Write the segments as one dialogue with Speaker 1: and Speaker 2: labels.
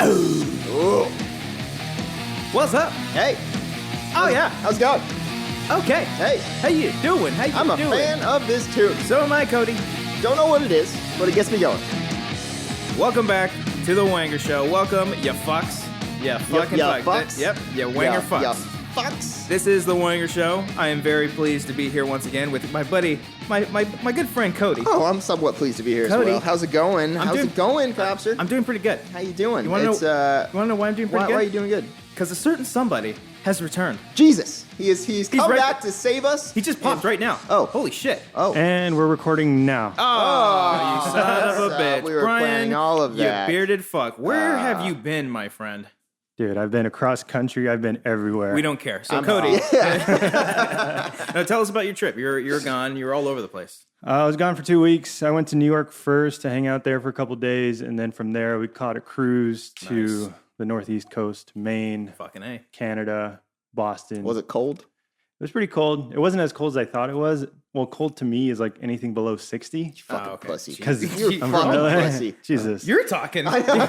Speaker 1: Oh.
Speaker 2: What's up?
Speaker 1: Hey.
Speaker 2: Oh, yeah.
Speaker 1: How's it going?
Speaker 2: Okay.
Speaker 1: Hey.
Speaker 2: How you doing? How you
Speaker 1: I'm a
Speaker 2: doing?
Speaker 1: fan of this tune.
Speaker 2: So am I, Cody.
Speaker 1: Don't know what it is, but it gets me going.
Speaker 2: Welcome back to the Wanger Show. Welcome, you fucks. Yeah, fucking
Speaker 1: fucks.
Speaker 2: Yep, you Wanger fucks.
Speaker 1: Yeah, fucks.
Speaker 2: This is the Wanger Show. I am very pleased to be here once again with my buddy, my good friend Cody.
Speaker 1: Oh, I'm somewhat pleased to be here
Speaker 2: Cody.
Speaker 1: as well. How's it going? How's it going, Crapster?
Speaker 2: I'm doing pretty good.
Speaker 1: How you doing?
Speaker 2: You want to know why I'm doing pretty good?
Speaker 1: Why are you doing good?
Speaker 2: Because a certain somebody has returned.
Speaker 1: Jesus. He's come
Speaker 2: right
Speaker 1: back to save us.
Speaker 2: He just popped right now.
Speaker 1: Oh.
Speaker 2: Holy shit.
Speaker 1: Oh.
Speaker 3: And we're recording now.
Speaker 2: Oh, you son of a bitch.
Speaker 1: We were
Speaker 2: Brian,
Speaker 1: planning all of that.
Speaker 2: You bearded fuck. Where have you been, my friend?
Speaker 3: Dude, I've been across country. I've been everywhere.
Speaker 2: We don't care. So, Cody, now tell us about your trip. You're gone. You're all over the place.
Speaker 3: I was gone for 2 weeks. I went to New York first to hang out there for a couple days, and then from there we caught a cruise to the northeast coast, Maine,
Speaker 2: Fucking A.
Speaker 3: Canada, Boston.
Speaker 1: Was it cold?
Speaker 3: It was pretty cold. It wasn't as cold as I thought it was. Well, cold to me is like anything below 60.
Speaker 1: You fucking
Speaker 2: okay.
Speaker 1: pussy.
Speaker 3: Because
Speaker 1: You're
Speaker 3: I'm
Speaker 1: fucking
Speaker 3: from LA.
Speaker 1: pussy.
Speaker 3: Jesus.
Speaker 2: You're talking.
Speaker 1: I know.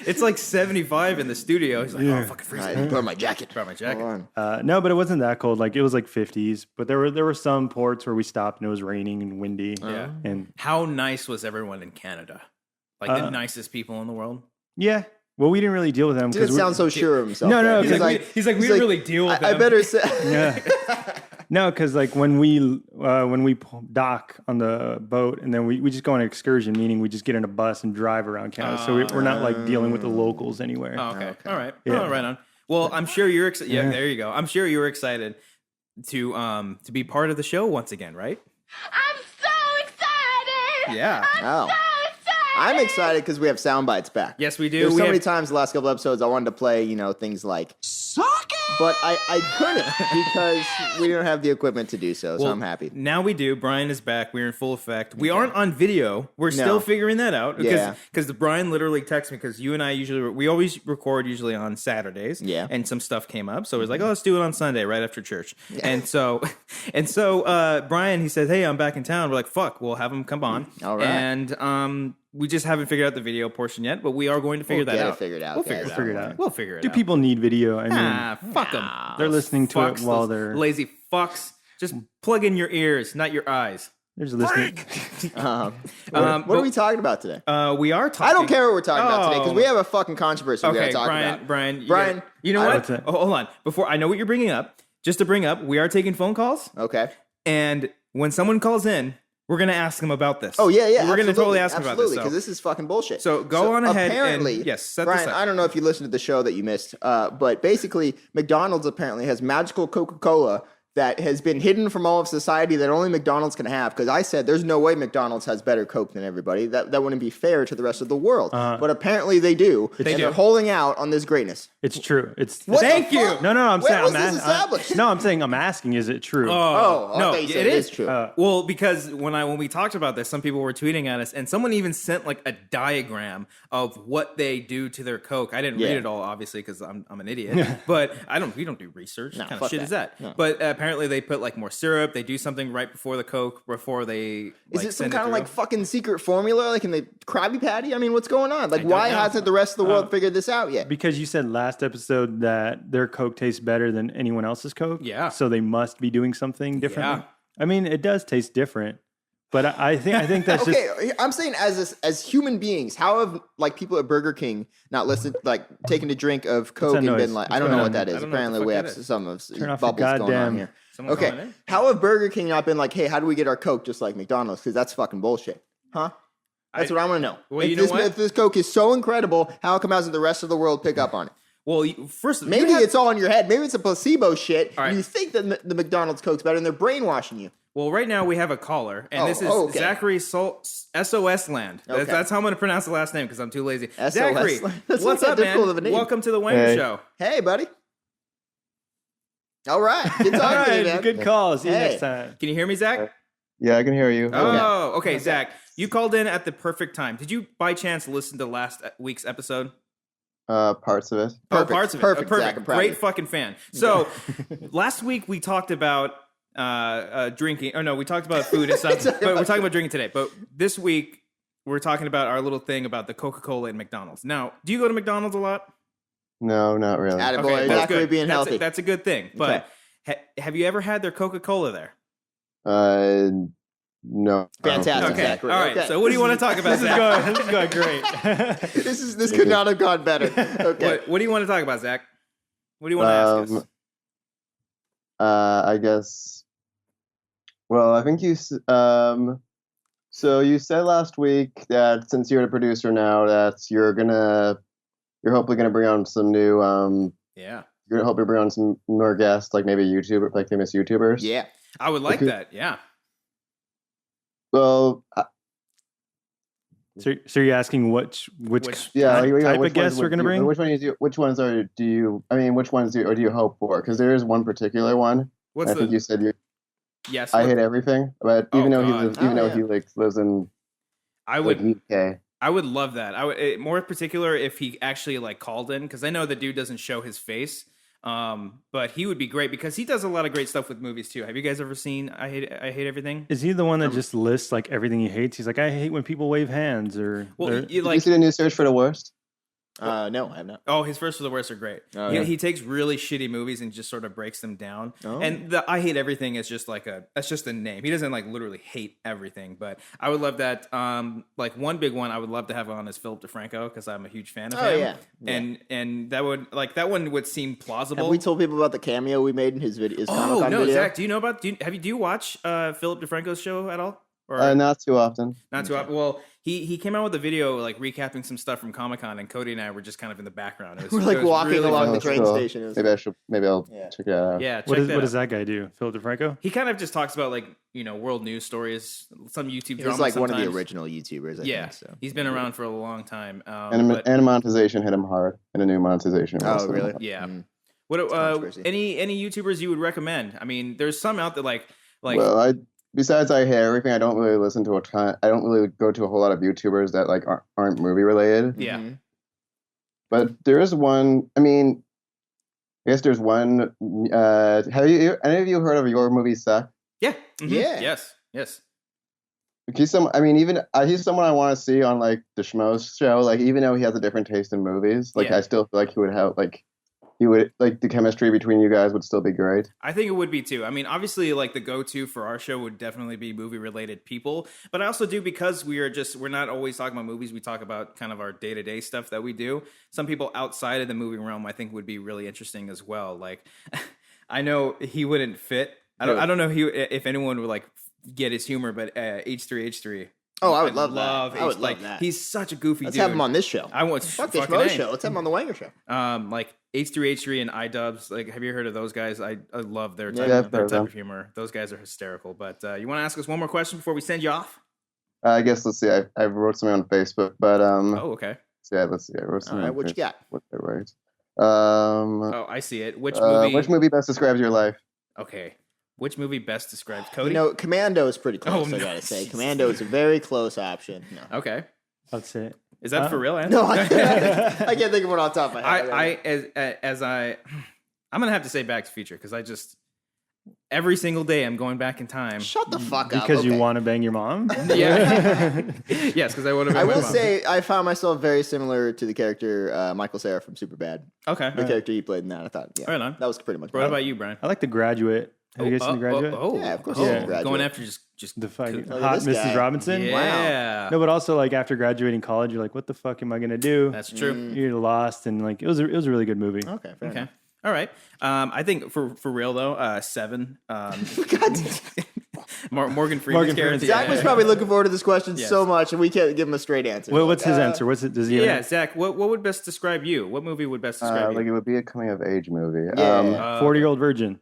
Speaker 2: It's like 75 in the studio. He's like,
Speaker 3: Yeah.
Speaker 2: oh, fucking freezing.
Speaker 1: I brought my jacket.
Speaker 2: Brought my jacket.
Speaker 1: Hold on.
Speaker 3: No, but it wasn't that cold. Like it was like 50s. But there were some ports where we stopped and it was raining and windy.
Speaker 2: Yeah.
Speaker 3: And
Speaker 2: How nice was everyone in Canada? Like the nicest people in the world?
Speaker 3: yeah. Well, we didn't really deal with them
Speaker 1: Didn't sound so sure of himself.
Speaker 3: No, no,
Speaker 1: there.
Speaker 2: He's like, we didn't really deal with
Speaker 1: I
Speaker 2: them.
Speaker 1: better say.
Speaker 3: Yeah. No, because like when we dock on the boat and then we just go on an excursion, meaning we just get in a bus and drive around Canada. So we're not like dealing with the locals anywhere.
Speaker 2: Oh, okay. All right.
Speaker 3: Yeah.
Speaker 2: Oh, right on. Well, I'm sure you're excited. Yeah, there you go. I'm sure you're excited to be part of the show once again, right?
Speaker 4: I'm so excited!
Speaker 2: Yeah.
Speaker 1: Oh.
Speaker 4: So excited!
Speaker 1: I'm excited because we have sound bites back.
Speaker 2: Yes, we do.
Speaker 1: There's
Speaker 2: We
Speaker 1: so
Speaker 2: have-
Speaker 1: many times the last couple episodes I wanted to play, things like
Speaker 4: Suck it!
Speaker 1: but I couldn't because we don't have the equipment to do so. So
Speaker 2: Well,
Speaker 1: I'm happy.
Speaker 2: Now we do. Brian is back. We're in full effect. We aren't on video. We're still figuring that out.
Speaker 1: Yeah.
Speaker 2: Because Brian literally texted me because you and I we always record usually on Saturdays.
Speaker 1: Yeah.
Speaker 2: And some stuff came up. So it was like, oh, let's do it on Sunday right after church. Yeah. And so Brian, he says, hey, I'm back in town. We're like, fuck, we'll have him come on.
Speaker 1: All right.
Speaker 2: And we just haven't figured out the video portion yet, but we are going to figure that
Speaker 1: Get
Speaker 2: out.
Speaker 1: it figured out.
Speaker 2: We'll
Speaker 1: guys.
Speaker 2: figure it out.
Speaker 3: Figure it out.
Speaker 2: We'll figure it
Speaker 3: Do
Speaker 2: out.
Speaker 3: people need video? I mean,
Speaker 2: Fuck them.
Speaker 3: they're listening to it while they're
Speaker 2: lazy fucks. Just plug in your ears, not your eyes.
Speaker 3: they're just listening.
Speaker 1: What are we talking about today?
Speaker 2: We are talking.
Speaker 1: I don't care what we're talking about today because
Speaker 2: Oh.
Speaker 1: we have a fucking controversy we got to
Speaker 2: Okay,
Speaker 1: talk
Speaker 2: Brian.
Speaker 1: about.
Speaker 2: Brian. You know what?
Speaker 3: What's that?
Speaker 2: Oh, hold on. Before I know what you're bringing up, just to bring up, we are taking phone calls,
Speaker 1: Okay.
Speaker 2: and when someone calls in, we're gonna ask them about this.
Speaker 1: Oh yeah.
Speaker 2: We're gonna totally ask them
Speaker 1: absolutely,
Speaker 2: about
Speaker 1: because
Speaker 2: this.
Speaker 1: this is fucking bullshit.
Speaker 2: So go on ahead
Speaker 1: Apparently,
Speaker 2: and yes, set
Speaker 1: Brian.
Speaker 2: this up.
Speaker 1: I don't know if you listened to the show that you missed, but basically, McDonald's apparently has magical Coca-Cola that has been hidden from all of society that only McDonald's can have. Because I said there's no way McDonald's has better Coke than everybody. That wouldn't be fair to the rest of the world. But apparently they do.
Speaker 2: They do.
Speaker 1: They're holding out on this greatness.
Speaker 3: It's true. It's
Speaker 1: What
Speaker 2: Thank
Speaker 1: the
Speaker 2: you.
Speaker 1: fuck?
Speaker 3: No, I'm
Speaker 1: Where
Speaker 3: saying
Speaker 1: was
Speaker 3: I'm
Speaker 1: this established?
Speaker 3: No, I'm saying I'm asking. Is it true?
Speaker 1: Oh,
Speaker 2: no,
Speaker 1: okay, you said
Speaker 2: it is
Speaker 1: true.
Speaker 2: Well, because when we talked about this, some people were tweeting at us, and someone even sent like a diagram of what they do to their Coke. I didn't read it all, obviously, because I'm an idiot. But we don't do research. What kind of
Speaker 1: fuck
Speaker 2: shit is that?
Speaker 1: No.
Speaker 2: But apparently they put like more syrup. They do something right before the Coke before they.
Speaker 1: Is it some
Speaker 2: send
Speaker 1: kind of
Speaker 2: through.
Speaker 1: like fucking secret formula, like in the Krabby Patty? I mean, what's going on? Like,
Speaker 2: don't
Speaker 1: why
Speaker 2: know.
Speaker 1: hasn't the rest of the world figured this out yet?
Speaker 3: Because you said last episode that their Coke tastes better than anyone else's Coke.
Speaker 2: Yeah.
Speaker 3: So they must be doing something differently.
Speaker 2: Yeah.
Speaker 3: I mean, it does taste different, but I think that's just
Speaker 1: Okay, I'm saying as human beings, how have like people at Burger King not listened, like taken a drink of Coke and
Speaker 3: noise?
Speaker 1: been like,
Speaker 3: What's
Speaker 1: I don't know
Speaker 3: going
Speaker 1: what
Speaker 3: on?
Speaker 1: that
Speaker 2: I
Speaker 1: is.
Speaker 2: don't know what
Speaker 1: Apparently,
Speaker 2: the
Speaker 1: we
Speaker 2: fuck
Speaker 1: have
Speaker 2: that is.
Speaker 1: some of
Speaker 3: Turn off your
Speaker 1: bubbles going on
Speaker 3: goddamn-
Speaker 1: here.
Speaker 2: Someone calling
Speaker 1: Okay,
Speaker 2: in?
Speaker 1: how have Burger King not been like, hey, how do we get our Coke just like McDonald's? Because that's fucking bullshit, huh? That's what I want to know.
Speaker 2: Well, you know what?
Speaker 1: If this Coke is so incredible, how come hasn't the rest of the world pick up on it?
Speaker 2: Well, first
Speaker 1: Maybe it's all in your head. Maybe it's a placebo shit.
Speaker 2: All right.
Speaker 1: And you think that the McDonald's Coke's better, and they're brainwashing you.
Speaker 2: Well, right now we have a caller, and this is
Speaker 1: okay.
Speaker 2: Zachary SOS Land.
Speaker 1: Okay.
Speaker 2: That's how I'm going to pronounce the last name because I'm too lazy.
Speaker 1: SOS
Speaker 2: Zachary,
Speaker 1: Land. That's
Speaker 2: what's
Speaker 1: not
Speaker 2: up,
Speaker 1: that
Speaker 2: man?
Speaker 1: difficult of a name.
Speaker 2: Welcome to the Wanger
Speaker 5: Hey.
Speaker 2: Show.
Speaker 1: Hey, buddy. All right. Good
Speaker 3: all
Speaker 1: talking to you,
Speaker 3: right.
Speaker 1: man.
Speaker 3: Good call. See you
Speaker 1: Hey.
Speaker 3: next time.
Speaker 2: Can you hear me, Zach?
Speaker 5: Yeah, I can hear you.
Speaker 2: Oh, okay, Zach. You called in at the perfect time. Did you, by chance, listen to last week's episode?
Speaker 5: Parts of it.
Speaker 1: Perfect.
Speaker 2: Parts of it.
Speaker 1: Perfect,
Speaker 2: Perfect.
Speaker 1: Zach, I'm proud of
Speaker 2: Great
Speaker 1: you.
Speaker 2: fucking fan. So, last week we talked about drinking. Oh, no, we talked about food and stuff. But we're talking about drinking today. But this week, we're talking about our little thing about the Coca-Cola and McDonald's. Now, do you go to McDonald's a lot?
Speaker 5: No, not really.
Speaker 1: Attaboy,
Speaker 2: that's
Speaker 1: Zachary
Speaker 2: good.
Speaker 1: being healthy.
Speaker 2: That's a good thing. But have you ever had their Coca-Cola there?
Speaker 5: No.
Speaker 1: Fantastic.
Speaker 2: Okay.
Speaker 1: Zachary.
Speaker 2: All right.
Speaker 1: Okay.
Speaker 2: So what do you want to talk about, Zach?
Speaker 3: This is going great.
Speaker 1: This could not have gone better. Okay.
Speaker 2: What do you want to talk about, Zach? What do you want to ask us?
Speaker 5: I guess. Well, I think you. So you said last week that since you're the producer now, that you're hopefully gonna bring on some new.
Speaker 2: Yeah.
Speaker 5: You're gonna hopefully bring on some more guests, like maybe YouTuber, like famous YouTubers.
Speaker 1: Yeah.
Speaker 2: I would like that. Yeah.
Speaker 5: Well.
Speaker 3: So you're asking which
Speaker 5: Yeah,
Speaker 3: type
Speaker 5: which
Speaker 3: of guests
Speaker 5: ones
Speaker 3: we're going to bring?
Speaker 5: Which ones do you hope for? Because there is one particular one.
Speaker 2: What's
Speaker 5: I think you said
Speaker 2: Yes.
Speaker 5: I hate everything, but even though
Speaker 2: God.
Speaker 5: he lives in UK.
Speaker 2: I would love that. More particular if he actually like called in, because I know the dude doesn't show his face. But he would be great because he does a lot of great stuff with movies too. Have you guys ever seen I Hate Everything?
Speaker 3: Is he the one that just lists like everything he hates? He's like, I hate when people wave hands or.
Speaker 2: Well,
Speaker 5: Did you see the new Search for the Worst?
Speaker 1: No, I have not.
Speaker 2: Oh, his First for the Worst are great. He takes really shitty movies and just sort of breaks them down.
Speaker 1: Oh.
Speaker 2: And the I Hate Everything is just that's just a name. He doesn't like literally hate everything, but I would love that. Like one big one I would love to have on is Philip DeFranco because I'm a huge fan of him.
Speaker 1: Yeah.
Speaker 2: And that one would seem plausible.
Speaker 1: Have we told people about the cameo we made in his video? His Comic-Con video?
Speaker 2: Zach, do you know about? Do you watch Philip DeFranco's show at all?
Speaker 5: Not too often.
Speaker 2: Not too often. Well, he came out with a video like recapping some stuff from Comic-Con, and Cody and I were just kind of in the background.
Speaker 1: We're like walking
Speaker 2: really
Speaker 1: along
Speaker 2: fun.
Speaker 1: the train station.
Speaker 5: Maybe I'll check it out.
Speaker 2: Yeah, check
Speaker 3: What
Speaker 2: that
Speaker 3: does
Speaker 2: out.
Speaker 3: that guy do? Philip DeFranco?
Speaker 2: He kind of just talks about like world news stories, some YouTube drama.
Speaker 1: He's like one of the
Speaker 2: sometimes.
Speaker 1: original YouTubers. I think so.
Speaker 2: He's been around for a long time.
Speaker 5: And monetization hit him hard, and a new monetization.
Speaker 1: Oh, really?
Speaker 2: Yeah.
Speaker 1: Mm.
Speaker 2: What
Speaker 1: controversy.
Speaker 2: any YouTubers you would recommend? I mean, there's some out there like.
Speaker 5: Well, besides I Hate Everything, I don't really listen to a ton. I don't really go to a whole lot of YouTubers that like aren't movie related.
Speaker 2: Yeah.
Speaker 1: Mm-hmm.
Speaker 5: But there is one. I mean, I guess there's one. Have you any of you heard of Your Movie Suck?
Speaker 2: Yeah. Mm-hmm.
Speaker 1: Yeah.
Speaker 2: Yes.
Speaker 5: He's someone I want to see on like the Schmoes show. Like even though he has a different taste in movies, like I still feel like he would the chemistry between you guys would still be great.
Speaker 2: I think it would be too. I mean, obviously, like the go-to for our show would definitely be movie-related people, but I also do because we're not always talking about movies. We talk about kind of our day-to-day stuff that we do. Some people outside of the movie realm, I think, would be really interesting as well. Like, I know he wouldn't fit. I don't know if anyone would like get his humor, but H3H3.
Speaker 1: Oh, I would love that. I would
Speaker 2: like
Speaker 1: love that.
Speaker 2: He's such a goofy
Speaker 1: Let's
Speaker 2: dude.
Speaker 1: have him on this show.
Speaker 2: I want
Speaker 1: Fuck this
Speaker 2: fucking
Speaker 1: Mo
Speaker 2: A.
Speaker 1: show. Let's have him on the Wanger show.
Speaker 2: Like H3H3 and iDubbbz. Like, have you heard of those guys? I love their type,
Speaker 5: Yeah,
Speaker 2: their type of humor. Those guys are hysterical. But you want to ask us one more question before we send you off?
Speaker 5: I guess let's see. I wrote something on Facebook, but
Speaker 2: Oh, okay.
Speaker 5: yeah, let's see. I wrote
Speaker 1: All
Speaker 5: something.
Speaker 1: right, what you got?
Speaker 5: What did I write?
Speaker 2: Oh, I see it. Which movie
Speaker 5: best describes your life?
Speaker 2: Okay. Which movie best describes Cody?
Speaker 1: You know, Commando is pretty close.
Speaker 2: Oh,
Speaker 1: I
Speaker 2: no.
Speaker 1: gotta say, Commando is a very close option. No,
Speaker 2: Okay.
Speaker 3: That's it.
Speaker 2: Is that for real, Andy?
Speaker 1: no, I can't think of one off the top of my head.
Speaker 2: I'm gonna have to say Back to the Future because I just every single day I'm going back in time.
Speaker 1: Shut the fuck up.
Speaker 3: Because you
Speaker 1: okay.
Speaker 3: want to bang your mom?
Speaker 2: Yeah. Yes, because I want to.
Speaker 1: I will say I found myself very similar to the character Michael Cera from Superbad.
Speaker 2: Okay.
Speaker 1: The character he played in that, I thought, yeah,
Speaker 2: Right on.
Speaker 1: that was pretty much.
Speaker 2: What about you, Brian?
Speaker 3: I like The Graduate. Have you guys seen The Graduate?
Speaker 1: Yeah, of course.
Speaker 3: Yeah.
Speaker 1: The Graduate.
Speaker 2: Going after just
Speaker 3: The fucking
Speaker 1: Look at
Speaker 3: hot
Speaker 1: this
Speaker 3: Mrs.
Speaker 1: guy.
Speaker 3: Robinson?
Speaker 2: Yeah.
Speaker 3: No, but also like after graduating college, you're like, what the fuck am I gonna do?
Speaker 2: That's true.
Speaker 3: You're lost, and like it was a really good movie.
Speaker 1: Okay, fair
Speaker 2: Okay.
Speaker 1: enough.
Speaker 2: All right. I think for real though, Seven. Morgan Freeman's
Speaker 3: Morgan
Speaker 2: character.
Speaker 3: Freeman.
Speaker 1: Zach was probably looking forward to this question
Speaker 2: Yes.
Speaker 1: so much, and we can't give him a straight answer.
Speaker 3: Well, what's his
Speaker 1: Like,
Speaker 3: answer? What's it? Does he?
Speaker 2: Yeah, Zach. What would best describe you? What movie would best describe
Speaker 5: Like
Speaker 2: you?
Speaker 5: it would be a coming of age movie.
Speaker 1: Yeah.
Speaker 3: 40-year-old virgin.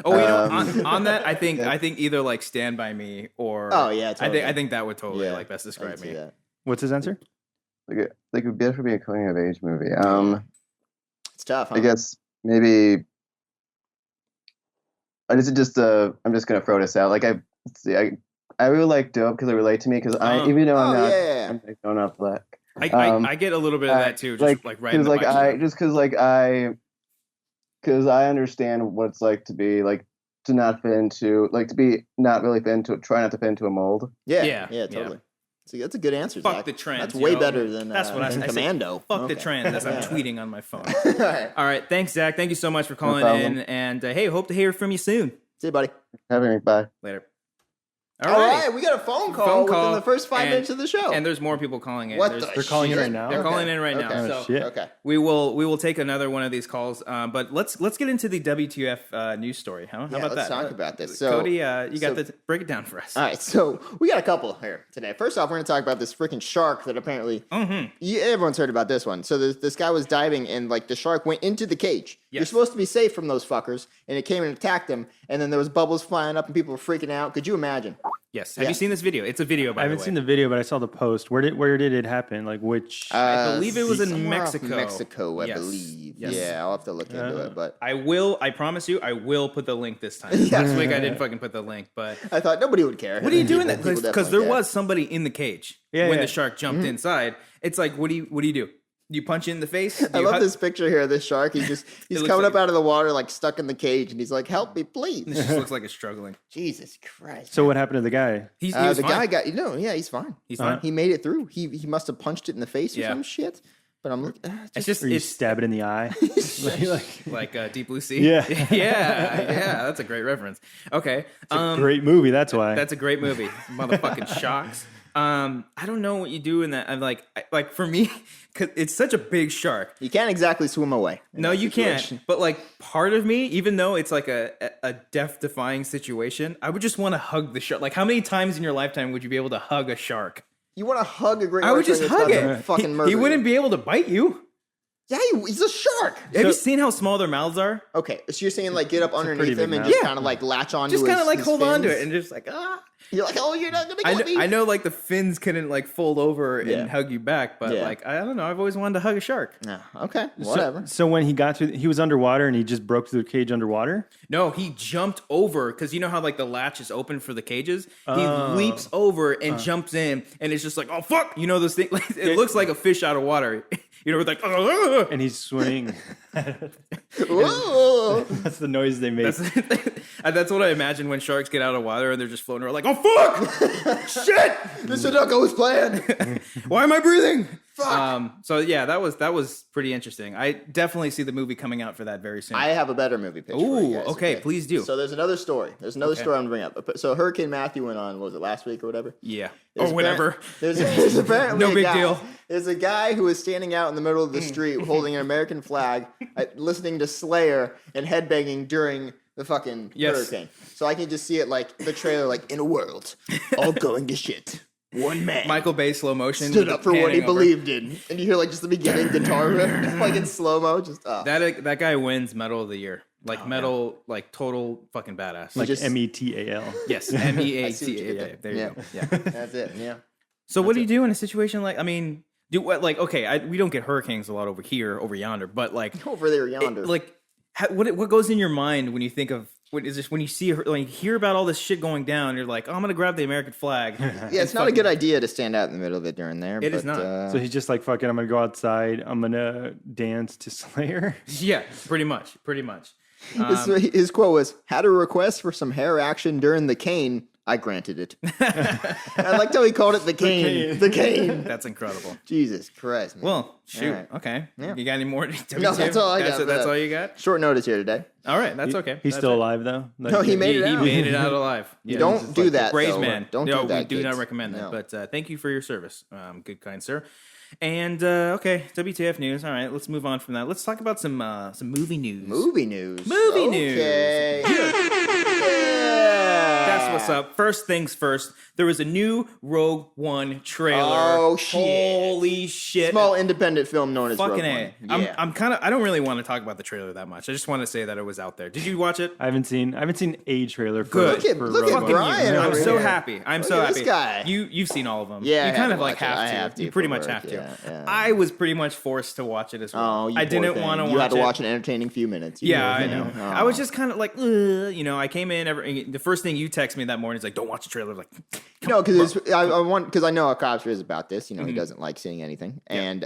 Speaker 2: Oh, you know, on that, I think either like Stand by Me or
Speaker 1: Oh, yeah, totally.
Speaker 2: I think that would totally
Speaker 1: Yeah,
Speaker 2: like best
Speaker 1: I
Speaker 2: describe
Speaker 1: can see
Speaker 2: me.
Speaker 1: that.
Speaker 3: What's his answer?
Speaker 5: Like it would definitely be a coming of age movie.
Speaker 1: It's tough. Huh?
Speaker 5: I guess maybe. I'm just gonna throw this out. Like I really like Dope because it relate to me because even though I'm not,
Speaker 1: yeah.
Speaker 5: I'm like, not black.
Speaker 2: I get a little bit of that too, just like right in the
Speaker 5: because I understand what it's like to be like to not fit into like to be not really fit into try not to fit into a mold.
Speaker 1: Yeah, totally. See, that's a good answer,
Speaker 2: Fuck
Speaker 1: Zach.
Speaker 2: the trend.
Speaker 1: That's way better than
Speaker 2: That's what I said.
Speaker 1: Commando.
Speaker 2: Fuck the trend as I'm tweeting on my phone.
Speaker 1: All right.
Speaker 2: All right. Thanks, Zach. Thank you so much for calling
Speaker 5: problem.
Speaker 2: in. And hey, hope to hear from you soon.
Speaker 1: See you, buddy.
Speaker 5: Having me. Bye.
Speaker 2: Later.
Speaker 1: All right. We got a phone call within the first 5 minutes of the show.
Speaker 2: And there's more people calling in.
Speaker 3: They're calling in right now?
Speaker 2: They're calling in right now.
Speaker 1: Okay.
Speaker 2: So
Speaker 3: Shit.
Speaker 1: Okay.
Speaker 2: we will take another one of these calls. But let's get into the WTF news story. How about
Speaker 1: let's
Speaker 2: that?
Speaker 1: talk about this. So,
Speaker 2: Cody, you got to break it down for us.
Speaker 1: All right, so we got a couple here today. First off, we're going to talk about this freaking shark that apparently everyone's heard about this one. So this guy was diving and like the shark went into the cage. You're
Speaker 2: Yes.
Speaker 1: supposed to be safe from those fuckers, and it came and attacked him. And then there was bubbles flying up, and people were freaking out. Could you imagine?
Speaker 2: Yes. Have you seen this video? It's a video, by
Speaker 3: I
Speaker 2: the way.
Speaker 3: haven't seen the video, but I saw the post. Where did it happen? Like which?
Speaker 2: I believe it was in
Speaker 1: somewhere off
Speaker 2: Mexico.
Speaker 1: Mexico, I
Speaker 2: Yes.
Speaker 1: believe.
Speaker 2: Yes.
Speaker 1: Yeah, I'll have to look into it. But
Speaker 2: I promise you, I will put the link this time. Last week I didn't fucking put the link, but
Speaker 1: I thought nobody would care.
Speaker 2: what are you doing that?
Speaker 1: People
Speaker 2: Because
Speaker 1: definitely
Speaker 2: there
Speaker 1: care.
Speaker 2: was somebody in the cage
Speaker 3: Yeah,
Speaker 2: when
Speaker 3: yeah.
Speaker 2: the shark jumped inside. It's like, what do you do? You punch it in the face? Do
Speaker 1: I
Speaker 2: you
Speaker 1: love
Speaker 2: hug-
Speaker 1: this picture here of this shark. He's
Speaker 2: looks
Speaker 1: coming
Speaker 2: like-
Speaker 1: up out of the water, like stuck in the cage, and he's like, "Help me, please!"
Speaker 2: This just looks like it's struggling.
Speaker 1: Jesus Christ.
Speaker 3: So what happened to the guy?
Speaker 2: He was
Speaker 1: the
Speaker 2: fine.
Speaker 1: guy got yeah, he's fine.
Speaker 2: He's fine.
Speaker 1: He made it through. He must have punched it in the face or
Speaker 2: Yeah.
Speaker 1: some shit. But I'm looking.
Speaker 2: It's just
Speaker 3: Or you
Speaker 2: it's
Speaker 3: stab it in the eye? like,
Speaker 2: Deep Blue Sea.
Speaker 3: Yeah.
Speaker 2: yeah. That's a great reference. Okay,
Speaker 3: great movie. That's why.
Speaker 2: that's a great movie. Motherfucking sharks. I don't know what you do in that. I'm like for me, cause it's such a big shark.
Speaker 1: You can't exactly swim away. in
Speaker 2: No,
Speaker 1: that
Speaker 2: you
Speaker 1: situation.
Speaker 2: can't. But like part of me, even though it's like a death-defying situation, I would just want to hug the shark. Like, how many times in your lifetime would you be able to hug a shark?
Speaker 1: You want to hug a great?
Speaker 2: I would just hug it.
Speaker 1: Fucking murder.
Speaker 2: He wouldn't be able to bite you.
Speaker 1: Yeah, he's a shark.
Speaker 2: Have you seen how small their mouths are?
Speaker 1: Okay, so you're saying like get up
Speaker 3: pretty
Speaker 1: underneath
Speaker 3: big
Speaker 1: him and
Speaker 3: mouth.
Speaker 1: just kind of like latch onto
Speaker 2: Just kind of like
Speaker 1: his
Speaker 2: hold on to
Speaker 1: fins?
Speaker 2: it and just like
Speaker 1: You're like, oh, you're not gonna get me.
Speaker 2: I know like the fins couldn't like fold over
Speaker 1: Yeah.
Speaker 2: and hug you back, but
Speaker 1: Yeah.
Speaker 2: like I don't know. I've always wanted to hug a shark.
Speaker 1: No, okay, whatever.
Speaker 3: So when he got through, he was underwater and he just broke through the cage underwater.
Speaker 2: No, he jumped over because you know how like the latch is open for the cages. He leaps over and jumps in, and it's just like, oh fuck, you know those things. Like, it looks like a fish out of water. You know, it's like,
Speaker 3: And he's swimming.
Speaker 1: Whoa.
Speaker 3: That's the noise they make.
Speaker 2: That's what I imagine when sharks get out of water and they're just floating around like, oh fuck, shit,
Speaker 1: This did not go as planned.
Speaker 2: why am I breathing?
Speaker 1: Fuck.
Speaker 2: So yeah, that was pretty interesting. I definitely see the movie coming out for that very soon.
Speaker 1: I have a better movie pitch. for you
Speaker 2: Ooh,
Speaker 1: guys,
Speaker 2: okay, please do.
Speaker 1: So there's another story. There's another story I'm gonna bring up. So Hurricane Matthew went on. What was it, last week or whatever?
Speaker 2: Yeah.
Speaker 1: There's
Speaker 2: Or whatever.
Speaker 1: There's apparently
Speaker 2: No
Speaker 1: a
Speaker 2: big
Speaker 1: guy-
Speaker 2: deal.
Speaker 1: There's a guy who was standing out in the middle of the street holding an American flag, listening to Slayer and headbanging during the fucking
Speaker 2: Yes.
Speaker 1: hurricane. So I can just see it like the trailer, like in a world all going to shit. One man
Speaker 2: Michael Bay slow motion
Speaker 1: stood
Speaker 2: with
Speaker 1: up
Speaker 2: the
Speaker 1: for what he
Speaker 2: panning over.
Speaker 1: believed in, and you hear like just the beginning guitar riff, like in slow mo. Just
Speaker 2: That guy wins Medal of the Year. Like medal, like total fucking badass.
Speaker 3: Like
Speaker 1: just-
Speaker 3: METAL.
Speaker 2: yes,
Speaker 1: I see what you did
Speaker 2: MEATA. There you
Speaker 1: Yeah.
Speaker 2: go. Yeah.
Speaker 1: that's it. Yeah.
Speaker 2: So what do you do in a situation like? I mean, do what? Like, okay, we don't get hurricanes a lot over here, over yonder, but like,
Speaker 1: Over there yonder.
Speaker 2: what goes in your mind when you think of what is this? When you see, when you hear about all this shit going down, you're like, oh, I'm gonna grab the American flag.
Speaker 1: yeah, it's not a good idea to stand out in the middle of it during there.
Speaker 2: It is not.
Speaker 3: So he's just like, fuck it, I'm gonna go outside. I'm gonna dance to Slayer.
Speaker 2: Yeah, pretty much.
Speaker 1: His quote was, "Had a request for some hair action during the cane. I granted it." I liked how he called it the cane. The cane.
Speaker 2: That's incredible.
Speaker 1: Jesus Christ, man.
Speaker 2: Well, shoot.
Speaker 1: All right.
Speaker 2: Okay.
Speaker 1: Yeah.
Speaker 2: You got any more?
Speaker 1: No, that's all I got.
Speaker 2: That's all you got?
Speaker 1: Short notice here today.
Speaker 2: All right. That's okay.
Speaker 3: He's
Speaker 2: That's
Speaker 3: still
Speaker 2: it.
Speaker 3: alive though. Like,
Speaker 1: No, he made it
Speaker 2: He
Speaker 1: out.
Speaker 2: made it out alive. Yeah,
Speaker 1: Don't
Speaker 2: he's just
Speaker 1: do
Speaker 2: like
Speaker 1: that,
Speaker 2: Brave
Speaker 1: though.
Speaker 2: man.
Speaker 1: Don't
Speaker 2: No,
Speaker 1: do that,
Speaker 2: We do not
Speaker 1: kids.
Speaker 2: recommend that.
Speaker 1: No.
Speaker 2: But thank you for your service, good kind sir. And okay, WTF news. All right, let's move on from that. Let's talk about some movie news.
Speaker 1: Movie news.
Speaker 2: Movie news.
Speaker 1: Okay.
Speaker 2: That's what's up. First things first. There was a new Rogue One trailer.
Speaker 1: Oh, shit.
Speaker 2: Holy shit!
Speaker 1: Small independent film known as
Speaker 2: Fucking
Speaker 1: Rogue
Speaker 2: A.
Speaker 1: One. Yeah.
Speaker 2: I'm kind of. I don't really want to talk about the trailer that much. I just want to say that it was out there. Did you watch it?
Speaker 3: I haven't seen a trailer for
Speaker 2: Good.
Speaker 1: Look at
Speaker 3: Rogue One.
Speaker 1: Brian
Speaker 2: I'm
Speaker 1: over
Speaker 2: so
Speaker 1: here.
Speaker 2: happy. I'm
Speaker 1: Look
Speaker 2: so
Speaker 1: at
Speaker 2: happy.
Speaker 1: this guy.
Speaker 2: You've seen all of them.
Speaker 1: Yeah, I
Speaker 2: you kind
Speaker 1: have
Speaker 2: of
Speaker 1: to
Speaker 2: like
Speaker 1: watch it. I
Speaker 2: have
Speaker 1: have
Speaker 2: to.
Speaker 1: to
Speaker 2: You pretty
Speaker 1: for
Speaker 2: much
Speaker 1: work,
Speaker 2: have to.
Speaker 1: yeah.
Speaker 2: I was pretty much forced to watch it as well.
Speaker 1: Oh, you
Speaker 2: I
Speaker 1: poor
Speaker 2: didn't
Speaker 1: thing.
Speaker 2: want to watch it.
Speaker 1: You had to watch an entertaining few minutes. You
Speaker 2: Yeah,
Speaker 1: poor
Speaker 2: I
Speaker 1: thing.
Speaker 2: know.
Speaker 1: Oh.
Speaker 2: I was just kind of like, you know, I came in. The first thing you text me that morning is like, "Don't watch the trailer." Like,
Speaker 1: No, because I want because I know how Cops is about this. You know, he doesn't like seeing anything, and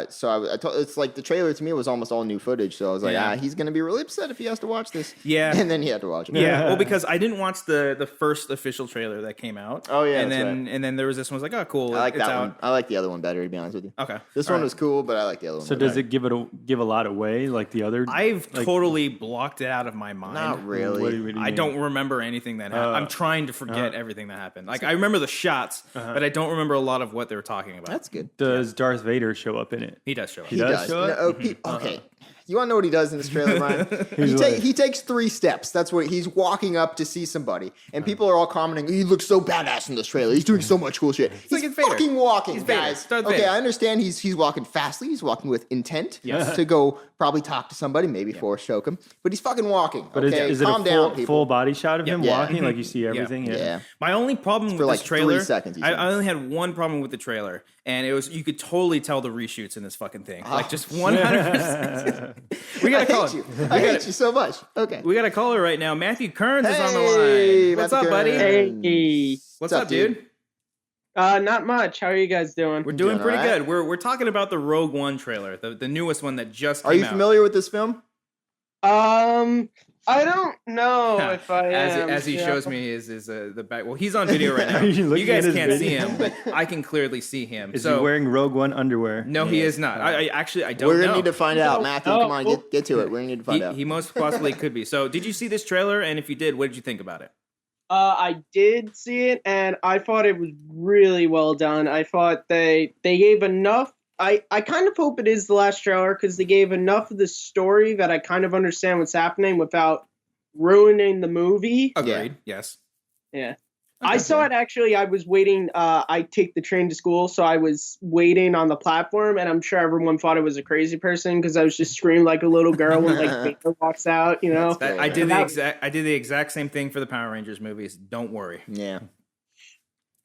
Speaker 1: so I told it's like the trailer to me was almost all new footage. So I was like, he's gonna be really upset if he has to watch this.
Speaker 2: Yeah,
Speaker 1: and then he had to watch it.
Speaker 2: Yeah, well, because I didn't watch the first official trailer that came out.
Speaker 1: Oh yeah,
Speaker 2: and then there was this one. I was like, oh cool,
Speaker 1: I like
Speaker 2: it's
Speaker 1: that
Speaker 2: out.
Speaker 1: one. I like the other one better, to be honest with you.
Speaker 2: Okay,
Speaker 1: this one was cool, but I like the other one.
Speaker 3: So does it give a lot away like the other?
Speaker 2: I've totally blocked it out of my mind.
Speaker 1: Not really.
Speaker 3: What do you
Speaker 2: I
Speaker 3: mean?
Speaker 2: don't remember anything that happened. I'm trying to forget everything that happened. Like I remember the shots, but I don't remember a lot of what they were talking about.
Speaker 1: That's good.
Speaker 3: Does Darth Vader show up in it?
Speaker 2: He does show up.
Speaker 3: He does show up?
Speaker 1: No, okay. You want to know what he does in this trailer, Ryan? He takes 3 steps. That's what he's walking up to see somebody, and people are all commenting. He looks so badass in this trailer. He's doing so much cool shit. He's
Speaker 2: like Vader.
Speaker 1: fucking walking,
Speaker 2: He's Vader.
Speaker 1: guys.
Speaker 2: Darth
Speaker 1: Okay,
Speaker 2: Vader.
Speaker 1: I understand he's walking fastly. He's walking with intent to go probably talk to somebody, maybe Force choke him. But he's fucking walking.
Speaker 3: But
Speaker 1: okay,
Speaker 3: is it
Speaker 1: calm
Speaker 3: a
Speaker 1: down, people.
Speaker 3: full body shot of him
Speaker 1: Yeah.
Speaker 3: walking? Like you see everything?
Speaker 1: Yeah.
Speaker 2: My only problem with
Speaker 1: for
Speaker 2: this
Speaker 1: like
Speaker 2: trailer,
Speaker 1: 3 seconds, he
Speaker 2: I
Speaker 1: said.
Speaker 2: only had one problem with the trailer, and it was you could totally tell the reshoots in this fucking thing, like just 100%. We
Speaker 1: I
Speaker 2: gotta call
Speaker 1: hate you.
Speaker 2: it.
Speaker 1: I hate you so much. Okay.
Speaker 2: We got a caller right now. Matthew Kearns is on the
Speaker 1: Hey,
Speaker 2: line. What's
Speaker 1: Matthew
Speaker 2: up, buddy?
Speaker 1: Kearns.
Speaker 6: Hey.
Speaker 2: What's up, dude?
Speaker 6: Not much. How are you guys doing?
Speaker 2: We're doing
Speaker 1: Doing
Speaker 2: pretty
Speaker 1: all right.
Speaker 2: good. We're talking about the Rogue One trailer, the newest one that just came
Speaker 1: Are you
Speaker 2: out.
Speaker 1: familiar with this film?
Speaker 6: I don't know if I am.
Speaker 2: As he shows me is the back. Well, he's on video right now.
Speaker 3: Are you
Speaker 2: You
Speaker 3: looking
Speaker 2: guys
Speaker 3: at his
Speaker 2: can't see
Speaker 3: video?
Speaker 2: him, but I can clearly see him.
Speaker 3: Is
Speaker 2: so
Speaker 3: he wearing Rogue One underwear?
Speaker 2: no, he is not. I actually don't
Speaker 1: We're
Speaker 2: know.
Speaker 1: gonna need to find out, Matthew.
Speaker 6: Oh,
Speaker 1: Come on, get to it. We're gonna need to find out.
Speaker 2: He most possibly could be. So, did you see this trailer? And if you did, what did you think about it?
Speaker 6: I did see it, and I thought it was really well done. I thought they gave enough. I kind of hope it is the last trailer because they gave enough of the story that I kind of understand what's happening without ruining the movie.
Speaker 2: Agreed. Yes.
Speaker 6: Yeah. I saw it actually. I was waiting. I take the train to school, so I was waiting on the platform, and I'm sure everyone thought I was a crazy person because I was just screaming like a little girl when like Vader walks out. You know,
Speaker 2: I did the exact same thing for the Power Rangers movies. Don't worry.
Speaker 1: Yeah.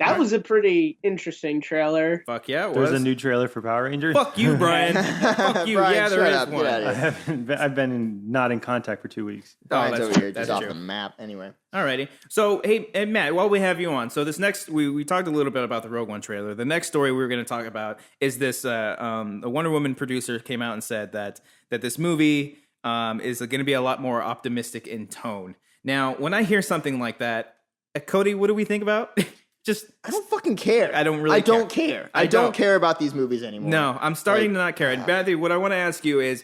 Speaker 6: that was a pretty interesting trailer.
Speaker 2: Fuck yeah, it
Speaker 3: There's
Speaker 2: was.
Speaker 3: a new trailer for Power Rangers.
Speaker 2: Fuck you, Brian. Fuck you.
Speaker 1: Brian,
Speaker 2: Yeah, there
Speaker 1: shut
Speaker 2: is
Speaker 1: up. Get
Speaker 2: one.
Speaker 1: out
Speaker 3: I
Speaker 1: of here.
Speaker 3: haven't. I've been not in contact for 2 weeks.
Speaker 1: Brian's
Speaker 2: that's
Speaker 1: over
Speaker 2: true.
Speaker 1: here,
Speaker 2: That's
Speaker 1: just off
Speaker 2: true.
Speaker 1: the map. Anyway.
Speaker 2: Alrighty. So, hey, and Matt, while we have you on, so this next, we talked a little bit about the Rogue One trailer. The next story we were going to talk about is this, a Wonder Woman producer came out and said that this movie is going to be a lot more optimistic in tone. Now, when I hear something like that, Cody, what do we think about? Just,
Speaker 1: I don't fucking care.
Speaker 2: I don't really
Speaker 1: I don't
Speaker 2: care.
Speaker 1: care.
Speaker 2: I
Speaker 1: I don't
Speaker 2: don't.
Speaker 1: care about these movies anymore.
Speaker 2: no, I'm starting to not care. And Matthew, what I want to ask you is,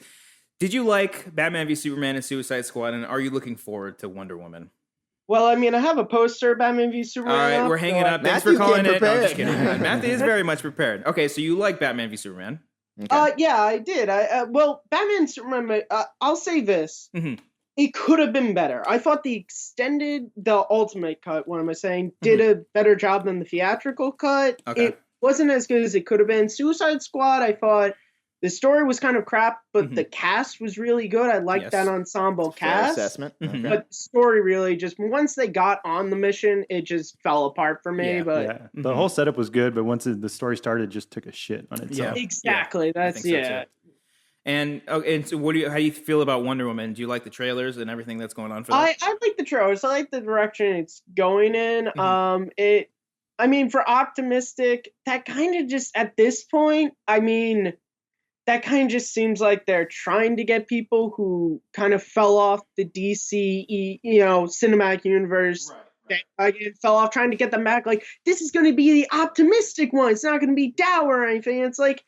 Speaker 2: did you like Batman v Superman and Suicide Squad, and are you looking forward to Wonder Woman?
Speaker 6: Well, I mean, I have a poster of Batman v Superman.
Speaker 2: All right,
Speaker 6: up,
Speaker 2: we're hanging
Speaker 6: so
Speaker 2: up. Thanks
Speaker 1: Matthew
Speaker 2: for calling
Speaker 1: came
Speaker 2: it. No, I'm just
Speaker 1: prepared.
Speaker 2: kidding. Matthew is very much prepared. Okay, so you like Batman v Superman.
Speaker 6: Yeah, I did. Well, Batman Superman. I'll say this:
Speaker 2: Mhm.
Speaker 6: it could have been better. I thought the ultimate cut. What am I saying? Did a better job than the theatrical cut.
Speaker 2: Okay.
Speaker 6: It wasn't as good as it could have been. Suicide Squad. I thought the story was kind of crap, but the cast was really good. I liked
Speaker 2: Yes.
Speaker 6: that ensemble
Speaker 1: Fair
Speaker 6: cast.
Speaker 1: assessment.
Speaker 2: Mhm.
Speaker 1: Okay.
Speaker 6: But the story really just once they got on the mission, it just fell apart for me.
Speaker 2: Yeah.
Speaker 6: but
Speaker 3: Yeah, the whole setup was good, but once the story started, it just took a shit on itself.
Speaker 2: Yeah.
Speaker 6: exactly,
Speaker 2: I
Speaker 6: that's
Speaker 2: think so,
Speaker 6: yeah.
Speaker 2: too. And so how do you feel about Wonder Woman? Do you like the trailers and everything that's going on for
Speaker 6: I
Speaker 2: that?
Speaker 6: like the trailers. I like the direction it's going in.
Speaker 2: Mhm.
Speaker 6: I mean, for optimistic, that kind of just at this point, I mean, that kind of just seems like they're trying to get people who kind of fell off the DC, cinematic universe. That again fell off, trying to get them back. Like, this is going to be the optimistic one. It's not going to be dour or anything. It's like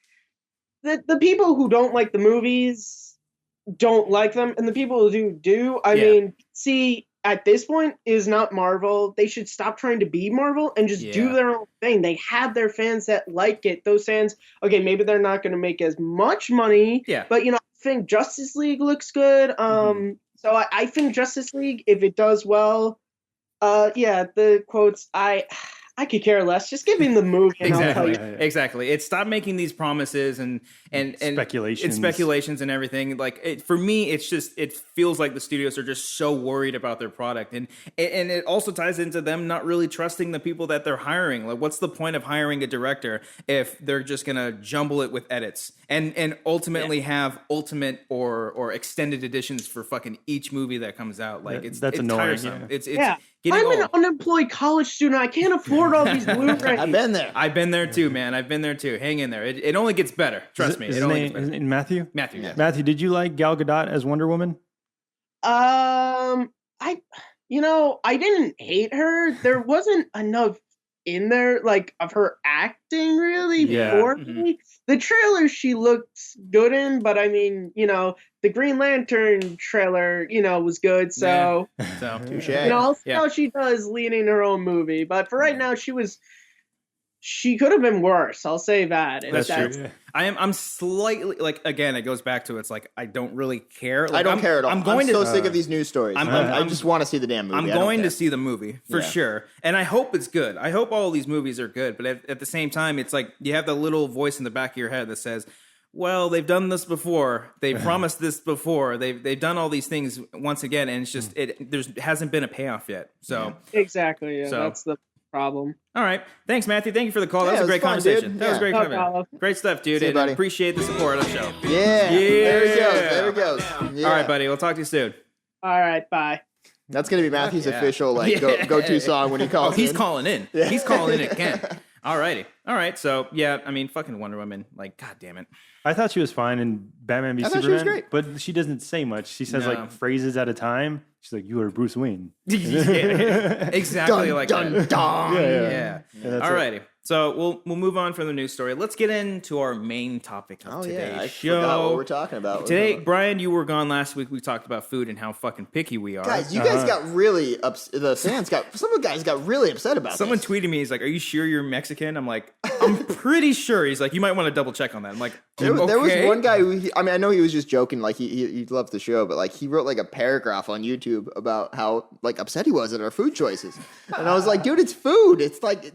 Speaker 6: the people who don't like the movies don't like them, and the people who do. I
Speaker 2: Yeah.
Speaker 6: mean, see, at this point is not Marvel. They should stop trying to be Marvel and just
Speaker 2: Yeah.
Speaker 6: do their own thing. They have their fans that like it. Those fans, okay, maybe they're not going to make as much money,
Speaker 2: Yeah.
Speaker 6: but I think Justice League looks good. So I think Justice League, if it does well, the quotes, I could care less. Just give me the movie. And I'll tell
Speaker 2: Exactly.
Speaker 6: you.
Speaker 2: Exactly. It's stop making these promises and
Speaker 3: Speculations.
Speaker 2: and speculations and everything. Like for me, it's just it feels like the studios are just so worried about their product, and it also ties into them not really trusting the people that they're hiring. Like, what's the point of hiring a director if they're just gonna jumble it with edits and ultimately have ultimate or extended editions for fucking each movie that comes out? Like
Speaker 3: That's
Speaker 2: it's
Speaker 3: annoying,
Speaker 2: tiresome.
Speaker 3: yeah.
Speaker 2: It's
Speaker 6: Yeah.
Speaker 2: Getting
Speaker 6: I'm an
Speaker 2: old.
Speaker 6: unemployed college student. I can't afford all these Blu-rays.
Speaker 1: I've been there.
Speaker 2: I've been there too, man. I've been there too. Hang in there. It only gets better. Trust me.
Speaker 3: Is
Speaker 2: It
Speaker 3: his
Speaker 2: only
Speaker 3: name,
Speaker 2: gets better.
Speaker 3: is it Matthew?
Speaker 2: Matthew. Yeah.
Speaker 3: Matthew, did you like Gal Gadot as Wonder Woman?
Speaker 6: I didn't hate her. There wasn't enough in there, like, of her acting really
Speaker 3: Yeah.
Speaker 6: for me. The trailer she looks good in, but I mean, the Green Lantern trailer, was good. So,
Speaker 2: So
Speaker 1: Touche.
Speaker 6: I'll see
Speaker 2: Yeah.
Speaker 6: how she does leading her own movie. But for right now, she could have been worse. I'll say that. If
Speaker 2: That's
Speaker 3: true. Yeah.
Speaker 2: I'm slightly like, again, it goes back to it's like I don't really care. Like,
Speaker 1: I don't care at all.
Speaker 2: I'm going
Speaker 1: so
Speaker 2: to
Speaker 1: sick of these news stories. I just want to see the damn movie.
Speaker 2: I'm
Speaker 1: I don't
Speaker 2: going
Speaker 1: care.
Speaker 2: to see the movie for
Speaker 1: Yeah.
Speaker 2: sure, and I hope it's good. I hope all of these movies are good, but at the same time, it's like you have the little voice in the back of your head that says, "Well, they've done this before. They promised this before. They've done all these things once again, and it's just there hasn't been a payoff yet." So,
Speaker 6: Exactly. Yeah,
Speaker 2: So-
Speaker 6: that's the problem.
Speaker 2: all right, thanks, Matthew. Thank you for the call.
Speaker 1: Yeah,
Speaker 2: That was a
Speaker 1: it was
Speaker 2: great
Speaker 1: fun,
Speaker 2: conversation.
Speaker 1: dude.
Speaker 2: That was
Speaker 1: Yeah.
Speaker 2: great.
Speaker 6: No
Speaker 2: conversation.
Speaker 6: problem.
Speaker 2: Great stuff, dude.
Speaker 1: See you,
Speaker 2: And
Speaker 1: buddy.
Speaker 2: appreciate the support of the show.
Speaker 1: Yeah. There he goes. There he goes. Yeah.
Speaker 2: All right, buddy. We'll talk to you soon.
Speaker 6: All right. Bye.
Speaker 1: That's gonna be Matthew's
Speaker 2: Yeah.
Speaker 1: official go-to song when he
Speaker 2: Oh,
Speaker 1: calls.
Speaker 2: he's
Speaker 1: in.
Speaker 2: calling in. He's calling in again. All righty. All right. So, yeah, I mean, fucking Wonder Woman. Like, God damn it.
Speaker 3: I thought she was fine in Batman v
Speaker 1: I thought she
Speaker 3: Superman,
Speaker 1: was great.
Speaker 3: but she doesn't say much. She says
Speaker 2: No.
Speaker 3: like phrases at a time. She's like, "You are Bruce Wayne."
Speaker 2: Yeah, exactly
Speaker 1: Dun,
Speaker 2: like
Speaker 1: dun,
Speaker 2: that.
Speaker 1: dun.
Speaker 2: Yeah.
Speaker 3: that's
Speaker 2: All
Speaker 3: it.
Speaker 2: righty. So we'll move on from the news story. Let's get into our main topic of
Speaker 1: Oh
Speaker 2: today's
Speaker 1: yeah, I
Speaker 2: show.
Speaker 1: forgot what we're talking about.
Speaker 2: Today, Brian, you were gone last week. We talked about food and how fucking picky we are.
Speaker 1: guys, you guys got really the fans got some of the guys got really upset about
Speaker 2: Someone
Speaker 1: this.
Speaker 2: tweeted me. He's like, "Are you sure you're Mexican?" I'm like, "I'm pretty sure." He's like, "You might want to double check on that." I'm like,
Speaker 1: There was
Speaker 2: "Okay."
Speaker 1: one guy who I mean I know he was just joking, like he loved the show, but like he wrote like a paragraph on YouTube about how like upset he was at our food choices, and I was like, dude, it's food. It's like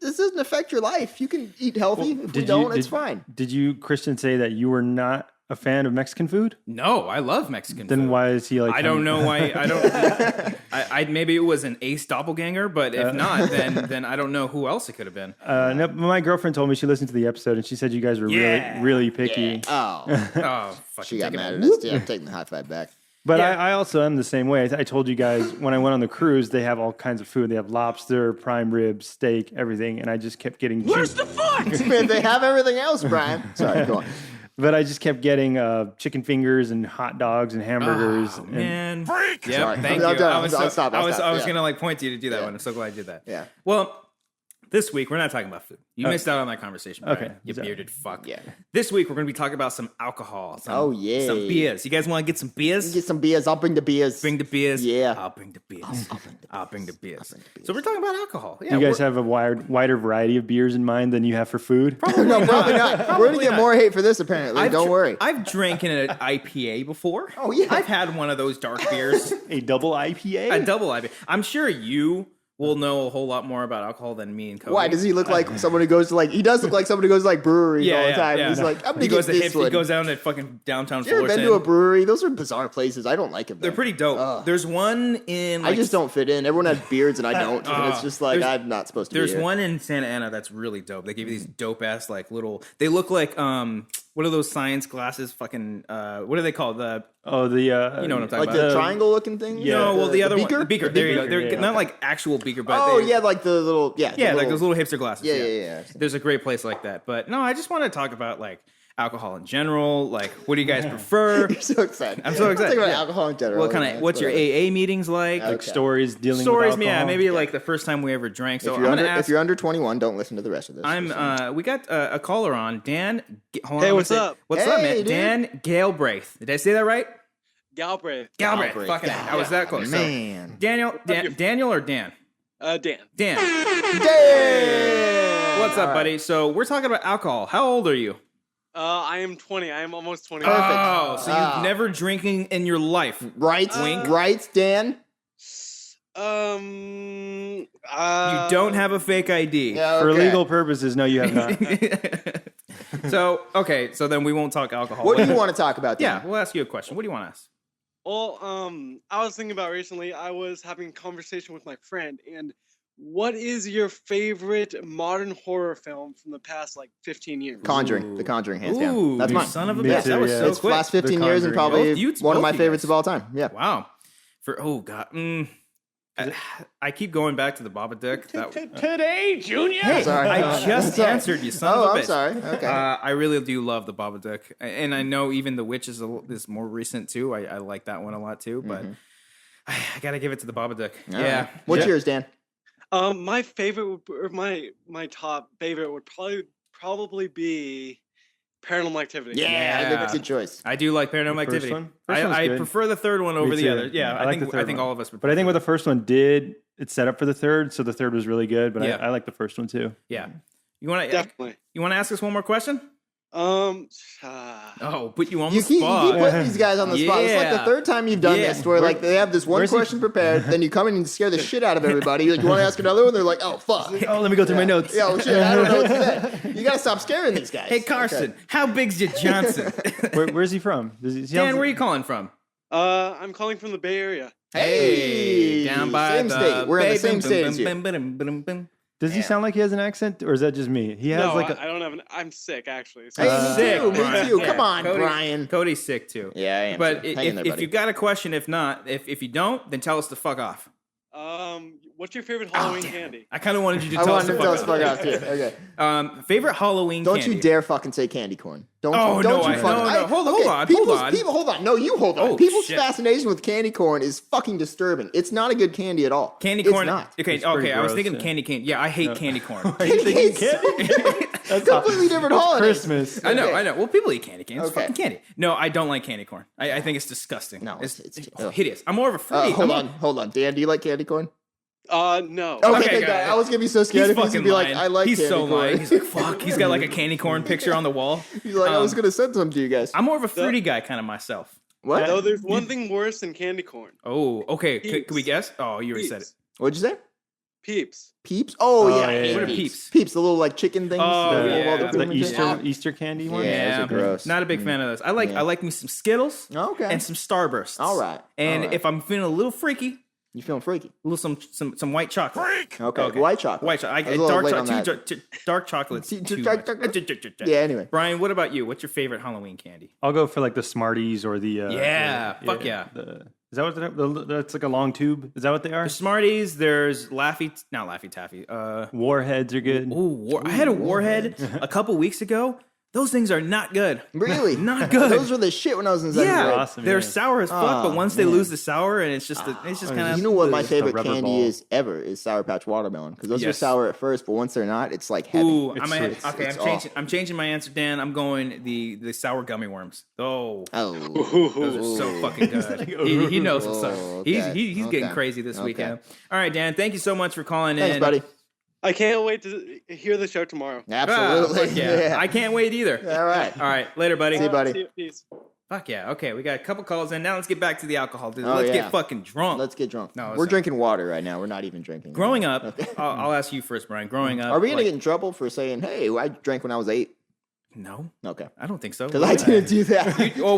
Speaker 1: this doesn't affect your life. You can eat healthy. If we don't, it's fine.
Speaker 3: Did you, Christian, say that you were not a fan of Mexican food?
Speaker 2: No, I love Mexican
Speaker 3: Then
Speaker 2: food.
Speaker 3: why is he like?
Speaker 2: I don't know why. I don't. I maybe it was an ace doppelganger, but if not, then I don't know who else it could have been.
Speaker 3: No, my girlfriend told me she listened to the episode and she said you guys were
Speaker 2: Yeah.
Speaker 3: really picky.
Speaker 1: Oh,
Speaker 2: Oh, fucking
Speaker 1: she got
Speaker 2: take it
Speaker 1: mad
Speaker 2: back.
Speaker 1: at us. Yeah, I'm taking the high five back.
Speaker 3: But
Speaker 2: Yeah.
Speaker 3: I also am the same way. I told you guys when I went on the cruise, they have all kinds of food. They have lobster, prime rib, steak, everything, and I just kept getting.
Speaker 4: Where's the fun?
Speaker 1: Man, they have everything else, Brian. Sorry, go on.
Speaker 3: But I just kept getting chicken fingers and hot dogs and hamburgers.
Speaker 2: Oh,
Speaker 3: and
Speaker 2: man.
Speaker 4: Freak!
Speaker 2: Yep,
Speaker 1: Sorry.
Speaker 2: thank
Speaker 1: I'm
Speaker 2: you.
Speaker 1: done.
Speaker 2: I was,
Speaker 1: I'll
Speaker 2: so-
Speaker 1: stop.
Speaker 2: I was
Speaker 1: Yeah.
Speaker 2: gonna like point you to do that
Speaker 1: Yeah.
Speaker 2: one. I'm so glad I did that.
Speaker 1: Yeah.
Speaker 2: Well, this week we're not talking about food. You missed out on that conversation. Brian,
Speaker 3: Okay.
Speaker 2: you
Speaker 3: So-
Speaker 2: bearded fuck.
Speaker 1: Yeah.
Speaker 2: This week we're gonna be talking about some alcohol.
Speaker 1: Oh, yeah.
Speaker 2: Some beers. You guys want to get some beers?
Speaker 1: Get some beers. I'll bring the beers.
Speaker 2: Bring the beers.
Speaker 1: Yeah.
Speaker 2: I'll bring the beers. I'll bring the beers. So we're talking about alcohol. Yeah,
Speaker 3: you guys
Speaker 2: we're-
Speaker 3: have a wider variety of beers in mind than you have for food?
Speaker 1: No, probably not. We're gonna get
Speaker 2: not.
Speaker 1: more hate for this. Apparently, don't worry.
Speaker 2: I've drank in an IPA before.
Speaker 1: Oh, yeah.
Speaker 2: I've had one of those dark beers.
Speaker 3: A double IPA?
Speaker 2: A double IPA. I'm sure you will know a whole lot more about alcohol than me and Cody.
Speaker 1: Why does he look like someone who goes to like? He does look like someone who goes to like breweries all the time. He's like, I'm gonna
Speaker 2: he
Speaker 1: get
Speaker 2: goes to
Speaker 1: this one.
Speaker 2: He goes down to fucking downtown
Speaker 1: You ever
Speaker 2: Fullerton.
Speaker 1: been to a brewery? Those are bizarre places. I don't like them.
Speaker 2: They're pretty dope.
Speaker 1: Ugh.
Speaker 2: There's one in.
Speaker 1: I
Speaker 2: Like,
Speaker 1: just don't fit in. Everyone has beards and I don't. And it's just like
Speaker 2: There's-
Speaker 1: I'm not supposed to. be
Speaker 2: There's
Speaker 1: here.
Speaker 2: one in Santa Ana that's really dope. They give you these dope ass like little. They look like what are those science glasses? Fucking what are they called? The
Speaker 3: Oh, the
Speaker 2: you know what I'm talking
Speaker 1: like
Speaker 2: about.
Speaker 1: the triangle looking thing.
Speaker 2: No, well the other
Speaker 1: beaker?
Speaker 2: one, the beaker.
Speaker 1: The
Speaker 2: There you go. They're
Speaker 3: yeah.
Speaker 2: not like actual beaker, but
Speaker 1: Oh
Speaker 2: they,
Speaker 1: yeah, like the little the
Speaker 2: yeah, like those little hipster glasses.
Speaker 1: Yeah, yeah.
Speaker 2: There's a great place like that. But no, I just want to talk about like alcohol in general. Like, what do you guys prefer?
Speaker 1: I'm so excited.
Speaker 2: I'm so excited.
Speaker 1: Think about
Speaker 2: Yeah.
Speaker 1: alcohol in general.
Speaker 2: What kind of? What's your AA meetings like?
Speaker 3: like stories dealing
Speaker 2: Stories,
Speaker 3: with
Speaker 2: yeah,
Speaker 3: alcohol?
Speaker 2: maybe like the first time we ever drank. So
Speaker 1: If
Speaker 2: I'm
Speaker 1: you're,
Speaker 2: gonna
Speaker 1: under,
Speaker 2: ask.
Speaker 1: if you're under 21, don't listen to the rest of this.
Speaker 2: We got a caller on. Dan. Hold
Speaker 7: Hey,
Speaker 2: on,
Speaker 7: what's up?
Speaker 2: What's up,
Speaker 1: Hey,
Speaker 2: man?
Speaker 1: dude.
Speaker 2: Dan Galbraith. Did I say that right?
Speaker 7: Galbraith.
Speaker 2: Galbraith.
Speaker 1: Galbraith.
Speaker 2: Fucking, I was that close. So,
Speaker 1: Man.
Speaker 2: Daniel or Dan?
Speaker 7: Dan.
Speaker 2: Dan.
Speaker 1: Damn!
Speaker 2: What's up, buddy? So we're talking about alcohol. How old are you?
Speaker 7: I am 20. I am almost 20.
Speaker 1: Perfect.
Speaker 2: Oh, so you've never drinking in your life.
Speaker 1: Right?
Speaker 2: Wink.
Speaker 1: Right, Dan?
Speaker 2: You don't have a fake ID.
Speaker 1: Yeah,
Speaker 3: For
Speaker 1: okay.
Speaker 3: legal purposes, no, you have not.
Speaker 2: So, okay, so then we won't talk alcohol.
Speaker 1: What do you want to talk about,
Speaker 2: Yeah,
Speaker 1: Dan?
Speaker 2: we'll ask you a question. What do you want to ask?
Speaker 7: Well, I was thinking about recently, I was having a conversation with my friend, and what is your favorite modern horror film from the past, like, 15 years?
Speaker 1: Conjuring. The Conjuring, hands
Speaker 2: Ooh,
Speaker 1: down. That's
Speaker 2: you
Speaker 1: mine.
Speaker 2: son of a
Speaker 3: Me
Speaker 2: bitch.
Speaker 3: too,
Speaker 2: That was
Speaker 3: yeah.
Speaker 2: so
Speaker 1: It's
Speaker 2: quick.
Speaker 1: last 15
Speaker 3: The
Speaker 1: years and
Speaker 3: Conjuring.
Speaker 1: probably
Speaker 2: Both you-
Speaker 1: one of
Speaker 2: both
Speaker 1: my
Speaker 2: you
Speaker 1: favorites
Speaker 2: guys.
Speaker 1: of all time. Yeah.
Speaker 2: Wow. I keep going back to the Babadook.
Speaker 8: Today, Junior.
Speaker 1: Hey, sorry.
Speaker 2: I just answered you, son of a bitch.
Speaker 1: I'm sorry. Okay.
Speaker 2: I really do love the Babadook, and I know even The Witch is more recent too. I like that one a lot too, but I gotta give it to the Babadook.
Speaker 1: All right. What's yours, Dan?
Speaker 7: My favorite, or my top favorite would probably be Paranormal Activity.
Speaker 1: Yeah, I think that's a good choice.
Speaker 2: I do like Paranormal Activity.
Speaker 3: First one's
Speaker 2: I
Speaker 3: good.
Speaker 2: prefer the third one over
Speaker 3: Me
Speaker 2: the
Speaker 3: too.
Speaker 2: other. Yeah,
Speaker 3: I like the third
Speaker 2: I think
Speaker 3: one.
Speaker 2: all of us would.
Speaker 3: But I think
Speaker 2: prefer
Speaker 3: what the first one did, it set up for the third, so the third was really good. But
Speaker 2: Yeah.
Speaker 3: I like the first one too.
Speaker 2: yeah. You want to
Speaker 7: Definitely.
Speaker 2: You want to ask us one more question? Oh, put you on
Speaker 1: You
Speaker 2: the
Speaker 1: keep
Speaker 2: spot.
Speaker 1: putting these guys on the spot. It's like the
Speaker 2: Yeah.
Speaker 1: third time you've done
Speaker 2: Yeah.
Speaker 1: this, where like they have this one
Speaker 3: where's he-
Speaker 1: question prepared, then you come in and scare the shit out of everybody. You're like, you want to ask another one? They're like, oh fuck.
Speaker 3: Oh, let me go through my notes.
Speaker 1: Yeah, oh shit, I don't know what to say. You gotta stop scaring these guys.
Speaker 2: Hey Carson, how big's your Johnson?
Speaker 3: Where's he from?
Speaker 2: Dan, where are you calling from?
Speaker 7: I'm calling from the Bay Area.
Speaker 1: Hey,
Speaker 2: down by
Speaker 1: same
Speaker 2: the
Speaker 1: state. We're in the same state as you.
Speaker 2: you.
Speaker 3: Does he sound like he has an accent, or is that just me? He has
Speaker 7: No,
Speaker 3: like
Speaker 7: I don't have an. I'm sick actually. So
Speaker 1: Hey, me
Speaker 2: Sick,
Speaker 1: too. Me
Speaker 2: Brian.
Speaker 1: too.
Speaker 2: Yeah,
Speaker 1: Come on,
Speaker 2: Cody-
Speaker 1: Brian.
Speaker 2: Cody's sick too.
Speaker 1: Yeah, I am.
Speaker 2: But
Speaker 1: Hang in there,
Speaker 2: if
Speaker 1: buddy.
Speaker 2: you got a question, if not, if you don't, then tell us to fuck off.
Speaker 7: What's your favorite Halloween candy?
Speaker 2: I kind of wanted you to
Speaker 1: I
Speaker 2: tell us
Speaker 1: wanted
Speaker 2: to
Speaker 1: to tell us
Speaker 2: fuck
Speaker 1: fuck
Speaker 2: off.
Speaker 1: out too. Okay.
Speaker 2: Favorite Halloween
Speaker 1: Don't
Speaker 2: candy.
Speaker 1: you dare fucking say candy corn. Don't
Speaker 2: Oh,
Speaker 1: you,
Speaker 2: no,
Speaker 1: don't you
Speaker 2: I-
Speaker 1: fucking.
Speaker 2: no, hold on,
Speaker 1: People's,
Speaker 2: hold on.
Speaker 1: People, hold on. No, you hold on.
Speaker 2: Oh,
Speaker 1: People's
Speaker 2: shit.
Speaker 1: fascination with candy corn is fucking disturbing. It's not a good candy at all.
Speaker 2: Candy
Speaker 1: It's
Speaker 2: corn.
Speaker 1: not.
Speaker 2: Okay,
Speaker 3: It's pretty
Speaker 2: I was
Speaker 3: gross,
Speaker 2: thinking
Speaker 3: yeah.
Speaker 2: candy cane. Yeah, I hate candy corn.
Speaker 1: It's completely different holiday.
Speaker 3: Christmas.
Speaker 2: I know,
Speaker 1: Okay.
Speaker 2: I know. Well, people eat candy cane. It's
Speaker 1: Okay.
Speaker 2: fucking candy. No, I don't like candy corn. I think it's disgusting.
Speaker 1: No, it's
Speaker 2: hideous. I'm more of a fruity.
Speaker 1: Hold on. Dan, do you like candy corn?
Speaker 7: No.
Speaker 1: Okay,
Speaker 2: Okay,
Speaker 1: thank God.
Speaker 2: guys.
Speaker 1: I was gonna be so scared
Speaker 2: He's
Speaker 1: if he's
Speaker 2: fucking
Speaker 1: gonna be like,
Speaker 2: lying.
Speaker 1: I like
Speaker 2: He's
Speaker 1: candy
Speaker 2: so
Speaker 1: corn.
Speaker 2: lying. He's like, fuck. He's got like a candy corn picture on the wall.
Speaker 1: He's like, I was gonna send some to you guys.
Speaker 2: I'm more of a fruity guy kind of myself.
Speaker 1: What?
Speaker 7: No, there's one thing worse than candy corn.
Speaker 2: Oh, okay. Can we
Speaker 7: Peeps.
Speaker 2: guess? Oh, you already said it.
Speaker 7: Peeps.
Speaker 1: What'd you say?
Speaker 7: Peeps.
Speaker 1: Peeps? Oh,
Speaker 3: Oh,
Speaker 1: yeah.
Speaker 3: yeah,
Speaker 1: I hate
Speaker 3: yeah.
Speaker 2: What are
Speaker 1: peeps?
Speaker 2: peeps?
Speaker 1: Peeps, the little like chicken things.
Speaker 2: Oh,
Speaker 1: the little
Speaker 2: yeah.
Speaker 1: Walter
Speaker 3: The
Speaker 1: Payton things.
Speaker 3: Easter candy one.
Speaker 1: Yeah, those are gross.
Speaker 2: Not a big fan of those. I like me some Skittles
Speaker 1: Okay.
Speaker 2: and some Starbursts.
Speaker 1: All right.
Speaker 2: And
Speaker 1: All right.
Speaker 2: if I'm feeling a little freaky,
Speaker 1: You feeling freaky?
Speaker 2: a little some white chocolate.
Speaker 1: Okay. White chocolate.
Speaker 2: White chocolate.
Speaker 1: I was a little late on that.
Speaker 2: Dark chocolate's too much.
Speaker 1: Yeah, anyway.
Speaker 2: Brian, what about you? What's your favorite Halloween candy?
Speaker 3: I'll go for like the Smarties or the.
Speaker 2: Fuck yeah.
Speaker 3: Is that what that's like a long tube? Is that what they are?
Speaker 2: The Smarties, there's not Laffy Taffy.
Speaker 3: Warheads are good.
Speaker 2: I had a Warhead a couple weeks ago. Those things are not good.
Speaker 1: Really?
Speaker 2: Not good.
Speaker 1: Those were the shit when I was in second
Speaker 2: Yeah,
Speaker 1: grade.
Speaker 3: awesome,
Speaker 2: they're
Speaker 3: yeah.
Speaker 2: sour as fuck, but once they
Speaker 1: man.
Speaker 2: lose the sour, and it's just kind of.
Speaker 1: You know what my
Speaker 3: Just a
Speaker 1: favorite
Speaker 3: rubber
Speaker 1: candy
Speaker 3: ball.
Speaker 1: is ever is Sour Patch Watermelon because those are
Speaker 2: Yes.
Speaker 1: sour at first, but once they're not, it's like heaven.
Speaker 2: Ooh,
Speaker 3: It's
Speaker 2: I'm changing my answer, Dan. I'm going the sour gummy worms. Oh,
Speaker 1: Oh,
Speaker 2: those are so fucking good. He knows what's up.
Speaker 1: Oh,
Speaker 2: He's
Speaker 1: okay.
Speaker 2: he's getting
Speaker 1: Okay.
Speaker 2: crazy this
Speaker 1: Okay.
Speaker 2: weekend. All right, Dan. Thank you so much for calling
Speaker 1: thanks,
Speaker 2: in,
Speaker 1: buddy.
Speaker 7: I can't wait to hear the show tomorrow.
Speaker 1: Absolutely.
Speaker 2: Fuck yeah. I can't wait either.
Speaker 1: All right.
Speaker 2: All right, later, buddy.
Speaker 1: See you, buddy.
Speaker 7: See you. Peace.
Speaker 2: Fuck yeah. Okay, we got a couple calls in. Now let's get back to the alcohol, dude.
Speaker 1: Oh,
Speaker 2: Let's
Speaker 1: yeah.
Speaker 2: get fucking drunk.
Speaker 1: Let's get drunk.
Speaker 2: No, it's
Speaker 1: We're
Speaker 2: not.
Speaker 1: drinking water right now. We're not even drinking.
Speaker 2: Growing up, I'll ask you first, Brian. Growing up,
Speaker 1: Are we gonna
Speaker 2: like-
Speaker 1: get in trouble for saying, "Hey, I drank when I was 8"?
Speaker 2: No,
Speaker 1: Okay,
Speaker 2: I don't think so.
Speaker 1: because I didn't do that.
Speaker 2: Oh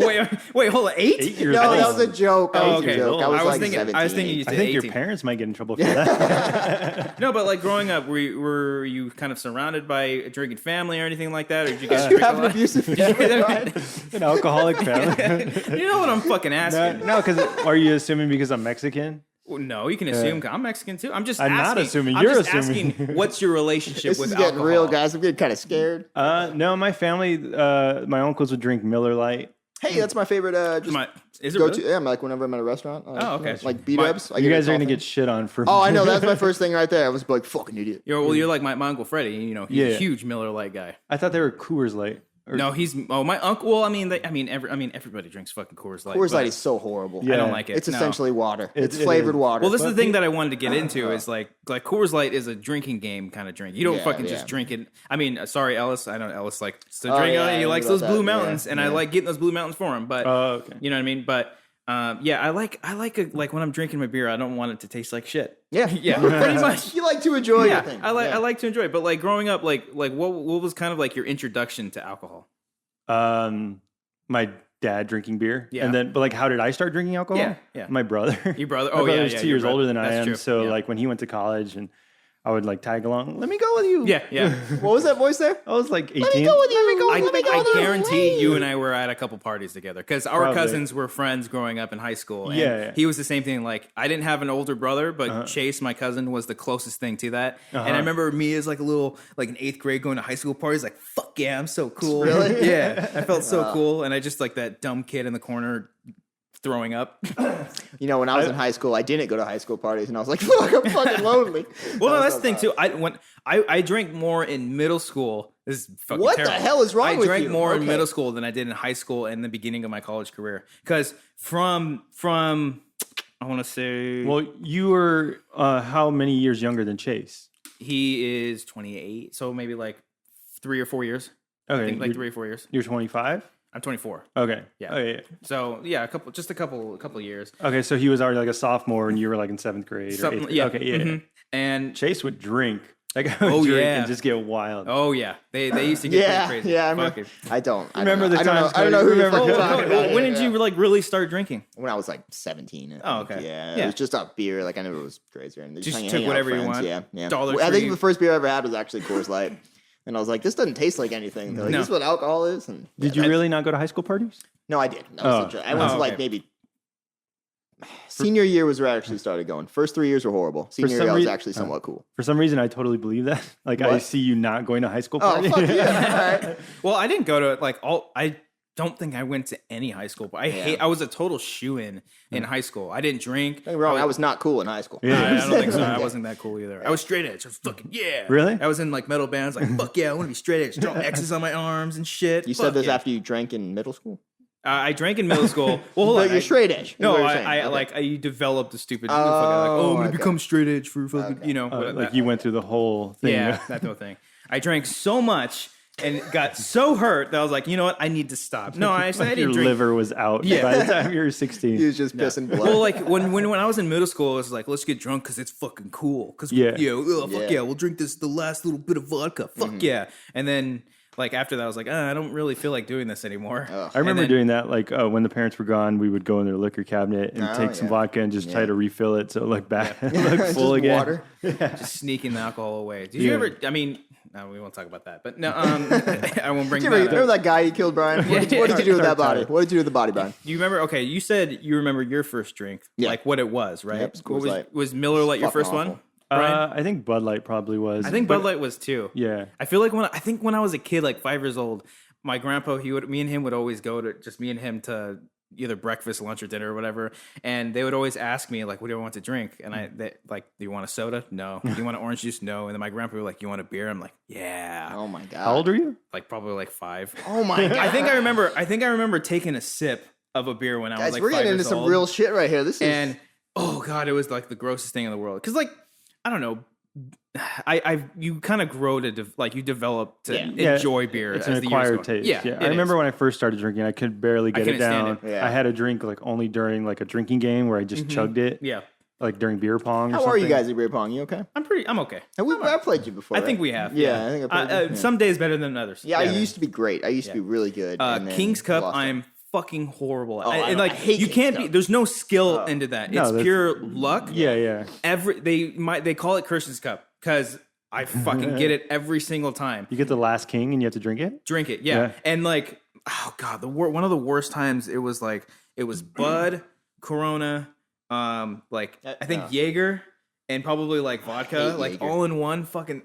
Speaker 2: wait, hold on. 8?
Speaker 3: 8 years
Speaker 1: No,
Speaker 3: old.
Speaker 1: that was a joke. That
Speaker 2: Oh,
Speaker 1: was
Speaker 2: okay.
Speaker 1: a joke. I was,
Speaker 2: I was
Speaker 1: like
Speaker 2: thinking.
Speaker 1: 17.
Speaker 2: I was thinking you
Speaker 3: I
Speaker 2: said
Speaker 3: think
Speaker 2: 18.
Speaker 3: your parents might get in trouble for that.
Speaker 2: No, but like growing up, were you kind of surrounded by a drinking family or anything like that, or did you guys
Speaker 1: You
Speaker 2: drink a
Speaker 1: have an
Speaker 2: lot?
Speaker 1: abusive family, right?
Speaker 3: An alcoholic family.
Speaker 2: You know what I'm fucking asking?
Speaker 3: No, because are you assuming because I'm Mexican?
Speaker 2: Well, no, you can assume 'cause I'm Mexican too. I'm just.
Speaker 3: I'm not
Speaker 2: asking,
Speaker 3: assuming.
Speaker 2: I'm
Speaker 3: You're
Speaker 2: just
Speaker 3: assuming.
Speaker 2: asking. What's your relationship
Speaker 1: This
Speaker 2: with
Speaker 1: is getting
Speaker 2: alcohol?
Speaker 1: real, guys. I'm getting kind of scared.
Speaker 3: No, my family, my uncles would drink Miller Lite.
Speaker 1: Hey, that's my favorite. Just
Speaker 2: Is it
Speaker 1: go
Speaker 2: really?
Speaker 1: to. Yeah, like whenever I'm at a restaurant.
Speaker 2: Oh, okay.
Speaker 1: Like B-dubs.
Speaker 3: You guys are gonna get shit on for.
Speaker 1: Oh, I know. That's my first thing right there. I was like, fucking idiot.
Speaker 2: You're like my Uncle Freddie. You know, he's a
Speaker 3: Yeah.
Speaker 2: huge Miller Lite guy.
Speaker 3: I thought they were Coors Light. Or-
Speaker 2: No, he's my uncle. Well, everybody drinks fucking Coors Light.
Speaker 1: Coors
Speaker 2: but
Speaker 1: Light is so horrible.
Speaker 2: I
Speaker 3: Yeah.
Speaker 2: don't like it.
Speaker 1: It's
Speaker 2: no.
Speaker 1: essentially water. It's
Speaker 3: it
Speaker 1: flavored
Speaker 3: is.
Speaker 1: water.
Speaker 2: Well, this is the
Speaker 3: But
Speaker 2: thing that I wanted to get into is like Coors Light is a drinking game kind of drink. You don't
Speaker 1: Yeah,
Speaker 2: fucking
Speaker 1: yeah.
Speaker 2: just drink it. I mean, sorry, Ellis. I know Ellis likes to
Speaker 1: Oh,
Speaker 2: drink.
Speaker 1: yeah, I
Speaker 2: He
Speaker 1: knew
Speaker 2: likes
Speaker 1: about
Speaker 2: those
Speaker 1: that.
Speaker 2: Blue
Speaker 1: Yeah,
Speaker 2: Mountains, and I
Speaker 1: yeah.
Speaker 2: like getting those Blue Mountains for him. But
Speaker 3: Oh, okay.
Speaker 2: you know what I mean. But I like when I'm drinking my beer, I don't want it to taste like shit.
Speaker 1: yeah,
Speaker 2: Yeah, pretty much.
Speaker 1: You like to enjoy your
Speaker 2: Yeah,
Speaker 1: thing.
Speaker 2: I
Speaker 1: Yeah.
Speaker 2: like to enjoy it. But like growing up, like what was kind of like your introduction to alcohol?
Speaker 3: My dad drinking beer.
Speaker 2: Yeah.
Speaker 3: And then, but like, how did I start drinking alcohol?
Speaker 2: Yeah.
Speaker 3: My brother.
Speaker 2: Your brother?
Speaker 3: My
Speaker 2: Oh,
Speaker 3: brother
Speaker 2: yeah,
Speaker 3: was
Speaker 2: yeah,
Speaker 3: 2
Speaker 2: your
Speaker 3: years
Speaker 2: brother.
Speaker 3: older than I
Speaker 2: That's
Speaker 3: am.
Speaker 2: true.
Speaker 3: So
Speaker 2: Yeah.
Speaker 3: like when he went to college and I would like tag along. Let me go with you.
Speaker 2: Yeah.
Speaker 1: What was that voice there?
Speaker 3: I was like 18.
Speaker 1: Let me go with you.
Speaker 2: I guarantee you and I were at a couple parties together because our cousins were friends growing up in high school. And
Speaker 3: Yeah.
Speaker 2: he was the same thing. Like, I didn't have an older brother, but Chase, my cousin, was the closest thing to that. And I remember me as like a little, like in 8th grade going to high school parties, like, fuck yeah, I'm so cool.
Speaker 1: Really?
Speaker 2: Yeah. I felt so cool. And I just like that dumb kid in the corner throwing up.
Speaker 1: You know, when I was in high school, I didn't go to high school parties, and I was like, "Fuck, I'm fucking lonely."
Speaker 2: Well, no, that's the thing too. I drank more in middle school. This is fucking
Speaker 1: What
Speaker 2: terrible.
Speaker 1: the hell is wrong with you?
Speaker 2: I drank more in
Speaker 1: Okay.
Speaker 2: middle school than I did in high school and the beginning of my college career. Because from I want to say,
Speaker 3: Well, you were how many years younger than Chase?
Speaker 2: he is 28, so maybe like 3 or 4 years.
Speaker 3: Okay,
Speaker 2: I think like
Speaker 3: you're-
Speaker 2: 3 or 4 years.
Speaker 3: You're 25.
Speaker 2: I'm 24.
Speaker 3: Okay.
Speaker 2: Yeah.
Speaker 3: Oh, yeah.
Speaker 2: So yeah, a couple years.
Speaker 3: Okay, so he was already like a sophomore, and you were like in 7th grade. Or
Speaker 2: Something,
Speaker 3: 8th grade.
Speaker 2: yeah.
Speaker 3: Okay. Yeah.
Speaker 2: Mhm. And
Speaker 3: Chase would drink. Like, I would
Speaker 2: Oh,
Speaker 3: drink
Speaker 2: yeah.
Speaker 3: and just get wild.
Speaker 2: oh yeah, they used to get
Speaker 1: Yeah,
Speaker 2: pretty crazy.
Speaker 1: yeah. I
Speaker 2: Fuck
Speaker 1: remember.
Speaker 2: it.
Speaker 1: I don't. I
Speaker 3: Remember
Speaker 1: don't know.
Speaker 3: the
Speaker 1: I don't know.
Speaker 3: times,
Speaker 1: I don't know who
Speaker 3: Cody?
Speaker 1: you're fucking
Speaker 3: Remember-
Speaker 1: talking about.
Speaker 2: When
Speaker 1: Yeah,
Speaker 2: did
Speaker 1: yeah.
Speaker 2: you like really start drinking?
Speaker 1: When I was like 17. I
Speaker 2: Oh,
Speaker 1: think.
Speaker 2: okay.
Speaker 1: Yeah,
Speaker 2: Yeah.
Speaker 1: It was just a beer. Like I never was crazy. And
Speaker 2: Just
Speaker 1: hang
Speaker 2: took
Speaker 1: out with
Speaker 2: whatever you
Speaker 1: friends.
Speaker 2: want.
Speaker 1: Yeah, yeah.
Speaker 2: Dollar
Speaker 1: I think
Speaker 2: Tree.
Speaker 1: the first beer I ever had was actually Coors Light, and I was like, "This doesn't taste like anything." They're like,
Speaker 2: No.
Speaker 1: "This is what alcohol is." And
Speaker 3: Did you really not go to high school parties?
Speaker 1: No, I did. I went to like
Speaker 2: okay.
Speaker 1: maybe. Senior year was where I actually started going. First 3 years were horrible. Senior
Speaker 3: some
Speaker 1: year I was
Speaker 3: rea-
Speaker 1: actually somewhat cool.
Speaker 3: For some reason, I totally believe that. Like, I
Speaker 1: What?
Speaker 3: see you not going to high school
Speaker 1: Oh
Speaker 3: parties.
Speaker 1: fuck yeah! All right.
Speaker 2: Well, I didn't go to like all. I don't think I went to any high school. I was a total shoo-in in high school. I didn't drink.
Speaker 1: Don't get me wrong. I was not cool in high school.
Speaker 3: Yeah.
Speaker 2: I don't think so. I wasn't that cool either. I was straight edge. I was fucking yeah.
Speaker 3: Really?
Speaker 2: I was in like metal bands. Like fuck yeah, I want to be straight edge. Draw X's on my arms and shit.
Speaker 1: You
Speaker 2: Fuck
Speaker 1: said this
Speaker 2: yeah.
Speaker 1: after you drank in middle school.
Speaker 2: I drank in middle school. Well, hold
Speaker 1: But
Speaker 2: on.
Speaker 1: you're straight edge. is
Speaker 2: No,
Speaker 1: what you're saying.
Speaker 2: I
Speaker 1: Okay.
Speaker 2: like I developed the stupid.
Speaker 1: Oh,
Speaker 2: I'm gonna
Speaker 1: okay.
Speaker 2: become straight edge for fucking
Speaker 1: Okay.
Speaker 2: you know.
Speaker 3: Like, you went through the whole thing.
Speaker 2: Yeah, that whole thing. I drank so much and got so hurt that I was like, you know what, I need to stop. No, I
Speaker 3: Like, your
Speaker 2: didn't drink.
Speaker 3: liver was out
Speaker 2: Yeah.
Speaker 3: by the time you were 16.
Speaker 1: He was just pissing blood.
Speaker 2: Well, like when I was in middle school, it was like, let's get drunk because it's fucking cool. Because
Speaker 3: Yeah.
Speaker 2: fuck
Speaker 1: Yeah.
Speaker 2: yeah, we'll drink the last little bit of vodka. Fuck yeah, and then like after that, I was like, I don't really feel like doing this anymore.
Speaker 3: I remember
Speaker 2: then-
Speaker 3: doing that. Like, when the parents were gone, we would go in their liquor cabinet and
Speaker 1: Oh,
Speaker 3: take some
Speaker 1: yeah.
Speaker 3: vodka and just try to refill it so it looked back, it looked
Speaker 1: Just
Speaker 3: full again.
Speaker 1: water.
Speaker 2: Just sneaking the alcohol away. Did you
Speaker 3: Yeah.
Speaker 2: ever? I mean, no, we won't talk about that. But no, I won't bring
Speaker 1: Did you
Speaker 2: that
Speaker 1: remember
Speaker 2: up.
Speaker 1: that guy you killed, Brian? What did you do with that body? What did you do with the body, Brian?
Speaker 2: Do you remember? Okay, you said you remember your first drink,
Speaker 1: Yeah.
Speaker 2: like what it was, right?
Speaker 1: Yep, it's
Speaker 2: What
Speaker 1: Coors Light.
Speaker 2: was Miller Lite your
Speaker 1: Fucking
Speaker 2: first one?
Speaker 1: awful.
Speaker 2: Brian?
Speaker 3: I think Bud Light probably was.
Speaker 2: I think
Speaker 3: but-
Speaker 2: Bud Light was too.
Speaker 3: Yeah.
Speaker 2: I feel like when I was a kid, like 5 years old, my grandpa, me and him would always go to just me and him to either breakfast, lunch, or dinner or whatever, and they would always ask me like, "What do I want to drink?" And do you want a soda? No. Do you want an orange juice? No. And then my grandpa would be like, "You want a beer?" I'm like, "Yeah."
Speaker 1: Oh my god!
Speaker 3: How old are you?
Speaker 2: Like probably like 5.
Speaker 1: Oh my god!
Speaker 2: I think I remember taking a sip of a beer when I was
Speaker 1: Guys,
Speaker 2: like
Speaker 1: we're
Speaker 2: 5
Speaker 1: getting
Speaker 2: years
Speaker 1: into some
Speaker 2: old.
Speaker 1: real shit right here. This is
Speaker 2: And oh god, it was like the grossest thing in the world. Because like I don't know, you kind of grow to you develop to
Speaker 1: Yeah.
Speaker 2: enjoy beer.
Speaker 3: It's
Speaker 2: as
Speaker 3: an
Speaker 2: the years
Speaker 3: acquired
Speaker 2: go.
Speaker 3: taste.
Speaker 2: Yeah,
Speaker 3: I remember when I first started drinking, I could barely get it
Speaker 2: couldn't stand
Speaker 3: down.
Speaker 2: it.
Speaker 1: Yeah.
Speaker 3: I had a drink like only during like a drinking game where I just chugged it.
Speaker 2: Yeah,
Speaker 3: Like during beer pong. Or
Speaker 1: how are you
Speaker 3: something.
Speaker 1: guys at beer pong? You okay?
Speaker 2: I'm okay.
Speaker 1: I've played you before.
Speaker 2: I think
Speaker 1: right?
Speaker 2: we have.
Speaker 1: Yeah, I think I played you. Yeah.
Speaker 2: Some days better than others.
Speaker 1: Yeah, I used to be great. I used to be really good. and then
Speaker 2: King's Cup,
Speaker 1: lost it.
Speaker 2: I'm fucking horrible.
Speaker 1: I
Speaker 2: and
Speaker 1: don't-
Speaker 2: like
Speaker 1: I hate
Speaker 2: you
Speaker 1: King's
Speaker 2: can't
Speaker 1: Cup.
Speaker 2: be. There's no skill into that.
Speaker 3: No,
Speaker 2: It's
Speaker 3: that's-
Speaker 2: pure luck.
Speaker 3: Yeah.
Speaker 2: They call it Christian's Cup because I fucking get it every single time.
Speaker 3: You get the last king and you have to drink it?
Speaker 2: Drink it, yeah. And like, oh god, one of the worst times it was Bud, Corona, like I think Jaeger, and probably like vodka,
Speaker 1: hate
Speaker 2: like
Speaker 1: Jaeger.
Speaker 2: all in one fucking.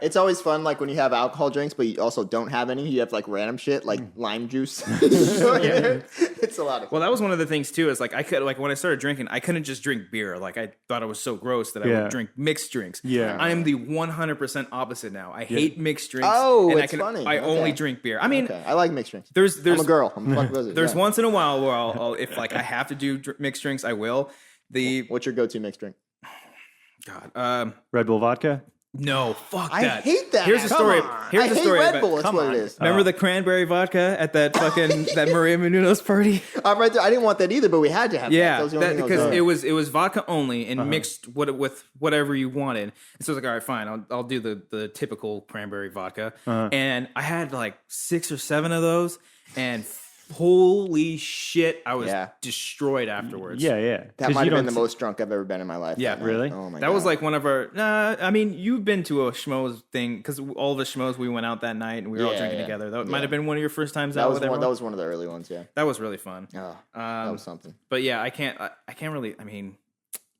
Speaker 1: It's always fun, like when you have alcohol drinks, but you also don't have any. You have like random shit, like lime juice. It's a lot of fun.
Speaker 2: Well, that was one of the things too. Is like I could when I started drinking, I couldn't just drink beer. Like I thought it was so gross that I
Speaker 3: Yeah.
Speaker 2: would drink mixed drinks.
Speaker 3: Yeah.
Speaker 2: I am the 100% opposite now. I hate mixed drinks.
Speaker 1: Oh,
Speaker 2: and
Speaker 1: it's funny.
Speaker 2: I only
Speaker 1: Okay.
Speaker 2: drink beer. I mean,
Speaker 1: Okay, I like mixed drinks.
Speaker 2: there's
Speaker 1: I'm a girl. I'm a fucking wizard.
Speaker 2: There's
Speaker 1: yeah.
Speaker 2: once in a while where I'll if like I have to do mixed drinks, I will.
Speaker 1: What's your go-to mixed drink?
Speaker 2: God,
Speaker 3: Red Bull vodka?
Speaker 2: no, fuck
Speaker 1: I
Speaker 2: that.
Speaker 1: hate that.
Speaker 2: Here's the
Speaker 1: Come
Speaker 2: story.
Speaker 1: on.
Speaker 2: Here's
Speaker 1: I
Speaker 2: the
Speaker 1: hate
Speaker 2: story.
Speaker 1: Red
Speaker 2: about-
Speaker 1: Bull. That's what it is.
Speaker 2: Remember the cranberry vodka at that fucking that Maria Menounos party?
Speaker 1: I'm right there. I didn't want that either, but we had to have
Speaker 2: Yeah,
Speaker 1: that. Was the only thing I was
Speaker 2: because
Speaker 1: doing.
Speaker 2: it was vodka only and mixed with whatever you wanted. And so I was like, all right, fine, I'll do the typical cranberry vodka. And I had like 6 or 7 of those, and holy shit, I was destroyed afterwards.
Speaker 3: Yeah.
Speaker 1: That might have been the most drunk I've ever been in my life.
Speaker 2: Yeah.
Speaker 3: Really?
Speaker 1: Oh my God.
Speaker 2: That was like one of our. I mean, you've been to a schmoes thing because all the schmoes we went out that night and we were all drinking together. That might have been one of your first times out with everyone.
Speaker 1: That was one of the early ones. Yeah.
Speaker 2: That was really fun.
Speaker 1: Oh, that was something.
Speaker 2: But yeah, I can't really. I mean,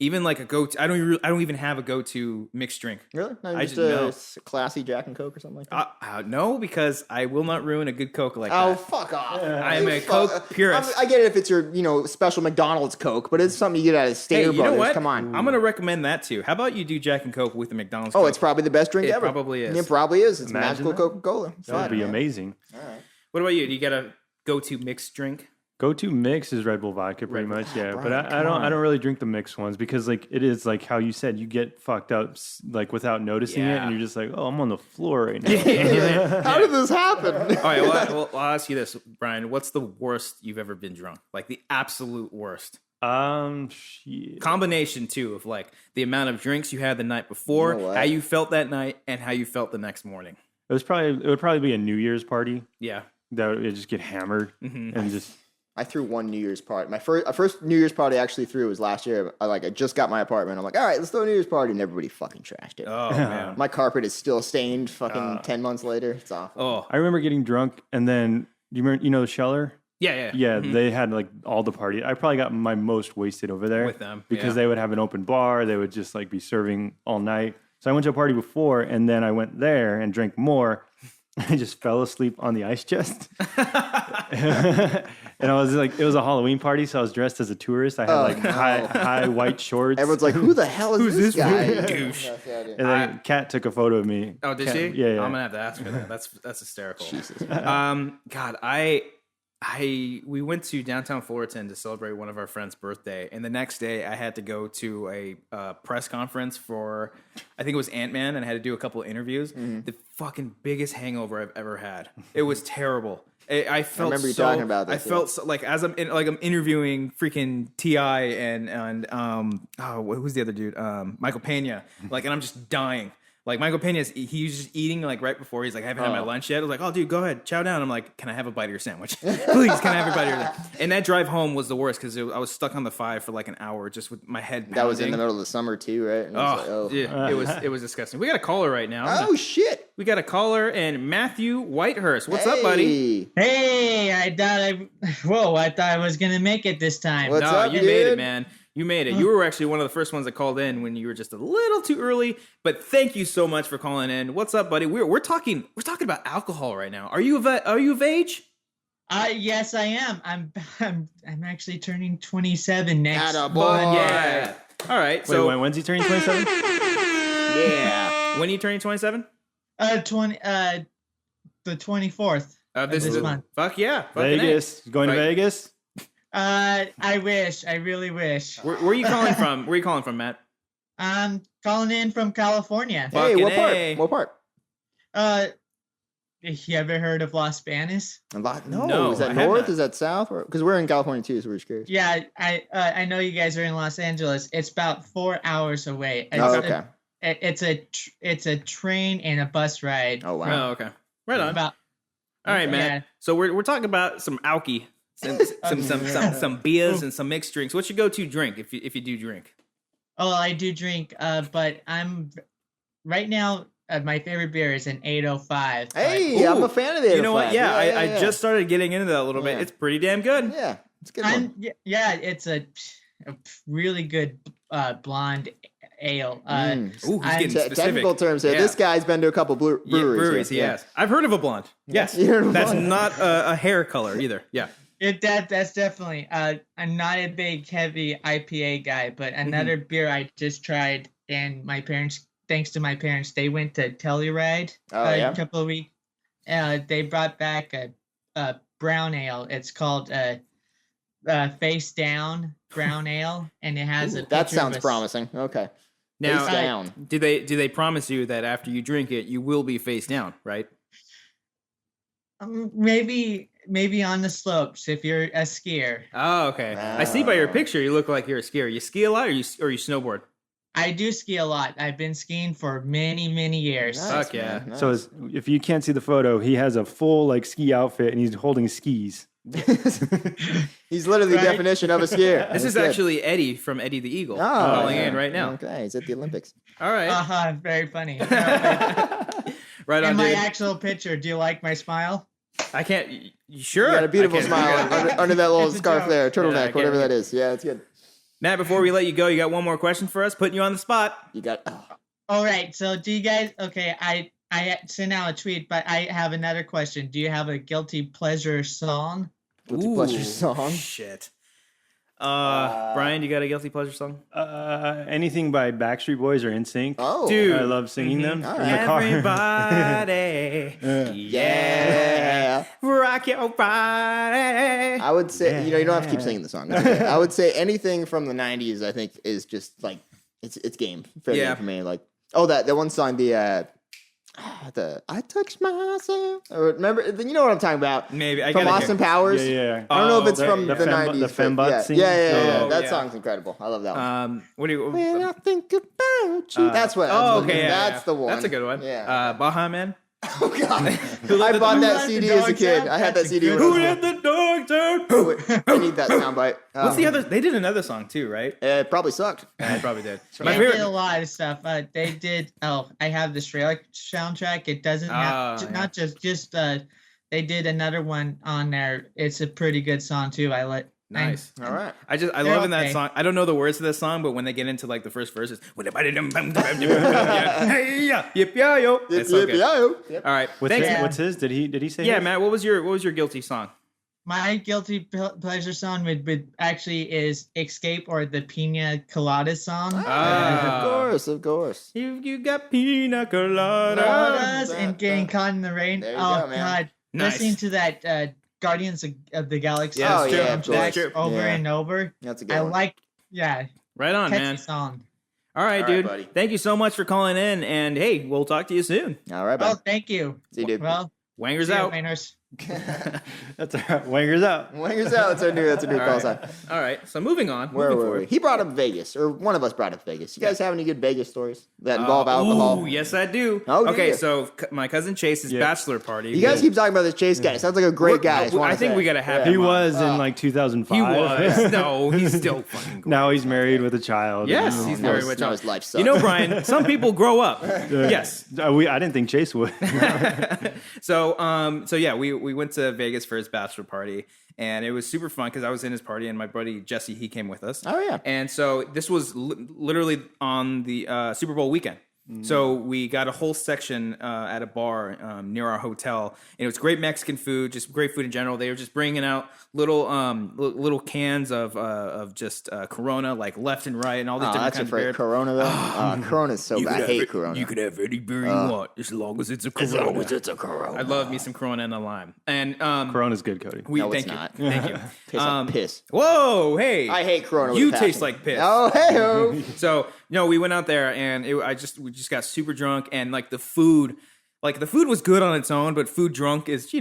Speaker 2: even like a go-to. I don't even have a go-to mixed drink.
Speaker 1: Really? No,
Speaker 2: I
Speaker 1: just a classy Jack and Coke or something like that?
Speaker 2: No, because I will not ruin a good Coke like
Speaker 1: Oh,
Speaker 2: that.
Speaker 1: fuck off.
Speaker 2: I am a Coke purist.
Speaker 1: I get it if it's your, special McDonald's Coke, but it's something you get out of Stater
Speaker 2: Hey, you
Speaker 1: Brothers.
Speaker 2: know what?
Speaker 1: Come on.
Speaker 2: I'm going to recommend that too. How about you do Jack and Coke with the McDonald's
Speaker 1: Oh,
Speaker 2: Coke?
Speaker 1: it's probably the best drink
Speaker 2: It
Speaker 1: ever.
Speaker 2: probably is.
Speaker 1: It probably is. It's
Speaker 3: Imagine
Speaker 1: magical
Speaker 3: that.
Speaker 1: Coca-Cola.
Speaker 3: That would be amazing.
Speaker 1: All right.
Speaker 2: What about you? Do you got a go-to mixed drink?
Speaker 3: Go-to mix is Red Bull vodka, pretty much. Yeah, but
Speaker 1: Brian,
Speaker 3: I don't really drink the mixed ones because like it is like how you said you get fucked up like without noticing it, and you're just like, oh, I'm on the floor right now.
Speaker 1: How did this happen?
Speaker 2: All right, well, I'll ask you this, Brian. What's the worst you've ever been drunk? Like the absolute worst.
Speaker 3: Shit.
Speaker 2: Combination too of like the amount of drinks you had the night before,
Speaker 1: You know what?
Speaker 2: how you felt that night, and how you felt the next morning.
Speaker 3: It would probably be a New Year's party
Speaker 2: Yeah.
Speaker 3: that would just get hammered and just.
Speaker 1: I threw one New Year's party. My first New Year's party I actually threw was last year. I just got my apartment. I'm like, all right, let's throw a New Year's party, and everybody fucking trashed it.
Speaker 2: Oh man.
Speaker 1: My carpet is still stained. Fucking 10 months later, it's awful.
Speaker 2: Oh.
Speaker 3: I remember getting drunk, and then you remember, the Scheller?
Speaker 2: Yeah.
Speaker 3: Yeah, they had like all the party. I probably got my most wasted over there
Speaker 2: With them,
Speaker 3: because they would have an open bar. They would just like be serving all night. So I went to a party before, and then I went there and drank more. I just fell asleep on the ice chest. And I was like, it was a Halloween party, so I was dressed as a tourist. I had high white shorts.
Speaker 1: Everyone's like, who the hell is this guy?
Speaker 2: douche?
Speaker 3: And then Kat took a photo of me.
Speaker 2: Oh, did she?
Speaker 3: Yeah.
Speaker 2: I'm gonna have to ask her that. That's hysterical.
Speaker 1: Jesus.
Speaker 2: God, we went to downtown Fullerton to celebrate one of our friends' birthday, and the next day I had to go to a press conference for, I think it was Ant-Man, and I had to do a couple of interviews. The fucking biggest hangover I've ever had. It was terrible. I felt.
Speaker 1: remember you talking about this,
Speaker 2: I felt so, like as I'm interviewing freaking T.I. and who's the other dude? Michael Pena. Like, and I'm just dying. Like Michael Pena's, he was just eating like right before. He's like, I haven't had my lunch yet. I was like, oh, dude, go ahead, chow down. I'm like, can I have a bite of your sandwich? Please, can I have a bite of your sandwich? And that drive home was the worst because I was stuck on the 5 for like an hour just with my head pounding.
Speaker 1: That was in the middle of the summer too, right? And
Speaker 2: Yeah, it was disgusting. We got a caller right now.
Speaker 1: Oh shit!
Speaker 2: We got a caller and Matthew Whitehurst. What's up, buddy?
Speaker 9: Hey, I thought I was gonna make it this time.
Speaker 1: What's up,
Speaker 2: you
Speaker 1: dude?
Speaker 2: made it, man. You made it. You were actually one of the first ones that called in when you were just a little too early. But thank you so much for calling in. What's up, buddy? We're talking about alcohol right now. Are you of age?
Speaker 9: Yes, I am. I'm actually turning 27 next
Speaker 1: Atta
Speaker 9: month.
Speaker 1: boy.
Speaker 2: Yeah. All right.
Speaker 3: Wait,
Speaker 2: So
Speaker 3: when's he turning 27?
Speaker 1: Yeah.
Speaker 2: when are you turning 27?
Speaker 9: The 24th
Speaker 2: This
Speaker 9: month.
Speaker 2: Fuck yeah. Fucking
Speaker 3: Vegas. Going to
Speaker 2: Right.
Speaker 3: Vegas?
Speaker 9: I wish. I really wish.
Speaker 2: Where are you calling from? Where are you calling from, Matt?
Speaker 9: I'm calling in from California.
Speaker 1: Hey,
Speaker 2: Fucking
Speaker 1: what part?
Speaker 2: A.
Speaker 1: What part?
Speaker 9: You ever heard of Los Banos?
Speaker 1: No, is
Speaker 2: I
Speaker 1: that
Speaker 2: have
Speaker 1: north?
Speaker 2: not.
Speaker 1: Is that south? Because we're in California too, so we're just curious.
Speaker 9: Yeah, I know you guys are in Los Angeles. It's about 4 hours away.
Speaker 1: Oh, okay.
Speaker 9: It's a train and a bus ride.
Speaker 1: Oh wow.
Speaker 2: Oh, okay. Right on.
Speaker 9: About
Speaker 2: All right, Matt.
Speaker 9: Yeah.
Speaker 2: So we're talking about some alky, some beers and some mixed drinks. What's your go-to drink if you do drink?
Speaker 9: Oh, I do drink, but I'm right now. My favorite beer is an 805.
Speaker 1: Hey, I'm a fan of the.
Speaker 2: You know what?
Speaker 1: 805.
Speaker 2: Yeah, I just started getting into that a little bit.
Speaker 1: Yeah.
Speaker 2: It's pretty damn good.
Speaker 1: Yeah, it's a good. One.
Speaker 9: It's a really good blonde ale.
Speaker 2: Ooh, he's getting specific.
Speaker 1: Technical terms here.
Speaker 2: Yeah.
Speaker 1: This guy's been to a couple breweries.
Speaker 2: Yeah, breweries,
Speaker 1: here.
Speaker 2: yes. I've heard of a blonde. Yes,
Speaker 1: You heard of a
Speaker 2: that's
Speaker 1: blonde?
Speaker 2: not a hair color either. Yeah.
Speaker 9: That's definitely. I'm not a big heavy IPA guy, but another beer I just tried, and my parents, thanks to my parents, they went to Telluride a couple of weeks. They brought back a brown ale. It's called Face Down Brown Ale, and it has a.
Speaker 1: That
Speaker 9: picture
Speaker 1: sounds
Speaker 9: of
Speaker 1: promising. Okay.
Speaker 2: Now,
Speaker 1: Face down.
Speaker 2: do they promise you that after you drink it, you will be face down, right?
Speaker 9: Maybe on the slopes if you're a skier.
Speaker 2: Oh, okay. I see by your picture, you look like you're a skier. You ski a lot, or you snowboard?
Speaker 9: I do ski a lot. I've been skiing for many years.
Speaker 1: Nice,
Speaker 2: Fuck yeah.
Speaker 1: man. Nice.
Speaker 3: So if you can't see the photo, he has a full like ski outfit and he's holding skis.
Speaker 1: He's literally the
Speaker 9: Right?
Speaker 1: definition of a skier.
Speaker 2: This is
Speaker 1: That's good.
Speaker 2: actually Eddie from Eddie the Eagle
Speaker 1: Oh,
Speaker 2: calling
Speaker 1: yeah.
Speaker 2: in right now.
Speaker 1: Okay, he's at the Olympics.
Speaker 2: All right.
Speaker 9: Very funny.
Speaker 2: Right on,
Speaker 9: In my
Speaker 2: dude.
Speaker 9: actual picture, do you like my smile?
Speaker 2: I can't. You sure?
Speaker 1: You got a beautiful
Speaker 2: I can't-
Speaker 1: smile under that little
Speaker 9: It's a
Speaker 1: scarf
Speaker 9: joke.
Speaker 1: there,
Speaker 2: Yeah, I
Speaker 1: turtleneck,
Speaker 2: get
Speaker 1: whatever
Speaker 2: it.
Speaker 1: that is. Yeah, it's good.
Speaker 2: Matt, before we let you go, you got one more question for us? Putting you on the spot.
Speaker 1: You got.
Speaker 9: All right. So do you guys? Okay, I sent out a tweet, but I have another question. Do you have a guilty pleasure song?
Speaker 1: Guilty pleasure
Speaker 2: Ooh,
Speaker 1: song.
Speaker 2: Shit. Brian, you got a guilty pleasure song?
Speaker 3: Anything by Backstreet Boys or NSYNC.
Speaker 1: Oh,
Speaker 2: Dude.
Speaker 3: I love singing them
Speaker 1: All
Speaker 3: in
Speaker 1: right.
Speaker 3: the car.
Speaker 2: Everybody,
Speaker 1: yeah.
Speaker 2: rock your body.
Speaker 1: I would say, you don't have to keep singing the song. It's okay. I would say anything from the '90s. I think is just like it's game. Fair
Speaker 2: Yeah.
Speaker 1: game for me. Like that one song, the I touched myself. Or remember, you know what I'm talking about?
Speaker 2: Maybe I
Speaker 1: From
Speaker 2: gotta
Speaker 1: Austin
Speaker 2: hear.
Speaker 1: Powers.
Speaker 3: Yeah.
Speaker 1: I don't know if it's
Speaker 2: Oh,
Speaker 1: from
Speaker 3: the
Speaker 1: the
Speaker 3: fem-
Speaker 1: '90s.
Speaker 3: the
Speaker 1: but
Speaker 3: fembot
Speaker 1: yeah.
Speaker 3: scene?
Speaker 1: Yeah.
Speaker 2: Oh,
Speaker 1: That
Speaker 2: yeah.
Speaker 1: song's incredible. I love that one.
Speaker 2: What do you?
Speaker 1: When I think about you. That's what.
Speaker 2: Oh, okay.
Speaker 1: That's the one.
Speaker 2: That's a good one.
Speaker 1: Yeah.
Speaker 2: Baja Man.
Speaker 1: Oh God.
Speaker 2: Who
Speaker 1: I
Speaker 2: let the
Speaker 1: bought that
Speaker 9: dogs
Speaker 1: CD as a
Speaker 9: out?
Speaker 1: kid. I had that
Speaker 9: That's a
Speaker 1: CD when
Speaker 9: good
Speaker 1: I
Speaker 2: Who
Speaker 1: was
Speaker 2: let the dogs out?
Speaker 1: I need that soundbite.
Speaker 2: What's the other? They did another song too, right?
Speaker 1: It probably sucked.
Speaker 2: Yeah, they probably did.
Speaker 9: They
Speaker 2: My
Speaker 9: did a
Speaker 2: favorite.
Speaker 9: lot of stuff. They did. Oh, I have the Shrek soundtrack. It doesn't have
Speaker 2: yeah.
Speaker 9: not just. They did another one on there. It's a pretty good song too.
Speaker 2: Nice.
Speaker 1: All right.
Speaker 2: I
Speaker 9: They're
Speaker 2: love in that
Speaker 9: okay.
Speaker 2: song. I don't know the words to this song, but when they get into like the first verses, yip yeah yo. It's so good. All right. Thanks.
Speaker 3: What's his? Did he say?
Speaker 2: Yeah,
Speaker 3: his?
Speaker 2: Matt. What was your guilty song?
Speaker 9: My guilty pleasure song would actually is "Escape" or the Pina Colada song.
Speaker 1: Of course.
Speaker 2: You got pina colada.
Speaker 9: Coladas and getting caught in the rain.
Speaker 1: There you
Speaker 9: Oh
Speaker 1: go, man.
Speaker 9: God,
Speaker 2: Nice.
Speaker 9: listening to that Guardians of the Galaxy
Speaker 2: Yeah, that's true.
Speaker 1: of course.
Speaker 2: That's true.
Speaker 9: over
Speaker 1: Yeah.
Speaker 9: and over.
Speaker 1: That's a good
Speaker 9: I
Speaker 1: one.
Speaker 9: like,
Speaker 2: Right on,
Speaker 9: catchy
Speaker 2: man.
Speaker 9: song.
Speaker 2: All right,
Speaker 1: All right,
Speaker 2: dude.
Speaker 1: buddy.
Speaker 2: Thank you so much for calling in, and hey, we'll talk to you soon.
Speaker 1: All right,
Speaker 9: Well,
Speaker 1: bud.
Speaker 9: thank you.
Speaker 1: See you, dude.
Speaker 9: Well,
Speaker 2: Wangers
Speaker 9: see you,
Speaker 2: out.
Speaker 9: Wainers.
Speaker 3: That's all right. Wangers out.
Speaker 1: Wangers out. That's a new call sign.
Speaker 2: All right. So moving on.
Speaker 1: Where
Speaker 2: moving
Speaker 1: were
Speaker 2: forward.
Speaker 1: we? He brought up Vegas, or one of us brought up Vegas. You guys have any good Vegas stories that involve alcohol?
Speaker 2: Ooh, yes, I do.
Speaker 1: Oh, do
Speaker 2: okay,
Speaker 1: you?
Speaker 2: so my cousin Chase's bachelor party.
Speaker 1: You guys keep talking about this Chase guy. Sounds like a great guy.
Speaker 2: I think we got to have
Speaker 3: He
Speaker 2: him on.
Speaker 3: was in like 2005.
Speaker 2: He was. No, he's still fucking cool.
Speaker 3: Now he's married with a child.
Speaker 2: Yes,
Speaker 3: And,
Speaker 2: he's
Speaker 1: Now
Speaker 2: married
Speaker 1: his,
Speaker 2: with
Speaker 1: now
Speaker 2: child.
Speaker 1: his life sucks.
Speaker 2: You know, Brian, some people grow up. Yes.
Speaker 3: I didn't think Chase would.
Speaker 2: So yeah, we went to Vegas for his bachelor party, and it was super fun because I was in his party, and my buddy Jesse, he came with us.
Speaker 1: Oh, yeah.
Speaker 2: And so this was literally on the Super Bowl weekend. So we got a whole section at a bar near our hotel, and it was great Mexican food, just great food in general. They were just bringing out little cans of just Corona, like left and right, and all these different
Speaker 1: that's
Speaker 2: kinds
Speaker 1: your
Speaker 2: of beer.
Speaker 1: Corona, though. Corona's so bad. I hate Corona.
Speaker 2: You could have any beer you want, as long as it's a Corona.
Speaker 1: it's a Corona.
Speaker 2: I love me some Corona and a lime. And
Speaker 3: Corona's good, Cody.
Speaker 1: No, it's
Speaker 2: thank you,
Speaker 1: not.
Speaker 2: thank you.
Speaker 1: Tastes like piss.
Speaker 2: Whoa, hey!
Speaker 1: I hate Corona.
Speaker 2: You
Speaker 1: with a
Speaker 2: taste
Speaker 1: passion.
Speaker 2: like piss.
Speaker 1: Oh, hey
Speaker 2: So no, we went out there and we just got super drunk, and like the food was good on its own, but food drunk is it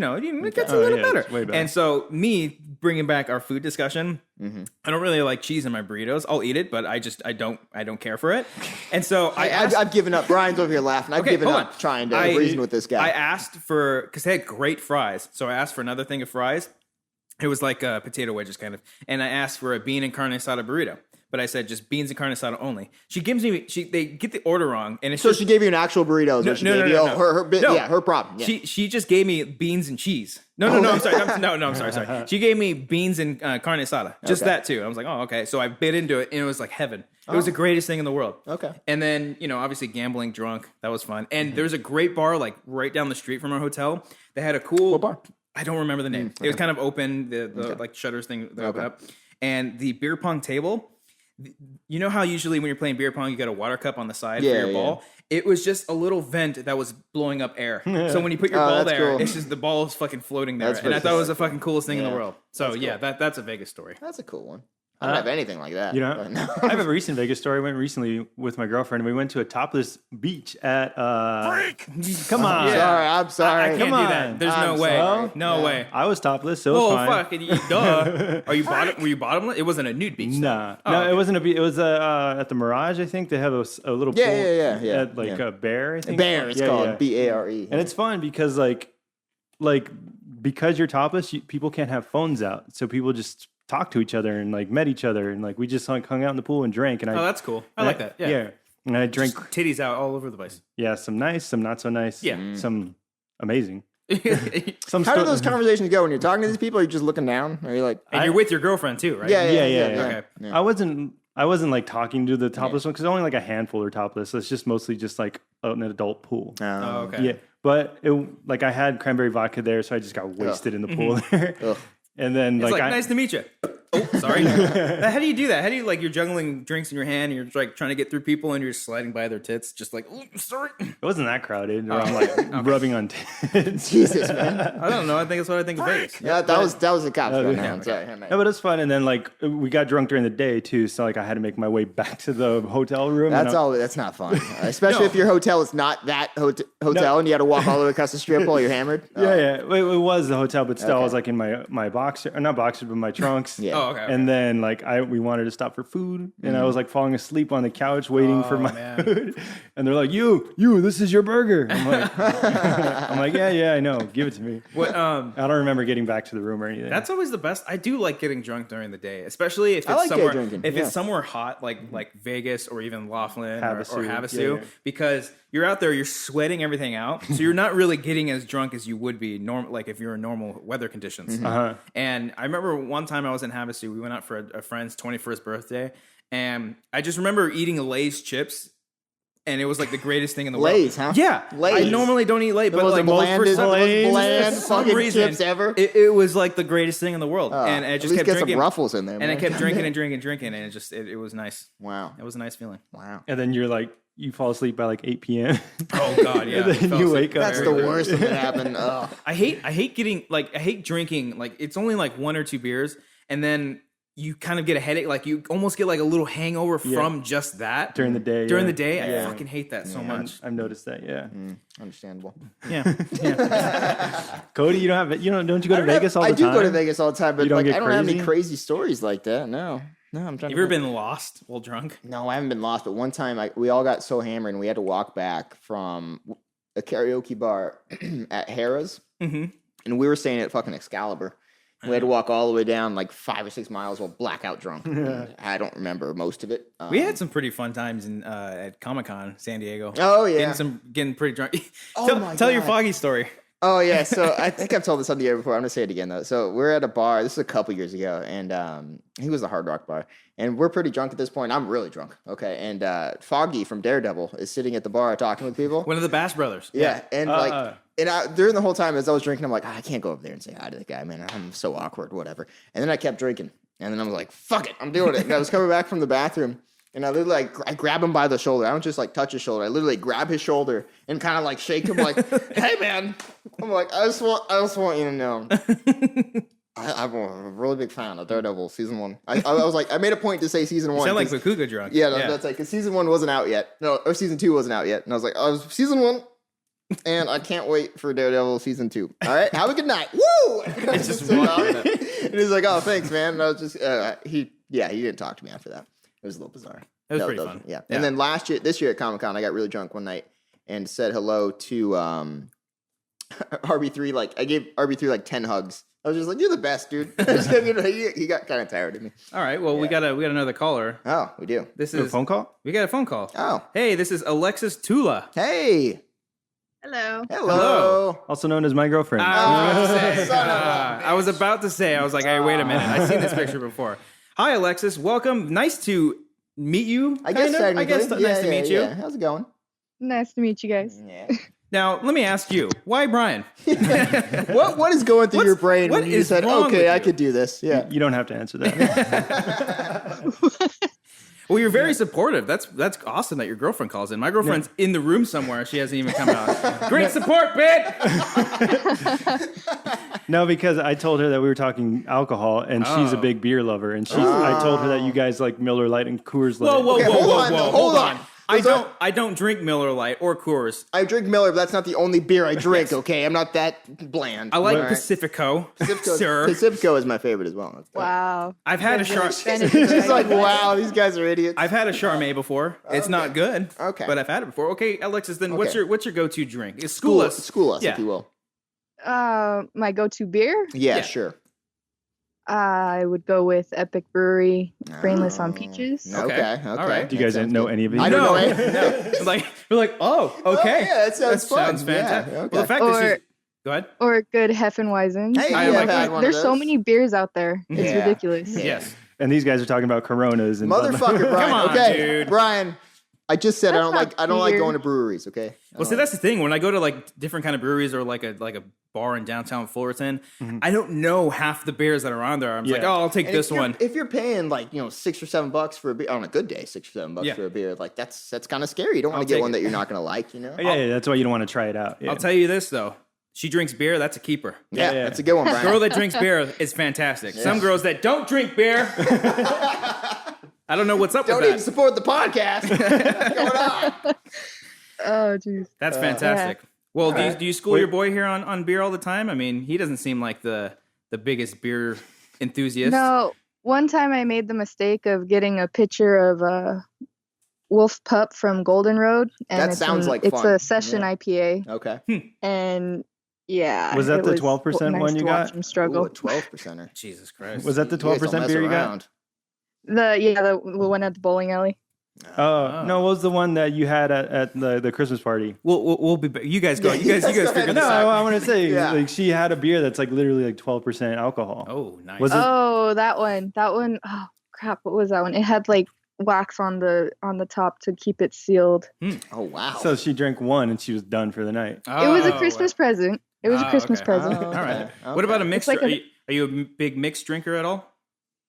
Speaker 2: gets a little better.
Speaker 3: it's way better.
Speaker 2: And so me bringing back our food discussion, I don't really like cheese in my burritos. I'll eat it, but I don't care for it. And so
Speaker 1: I've given up. Brian's over here laughing. I've given
Speaker 2: hold
Speaker 1: up
Speaker 2: on.
Speaker 1: trying to reason with this guy.
Speaker 2: I asked for, because they had great fries, so I asked for another thing of fries. It was like potato wedges kind of, and I asked for a bean and carne asada burrito. But I said just beans and carne asada only. She gives me they get the order wrong, and it's
Speaker 1: so
Speaker 2: just,
Speaker 1: she gave you an actual burrito. Is what she gave you.
Speaker 2: no.
Speaker 1: Her problem. Yeah.
Speaker 2: She just gave me beans and cheese. No, I'm sorry. I'm sorry. She gave me beans and carne asada. Just that too. I was like, oh, okay. So I bit into it, and it was like heaven. It was the greatest thing in the world.
Speaker 1: Okay.
Speaker 2: And then, obviously gambling, drunk. That was fun. And there's a great bar like right down the street from our hotel. They had a cool
Speaker 1: What bar?
Speaker 2: I don't remember the name. It was kind of open. The like shutters thing they open up, and the beer pong table. You know how usually when you're playing beer pong, you got a water cup on the side for your ball? It was just a little vent that was blowing up air. So when you put your ball
Speaker 1: that's
Speaker 2: there,
Speaker 1: cool.
Speaker 2: it's just the ball is fucking floating there.
Speaker 1: That's
Speaker 2: And I
Speaker 1: pretty
Speaker 2: thought it was
Speaker 1: cool.
Speaker 2: the fucking coolest thing in the
Speaker 1: Yeah.
Speaker 2: world. So that's a Vegas story.
Speaker 1: That's a cool one. I don't have anything like that. but no.
Speaker 3: I have a recent Vegas story. I went recently with my girlfriend, and we went to a topless beach at. Come on,
Speaker 1: I'm sorry.
Speaker 2: I can't
Speaker 3: Come
Speaker 2: do
Speaker 3: on.
Speaker 2: that. There's no
Speaker 1: I'm
Speaker 2: way.
Speaker 1: sorry.
Speaker 2: No way.
Speaker 3: I was topless, so it was
Speaker 2: Oh
Speaker 3: fine.
Speaker 2: fuck! Duh. Are you bottom? Were you bottomless? It wasn't a nude beach.
Speaker 3: Nah,
Speaker 2: Oh,
Speaker 3: no,
Speaker 2: okay.
Speaker 3: it wasn't a beach. It was at the Mirage. I think they have a little pool.
Speaker 1: Yeah.
Speaker 3: At like
Speaker 1: Yeah.
Speaker 3: a bear. I think
Speaker 1: Bear. It's
Speaker 3: Yeah,
Speaker 1: called
Speaker 3: yeah.
Speaker 1: BARE.
Speaker 3: And it's fun because like like because you're topless, people can't have phones out, so people just talk to each other and like met each other, and like we just like hung out in the pool and drank. And
Speaker 2: that's cool. I like that. Yeah.
Speaker 3: And I drank
Speaker 2: just titties out all over the place.
Speaker 3: Yeah, some nice, some not so nice.
Speaker 2: Yeah,
Speaker 3: some amazing.
Speaker 1: How do those conversations go when you're talking to these people? Are you just looking down? Or are you like,
Speaker 2: and you're with your girlfriend too, right?
Speaker 3: Yeah.
Speaker 2: Okay.
Speaker 3: Yeah. I wasn't like talking to the topless one because only like a handful are topless. So it's just mostly just like an adult pool.
Speaker 2: Oh, okay.
Speaker 3: Yeah, but like I had cranberry vodka there, so I just got wasted in the pool there. And then
Speaker 2: it's like nice to meet you. Oh, sorry. How do you do that? How do you you're juggling drinks in your hand and you're like trying to get through people and you're just sliding by their tits, just like, oh, sorry.
Speaker 3: It wasn't that crowded. Or I'm like rubbing on tits.
Speaker 1: Jesus, man.
Speaker 2: I don't know. I think that's what I think of Vegas.
Speaker 1: Yeah, that was the cops right now. Sorry.
Speaker 3: No, but it's fun. And then like we got drunk during the day too, so like I had to make my way back to the hotel room.
Speaker 1: That's not fun, especially if your hotel is not that hotel and you had to walk all the way across the strip while you're hammered.
Speaker 3: Yeah. It was the hotel, but still I was like in my boxer, not boxers, but my trunks.
Speaker 1: Yeah.
Speaker 2: Oh, okay.
Speaker 3: And then like we wanted to stop for food, and I was like falling asleep on the couch waiting for my food. And they're like, "You, this is your burger." I'm like, yeah, I know. Give it to me.
Speaker 2: What?
Speaker 3: I don't remember getting back to the room or anything.
Speaker 2: That's always the best. I do like getting drunk during the day, especially if it's
Speaker 1: like
Speaker 2: somewhere
Speaker 1: drinking.
Speaker 2: it's somewhere hot like Vegas or even Laughlin or Havasu,
Speaker 3: yeah.
Speaker 2: Because you're out there, you're sweating everything out, so you're not really getting as drunk as you would be like if you're in normal weather conditions. And I remember one time I was in Havasu. We went out for a friend's 21st birthday, and I just remember eating Lay's chips. And it was like the greatest thing in the world.
Speaker 1: Lay's, huh?
Speaker 2: Yeah.
Speaker 1: Lay's.
Speaker 2: I normally don't eat Lay, but like
Speaker 1: bland
Speaker 2: for some
Speaker 1: fucking
Speaker 2: reason,
Speaker 1: chips ever.
Speaker 2: It was like the greatest thing in the world. And I just kept
Speaker 1: get
Speaker 2: drinking.
Speaker 1: some Ruffles in there, man.
Speaker 2: And I kept drinking and drinking, and it was nice.
Speaker 1: Wow.
Speaker 2: It was a nice feeling.
Speaker 1: Wow.
Speaker 3: And then you're like, you fall asleep by like 8 p.m.
Speaker 2: Oh God, yeah.
Speaker 3: And then you wake up.
Speaker 1: That's the worst thing that happened.
Speaker 2: I hate drinking. Like it's only like 1 or 2 beers, and then you kind of get a headache. Like you almost get like a little hangover from just that
Speaker 3: during the day.
Speaker 2: During the day, I fucking hate that so much.
Speaker 3: I've noticed that. Yeah,
Speaker 1: understandable.
Speaker 2: Yeah.
Speaker 3: Cody, don't you go to Vegas all the time?
Speaker 1: I do go to Vegas all the time, but
Speaker 3: I
Speaker 1: don't have any crazy stories like that. No, I'm trying.
Speaker 2: Have you ever been lost while drunk?
Speaker 1: No, I haven't been lost. But one time, we all got so hammered, and we had to walk back from a karaoke bar at Harrah's, and we were staying at fucking Excalibur. We had to walk all the way down like 5 or 6 miles while blackout drunk. I don't remember most of it.
Speaker 2: We had some pretty fun times at Comic-Con San Diego.
Speaker 1: Oh yeah,
Speaker 2: getting pretty drunk.
Speaker 1: Oh,
Speaker 2: tell your Foggy story.
Speaker 1: Oh yeah, so I think I've told this on the air before. I'm gonna say it again though. So we're at a bar. This is a couple years ago, and he was a Hard Rock bar, and we're pretty drunk at this point. I'm really drunk. Okay, and Foggy from Daredevil is sitting at the bar talking with people.
Speaker 2: One of the Bass brothers.
Speaker 1: Yeah, and during the whole time as I was drinking, I'm like, I can't go over there and say hi to the guy, man. I'm so awkward, whatever. And then I kept drinking, and then I was like, fuck it, I'm doing it. And I was coming back from the bathroom. And I literally I grab him by the shoulder. I don't just like touch his shoulder. I literally grab his shoulder and kind of like shake him like, hey man. I'm like, I just want you to know. I'm a really big fan of Daredevil season 1. I was like, I made a point to say season 1.
Speaker 2: You sound like Bakuga drunk.
Speaker 1: Yeah, that's like, because season 1 wasn't out yet. No, or season 2 wasn't out yet. And I was like, I was season 1. And I can't wait for Daredevil season 2. All right, have a good night. Woo!
Speaker 2: It's just walking.
Speaker 1: And he's like, oh, thanks, man. And I was just, he didn't talk to me after that. It was a little bizarre.
Speaker 2: It was pretty fun.
Speaker 1: Yeah. And then this year at Comic-Con, I got really drunk one night and said hello to RB3. Like, I gave RB3 like 10 hugs. I was just like, you're the best, dude. He got kind of tired of me.
Speaker 2: All right. Well, we got another caller.
Speaker 1: Oh, we do.
Speaker 2: This is
Speaker 3: a phone call?
Speaker 2: We got a phone call.
Speaker 1: Oh.
Speaker 2: Hey, this is Alexis Tula.
Speaker 1: Hey.
Speaker 6: Hello.
Speaker 3: Also known as my girlfriend.
Speaker 2: I was about to say, I was like, hey, wait a minute. I've seen this picture before. Hi, Alexis. Welcome. Nice to meet you.
Speaker 1: I guess
Speaker 2: nice to meet you.
Speaker 1: Yeah. How's it going?
Speaker 10: Nice to meet you guys.
Speaker 1: Yeah.
Speaker 2: Now, let me ask you, why Brian?
Speaker 1: What is going through your brain when you said, okay, I could do this? Yeah.
Speaker 3: You don't have to answer that.
Speaker 2: Well, you're very supportive. That's awesome that your girlfriend calls in. My girlfriend's in the room somewhere. She hasn't even come out. Great support, bitch!
Speaker 3: No, because I told her that we were talking alcohol, and she's a big beer lover. And I told her that you guys like Miller Lite and Coors Light.
Speaker 2: Whoa, hold on. I don't drink Miller Lite or Coors.
Speaker 1: I drink Miller, but that's not the only beer I drink, okay? I'm not that bland.
Speaker 2: I like Pacifico. Sir.
Speaker 1: Pacifico is my favorite as well.
Speaker 10: Wow.
Speaker 2: I've had a Chardonnay.
Speaker 1: She's like, wow, these guys are idiots.
Speaker 2: I've had a Chardonnay before. It's not good.
Speaker 1: Okay.
Speaker 2: But I've had it before. Okay, Alexis, then what's your go-to drink? School us.
Speaker 1: School us, if you will.
Speaker 10: My go-to beer?
Speaker 1: Yeah, sure.
Speaker 10: I would go with Epic Brewery, Brainless on Peaches.
Speaker 1: Okay.
Speaker 2: All right.
Speaker 3: Do you guys know any of these?
Speaker 1: I don't know.
Speaker 2: No. We're like, oh, okay.
Speaker 1: yeah, it sounds fun.
Speaker 2: Sounds fantastic.
Speaker 1: Yeah, okay.
Speaker 2: Well, the fact that she's... Go ahead.
Speaker 10: Or good Hefeweizen.
Speaker 1: Hey,
Speaker 2: I like that.
Speaker 10: There's so many beers out there. It's
Speaker 1: Yeah.
Speaker 10: ridiculous.
Speaker 2: Yes.
Speaker 3: And these guys are talking about Coronas and
Speaker 1: Motherfucker, Brian.
Speaker 2: Come on,
Speaker 1: okay,
Speaker 2: dude.
Speaker 1: Brian. I just said
Speaker 10: That's
Speaker 1: I don't like
Speaker 10: beer.
Speaker 1: going to breweries. Okay.
Speaker 2: Well, see, that's the thing. When I go to like different kind of breweries or like a bar in downtown Fullerton, I don't know half the beers that are on there. I'm just like, oh, I'll take
Speaker 1: And
Speaker 2: this
Speaker 1: if you're-
Speaker 2: one.
Speaker 1: If you're paying like $6 or $7 for a beer on a good day, $6 or $7 for a beer, like that's kind of scary. You don't want to get
Speaker 2: take
Speaker 1: one
Speaker 2: it.
Speaker 1: that you're not going to like.
Speaker 3: Yeah, that's why you don't want to try it out. Yeah.
Speaker 2: I'll tell you this though. She drinks beer. That's a keeper.
Speaker 1: Yeah, that's a good one, Brian.
Speaker 2: Girl that drinks beer is fantastic. Some girls that don't drink beer, I don't know what's up
Speaker 1: Don't
Speaker 2: with
Speaker 1: even
Speaker 2: that.
Speaker 1: support the podcast. What's going on?
Speaker 10: Oh, jeez.
Speaker 2: That's fantastic. Well, do you school your boy here on beer all the time? I mean, he doesn't seem like the biggest beer enthusiast.
Speaker 10: No, one time I made the mistake of getting a picture of Wolf Pup from Golden Road. And
Speaker 1: That sounds like
Speaker 10: it's
Speaker 1: fun.
Speaker 10: a session IPA.
Speaker 1: Okay.
Speaker 10: And yeah.
Speaker 3: Was that
Speaker 10: it
Speaker 3: the 12%
Speaker 10: nice
Speaker 3: one you
Speaker 10: to
Speaker 3: got?
Speaker 10: watch him struggle.
Speaker 1: Ooh, a 12%er.
Speaker 2: Jesus Christ.
Speaker 3: Was that the 12% beer you got?
Speaker 10: The one at the bowling alley.
Speaker 3: Oh, no, what was the one that you had at the Christmas party?
Speaker 2: We'll be back. You guys go. You guys figure this
Speaker 3: No,
Speaker 2: out.
Speaker 3: I want to say,
Speaker 1: Yeah.
Speaker 3: like, she had a beer that's like literally like 12% alcohol.
Speaker 2: Oh, nice.
Speaker 3: Was it?
Speaker 10: Oh, that one. Oh, crap. What was that one? It had like wax on the top to keep it sealed.
Speaker 1: Oh wow.
Speaker 3: So she drank one and she was done for the night.
Speaker 10: It was a Christmas present. It was a Christmas
Speaker 2: okay.
Speaker 10: present.
Speaker 2: All right.
Speaker 1: Okay.
Speaker 2: What about a mixed?
Speaker 10: It's like
Speaker 2: are you a big mixed drinker at all?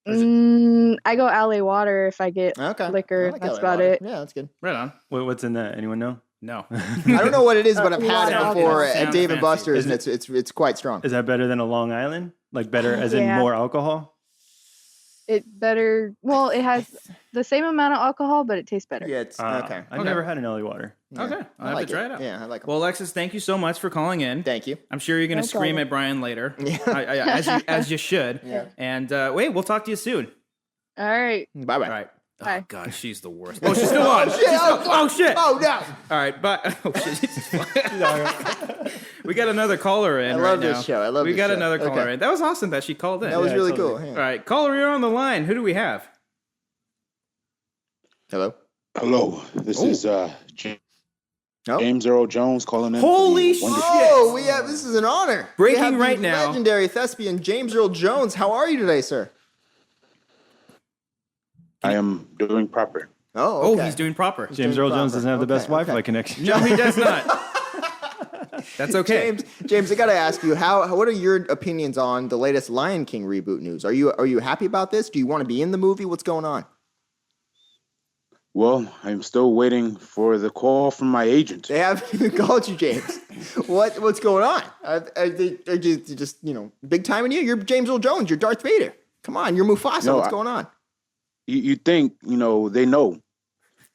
Speaker 10: I go LA water if I get
Speaker 1: Okay.
Speaker 10: liquor.
Speaker 1: I like
Speaker 10: That's
Speaker 1: LA
Speaker 10: about
Speaker 1: water.
Speaker 10: it.
Speaker 1: Yeah, that's good.
Speaker 2: Right on.
Speaker 3: What's in that? Anyone know?
Speaker 2: No.
Speaker 1: I don't know what it is, but I've had it
Speaker 10: Sounds
Speaker 1: before
Speaker 2: fancy.
Speaker 1: at Dave and
Speaker 2: Sounds
Speaker 1: Buster's,
Speaker 3: fancy.
Speaker 1: and it's quite strong.
Speaker 3: Is that better than a Long Island? Like better as in
Speaker 10: Yeah.
Speaker 3: more alcohol?
Speaker 10: It better. Well, it has the same amount of alcohol, but it tastes better.
Speaker 1: Yeah, it's
Speaker 3: Ah,
Speaker 1: okay.
Speaker 3: I've never had an LA water.
Speaker 1: Yeah.
Speaker 2: Okay. I'll
Speaker 1: I
Speaker 2: have
Speaker 1: like
Speaker 2: to try it out.
Speaker 1: Yeah, I like it.
Speaker 2: Well, Alexis, thank you so much for calling in.
Speaker 1: Thank you.
Speaker 2: I'm sure you're going to
Speaker 10: No
Speaker 2: scream
Speaker 10: problem.
Speaker 2: at Brian later,
Speaker 1: Yeah.
Speaker 2: as you should.
Speaker 1: Yeah.
Speaker 2: And wait, we'll talk to you soon.
Speaker 10: All right.
Speaker 1: Bye bye.
Speaker 2: All right. Oh,
Speaker 10: Bye.
Speaker 2: God, she's the worst. Oh, she's still on.
Speaker 1: Oh shit!
Speaker 2: Oh, shit.
Speaker 1: Oh no!
Speaker 2: All right, but oh, shit. We got another caller in
Speaker 1: I
Speaker 2: right
Speaker 1: love
Speaker 2: now.
Speaker 1: this show. I love
Speaker 2: We
Speaker 1: this
Speaker 2: got
Speaker 1: show.
Speaker 2: another caller
Speaker 1: Okay.
Speaker 2: in. That was awesome that she called in.
Speaker 1: That was
Speaker 3: Yeah,
Speaker 1: really
Speaker 3: totally.
Speaker 1: cool. Yeah.
Speaker 2: All right, caller, you're on the line. Who do we have?
Speaker 1: Hello.
Speaker 11: Hello, this is
Speaker 1: Oh.
Speaker 11: James Earl Jones calling in.
Speaker 2: Holy
Speaker 11: for the Wonder-
Speaker 1: Oh, we have. This is an honor.
Speaker 2: Breaking
Speaker 1: we have
Speaker 2: right
Speaker 1: the
Speaker 2: now.
Speaker 1: Legendary thespian James Earl Jones. How are you today, sir?
Speaker 11: I am doing proper.
Speaker 1: Oh, okay.
Speaker 2: Oh, he's doing proper.
Speaker 3: James Earl Jones doesn't have the best
Speaker 1: Okay,
Speaker 3: Wi-Fi
Speaker 1: okay.
Speaker 3: connection.
Speaker 2: No, he does not. That's okay.
Speaker 1: James, I gotta ask you, what are your opinions on the latest Lion King reboot news? Are you happy about this? Do you want to be in the movie? What's going on?
Speaker 11: Well, I'm still waiting for the call from my agent.
Speaker 1: They haven't even called you, James. What's going on? Are they just big time in you? You're James Earl Jones. You're Darth Vader. Come on, you're Mufasa.
Speaker 11: No,
Speaker 1: What's going on?
Speaker 11: You think, they know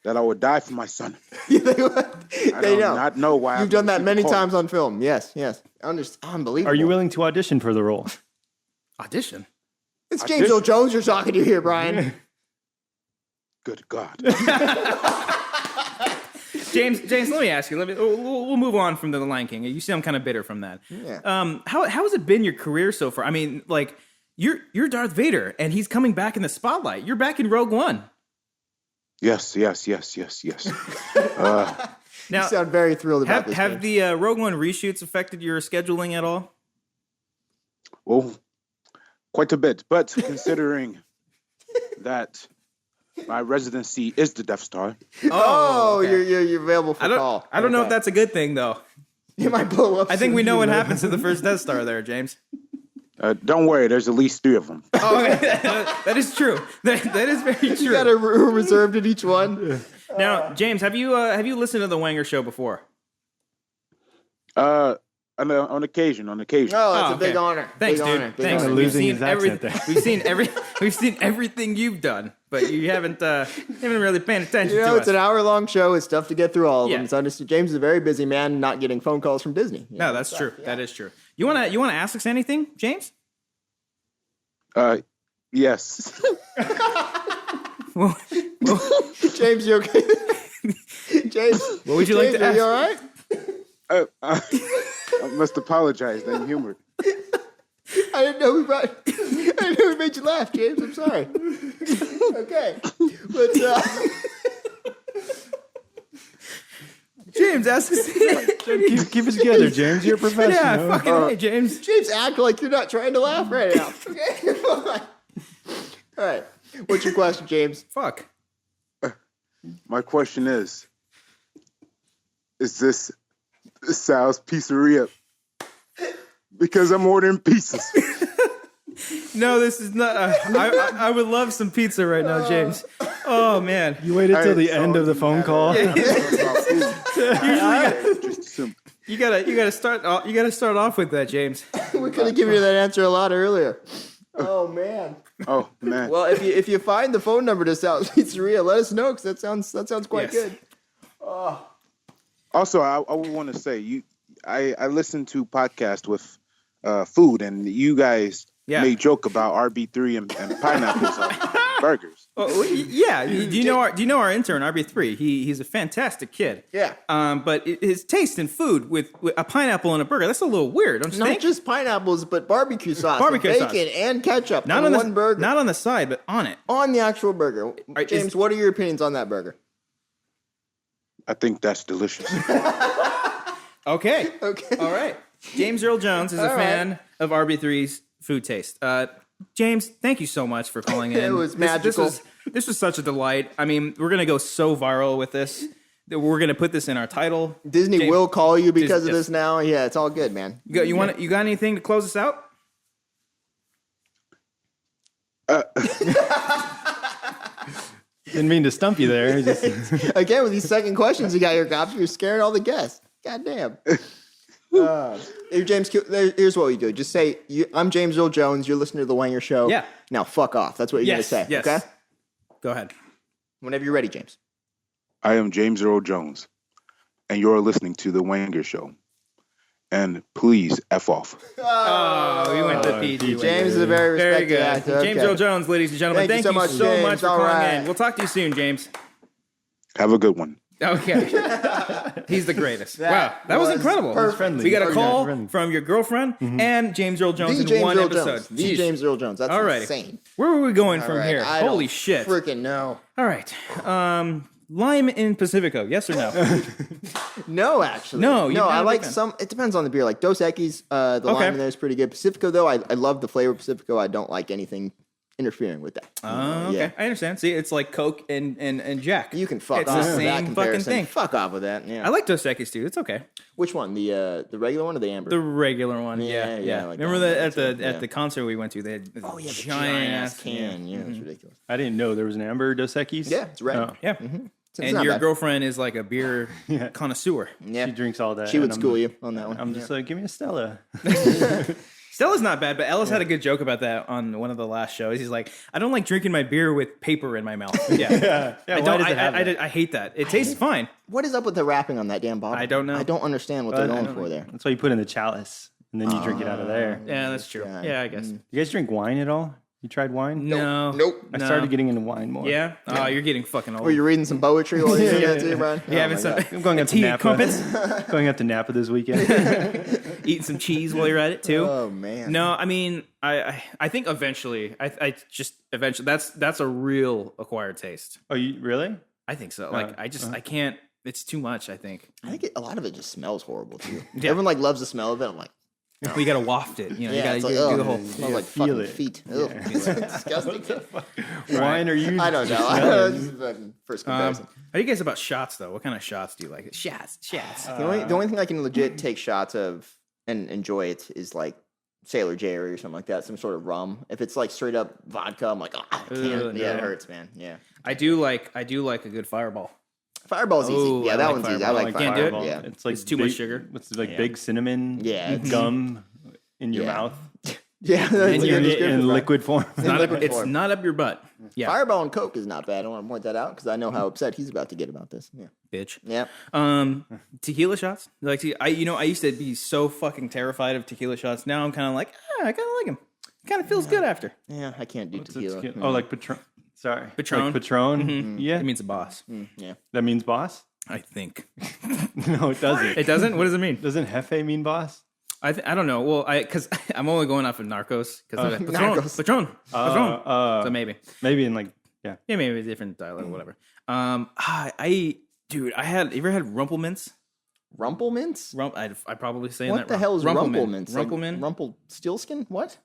Speaker 11: that I would die for my son.
Speaker 1: they
Speaker 11: I
Speaker 1: know.
Speaker 11: do not know why.
Speaker 1: You've done that many times on film. Yes. Unbelievable.
Speaker 3: Are you willing to audition for the role?
Speaker 2: Audition.
Speaker 1: It's James Earl Jones you're talking to here, Brian.
Speaker 11: Good God.
Speaker 2: James, let me ask you. We'll move on from the Lion King. You seem kind of bitter from that.
Speaker 1: Yeah.
Speaker 2: How has it been your career so far? I mean, like you're Darth Vader, and he's coming back in the spotlight. You're back in Rogue One.
Speaker 11: Yes.
Speaker 1: You
Speaker 2: Now,
Speaker 1: sound very thrilled about this.
Speaker 2: have
Speaker 1: James.
Speaker 2: the Rogue One reshoots affected your scheduling at all?
Speaker 11: Well, quite a bit. But considering that my residency is the Death Star.
Speaker 1: Oh,
Speaker 2: okay.
Speaker 1: you're available for call.
Speaker 2: I don't know if
Speaker 1: Okay.
Speaker 2: that's a good thing, though.
Speaker 1: You might blow up.
Speaker 2: I think
Speaker 1: soon.
Speaker 2: we know what happens to the first Death Star there, James.
Speaker 11: Don't worry, there's at least 3 of them.
Speaker 2: Oh, okay. That is true. That is very true.
Speaker 1: You got a room reserved at each one.
Speaker 2: Now, James, have you listened to the Wanger show before?
Speaker 11: On occasion.
Speaker 1: Oh, that's a
Speaker 2: okay.
Speaker 1: big honor.
Speaker 2: Thanks,
Speaker 1: big
Speaker 2: dude.
Speaker 1: Honor. Big
Speaker 2: Thanks.
Speaker 1: honor.
Speaker 3: Losing his accent there.
Speaker 2: We've seen everything you've done, but you haven't really paying attention to
Speaker 1: It's
Speaker 2: us.
Speaker 1: an hour-long show. It's tough to get through all of them.
Speaker 2: Yeah.
Speaker 1: It's understood. James is a very busy man, not getting phone calls from Disney.
Speaker 2: No, that's true. Yeah. That is true. You wanna ask us anything, James?
Speaker 11: Yes.
Speaker 2: Well,
Speaker 1: James, you okay? James,
Speaker 2: what would you like to
Speaker 1: are
Speaker 2: ask?
Speaker 1: you all right?
Speaker 11: I must apologize. I'm humored.
Speaker 1: I didn't know we made you laugh, James. I'm sorry. Okay. But
Speaker 2: James, ask us.
Speaker 3: Keep it together, James. You're a professional.
Speaker 2: Yeah, fucking hey, James.
Speaker 1: James, act like you're not trying to laugh right now. Okay, come on. All right. What's your question, James?
Speaker 2: Fuck.
Speaker 11: My question is this Sal's Pizzeria? Because I'm ordering pizzas.
Speaker 2: No, this is not. I would love some pizza right now, James. Oh man,
Speaker 3: you waited till the end of the phone call.
Speaker 2: You gotta start off with that, James.
Speaker 1: We could have given you that answer a lot earlier. Oh man.
Speaker 11: Oh man.
Speaker 1: Well, if you find the phone number to Sal's Pizzeria, let us know because that sounds quite good. Oh.
Speaker 11: Also, I want to say I listened to podcasts with food, and you guys made joke about RB3 and pineapples on burgers.
Speaker 2: Oh, yeah. Do you know our intern RB3? He's a fantastic kid.
Speaker 1: Yeah.
Speaker 2: But his taste in food with a pineapple and a burger, that's a little weird.
Speaker 1: Not just pineapples, but barbecue sauce, bacon, and ketchup
Speaker 2: not
Speaker 1: on one burger.
Speaker 2: Not on the side, but on it.
Speaker 1: On the actual burger. James, what are your opinions on that burger?
Speaker 11: I think that's delicious.
Speaker 2: Okay. All right. James Earl Jones is a fan of RB3's food taste. James, thank you so much for calling in.
Speaker 1: It was magical.
Speaker 2: This was such a delight. I mean, we're going to go so viral with this that we're going to put this in our title.
Speaker 1: Disney will call you because of this now. Yeah, it's all good, man.
Speaker 2: You got anything to close us out?
Speaker 3: Didn't mean to stump you there.
Speaker 1: Again, with these second questions you got your cops, you're scaring all the guests. God damn. Hey, James, here's what we do. Just say, I'm James Earl Jones. You're listening to The Wanger Show.
Speaker 2: Yeah.
Speaker 1: Now, fuck off. That's what you're going to say.
Speaker 2: Yes.
Speaker 1: Okay?
Speaker 2: Go ahead.
Speaker 1: Whenever you're ready, James.
Speaker 11: I am James Earl Jones, and you're listening to The Wanger Show. And please, F off.
Speaker 2: Oh, we went to PG.
Speaker 1: James is a very respected actor.
Speaker 2: James Earl Jones, ladies and gentlemen. Thank you so much for calling in. We'll talk to you soon, James.
Speaker 11: Have a good one.
Speaker 2: Okay. He's the greatest. Wow. That was incredible.
Speaker 1: Perfect.
Speaker 2: We got a call from your girlfriend and James Earl Jones in one episode.
Speaker 1: The James Earl Jones. That's insane.
Speaker 2: Where were we going from here? Holy shit.
Speaker 1: Freaking no.
Speaker 2: All right. Lime in Pacifico, yes or no?
Speaker 1: No, actually.
Speaker 2: No,
Speaker 1: I like some. It depends on the beer. Like Dos Equis, the lime in there is pretty good. Pacifico, though, I love the flavor of Pacifico. I don't like anything interfering with that.
Speaker 2: Okay, yeah. I understand. See, it's like Coke and Jack.
Speaker 1: You can fuck
Speaker 2: it's
Speaker 1: off
Speaker 2: the
Speaker 1: with
Speaker 2: same
Speaker 1: that
Speaker 2: fucking thing.
Speaker 1: Fuck off with that. Yeah.
Speaker 2: I like Dos Equis too. It's okay.
Speaker 1: Which one? The regular one or the amber?
Speaker 2: The regular one. Yeah.
Speaker 1: Like
Speaker 2: remember that at the concert we went to, they had this giant ass
Speaker 1: can. Yeah, it's ridiculous.
Speaker 3: I didn't know there was an amber Dos Equis.
Speaker 1: Yeah, it's red.
Speaker 2: Oh. Yeah.
Speaker 1: Mm-hmm.
Speaker 2: And your girlfriend is like a beer connoisseur.
Speaker 3: Yeah. She drinks all that.
Speaker 1: She would school you on that one.
Speaker 3: I'm just like, give me a Stella.
Speaker 2: Stella's not bad, but Ellis had a good joke about that on one of the last shows. He's like, I don't like drinking my beer with paper in my mouth. Yeah. I hate that. It tastes fine.
Speaker 1: What is up with the wrapping on that damn bottle?
Speaker 2: I don't know.
Speaker 1: I don't understand what they're going for there.
Speaker 3: That's why you put in the chalice and then you drink it out of there.
Speaker 2: Yeah, that's true.
Speaker 1: God.
Speaker 2: Yeah, I guess.
Speaker 3: You guys drink wine at all? You tried wine?
Speaker 2: No.
Speaker 1: Nope.
Speaker 3: I started getting into wine more.
Speaker 2: Yeah? Oh, you're getting fucking old.
Speaker 1: Were you reading some poetry while you're doing that too, Brian?
Speaker 2: Yeah, having some
Speaker 3: I'm going up to Napa.
Speaker 2: Crumpets?
Speaker 3: Going up to Napa this weekend.
Speaker 2: Eating some cheese while you're at it too.
Speaker 1: Oh man.
Speaker 2: No, I mean, I think eventually, that's a real acquired taste.
Speaker 3: Oh, you really?
Speaker 2: I think so. Like I can't. It's too much. I think
Speaker 1: a lot of it just smells horrible too. Yeah. Everyone loves the smell of it. I'm like,
Speaker 2: no. We gotta waft it. You know, you gotta do the whole.
Speaker 1: Smells like fucking feet. Ugh. It's disgusting.
Speaker 3: Wine or you?
Speaker 1: I don't know. First comparison.
Speaker 2: How do you guys about shots though? What kind of shots do you like? Shots.
Speaker 1: The only thing I can legit take shots of and enjoy it is like Sailor Jerry or something like that. Some sort of rum. If it's like straight up vodka, I'm like, I can't. Yeah, it hurts, man. Yeah.
Speaker 2: I do like a good Fireball.
Speaker 1: Fireball's easy. Yeah, that one's easy. I like
Speaker 2: Fireball.
Speaker 1: Fireball.
Speaker 2: Yeah. It's too much sugar.
Speaker 3: It's like big cinnamon gum in your mouth.
Speaker 1: Yeah,
Speaker 3: that's in liquid form.
Speaker 2: It's not up your butt. Yeah.
Speaker 1: Fireball and Coke is not bad. I want to point that out because I know how upset he's about to get about this. Yeah.
Speaker 2: Bitch.
Speaker 1: Yeah.
Speaker 2: Tequila shots. Like, I used to be so fucking terrified of tequila shots. Now I'm kind of like, I kind of like them. It kind of feels good after.
Speaker 1: Yeah, I can't do tequila.
Speaker 3: Oh, like Patron. Sorry.
Speaker 2: Patron.
Speaker 3: Like Patron.
Speaker 2: Mm-hmm. Yeah. It means a boss.
Speaker 1: Yeah.
Speaker 3: That means boss?
Speaker 2: I think.
Speaker 3: No, it doesn't.
Speaker 2: It doesn't? What does it mean?
Speaker 3: Doesn't Jefe mean boss?
Speaker 2: I don't know. Well, because I'm only going off of Narcos because Patron. So maybe
Speaker 3: in like
Speaker 2: maybe a different dialect or whatever. You ever had Rumplemints?
Speaker 1: Rumplemints?
Speaker 2: I probably saying
Speaker 1: what
Speaker 2: that
Speaker 1: the
Speaker 2: wrong.
Speaker 1: hell is
Speaker 2: Rumplemints?
Speaker 1: Rumplemin? Rumpelstiltskin? What?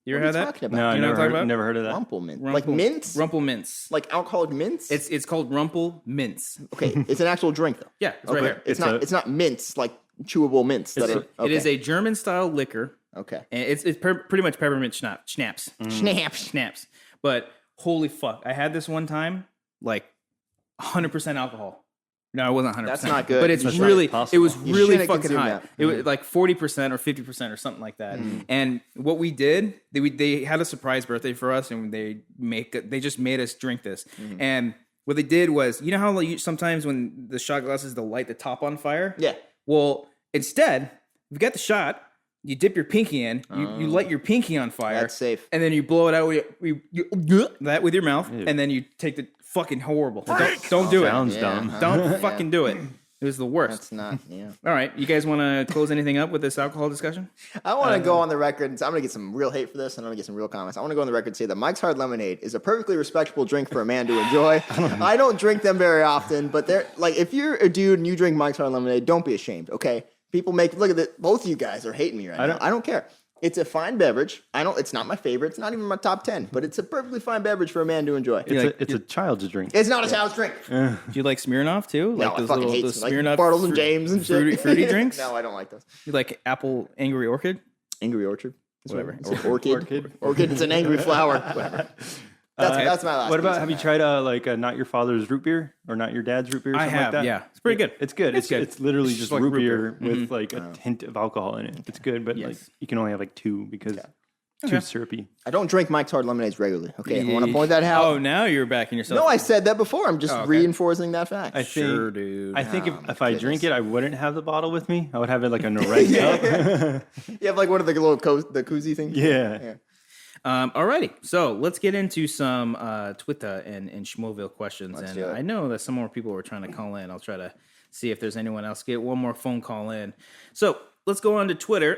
Speaker 2: You ever had that?
Speaker 1: Talking about?
Speaker 3: No,
Speaker 2: you know what I'm talking about?
Speaker 3: Never heard of that.
Speaker 1: Rumplemint. Like mints?
Speaker 2: Rumplemints.
Speaker 1: Like alcoholic mints?
Speaker 2: It's called Rumplemints.
Speaker 1: Okay, it's an actual drink though.
Speaker 2: Yeah, it's right here.
Speaker 1: It's not mints like chewable mints.
Speaker 2: It is a German style liquor.
Speaker 1: Okay,
Speaker 2: and it's pretty much peppermint schnapps. Schnapps. But holy fuck, I had this one time, like 100% alcohol. No, it wasn't 100%.
Speaker 1: That's not good.
Speaker 2: But it was really fucking high.
Speaker 1: That.
Speaker 2: It was like 40% or 50% or something like that. And what we did, they had a surprise birthday for us, and they just made us drink this. And what they did was, you know how sometimes when the shot glasses, they'll light the top on fire?
Speaker 1: Yeah.
Speaker 2: Well, instead, you got the shot, you dip your pinky in, you light your pinky on fire.
Speaker 1: That's safe.
Speaker 2: And then you blow it out with your mouth, and then you take the fucking horrible. Don't do it.
Speaker 3: Sounds dumb.
Speaker 2: Don't fucking do it. It was the worst.
Speaker 1: That's not, yeah.
Speaker 2: All right, you guys want to close anything up with this alcohol discussion?
Speaker 1: I want to go on the record, and I'm going to get some real hate for this, and I'm going to get some real comments. I want to go on the record and say that Mike's Hard Lemonade is a perfectly respectable drink for a man to enjoy. I don't drink them very often, but they're like, if you're a dude and you drink Mike's Hard Lemonade, don't be ashamed, okay? People look at it. Both of you guys are hating me right now. I don't care. It's a fine beverage. It's not my favorite. It's not even my top 10, but it's a perfectly fine beverage for a man to enjoy.
Speaker 3: It's a child's drink.
Speaker 1: It's not a child's drink.
Speaker 2: Do you like Smirnoff too?
Speaker 1: No,
Speaker 2: Like
Speaker 1: I fucking hate
Speaker 2: those
Speaker 1: like
Speaker 2: Smirnoff
Speaker 1: Bartles and James and shit.
Speaker 2: fruity drinks?
Speaker 1: No, I don't like those.
Speaker 2: You like apple Angry Orchid?
Speaker 1: Angry Orchard.
Speaker 2: Whatever.
Speaker 1: Orchid. It's an angry flower. Whatever. That's my last.
Speaker 3: What about? Have you tried not your father's root beer or not your dad's root beer? Or something
Speaker 2: I have.
Speaker 3: Like that?
Speaker 2: Yeah, it's pretty good.
Speaker 3: It's good. It's
Speaker 2: good.
Speaker 3: It's literally just
Speaker 2: like
Speaker 3: root
Speaker 2: root
Speaker 3: beer
Speaker 2: beer.
Speaker 3: with like a hint of alcohol in it. It's good, but like you can only have like 2 because too syrupy.
Speaker 1: I don't drink Mike's Hard Lemonades regularly. Okay, I want to point that out.
Speaker 2: Oh, now you're backing yourself.
Speaker 1: No, I said that before. I'm just reinforcing that fact.
Speaker 3: I think,
Speaker 2: sure, dude.
Speaker 3: I think if I drink it, I wouldn't have the bottle with me. I would have it like on a red cup.
Speaker 1: You have like one of the little the koozie things.
Speaker 3: Yeah.
Speaker 2: Alrighty, so let's get into some Twitter and Schmoville questions.
Speaker 1: Let's
Speaker 2: and
Speaker 1: do it.
Speaker 2: I know that some more people were trying to call in. I'll try to see if there's anyone else. Get one more phone call in. So let's go on to Twitter.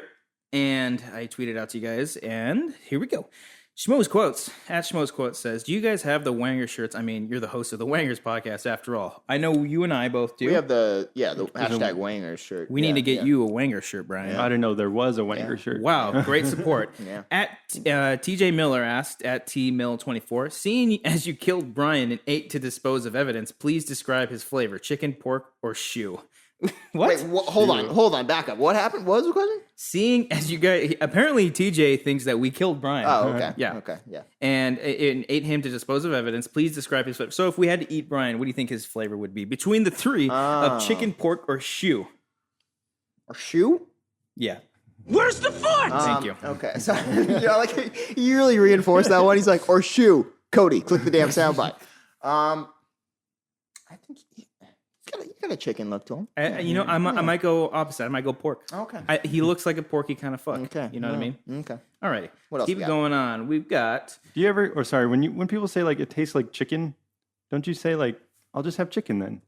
Speaker 2: And I tweeted out to you guys, and here we go. Schmo's Quotes, at Schmo's Quotes says, do you guys have the Wanger shirts? I mean, you're the host of the Wangers podcast after all. I know you and I both do.
Speaker 1: We have the hashtag Wangers shirt.
Speaker 2: We need to get you a Wanger shirt, Brian.
Speaker 3: I didn't know there was a Wanger shirt.
Speaker 2: Wow, great support. At TJ Miller asked, at TMill24, seeing as you killed Brian and ate to dispose of evidence, please describe his flavor, chicken, pork, or shoe. What?
Speaker 1: Wait, hold on, back up. What happened? What was the question?
Speaker 2: Seeing as you guys, apparently TJ thinks that we killed Brian.
Speaker 1: Oh, okay.
Speaker 2: Yeah.
Speaker 1: Okay, yeah.
Speaker 2: And ate him to dispose of evidence. Please describe his flavor. So if we had to eat Brian, what do you think his flavor would be? Between the 3 of chicken, pork, or shoe?
Speaker 1: Or shoe?
Speaker 2: Yeah.
Speaker 8: Where's the fun?
Speaker 2: Thank you.
Speaker 1: Okay, so you really reinforced that one. He's like, or shoe. Cody, click the damn soundbite. I think you got a chicken look to him.
Speaker 2: I might go opposite. I might go pork.
Speaker 1: Okay.
Speaker 2: He looks like a porky kind of fuck.
Speaker 1: Okay.
Speaker 2: You know what I mean?
Speaker 1: Okay.
Speaker 2: All right.
Speaker 1: What else
Speaker 2: Keep
Speaker 1: we got?
Speaker 2: going on. We've got.
Speaker 3: Do you ever, when people say like it tastes like chicken, don't you say like, I'll just have chicken then?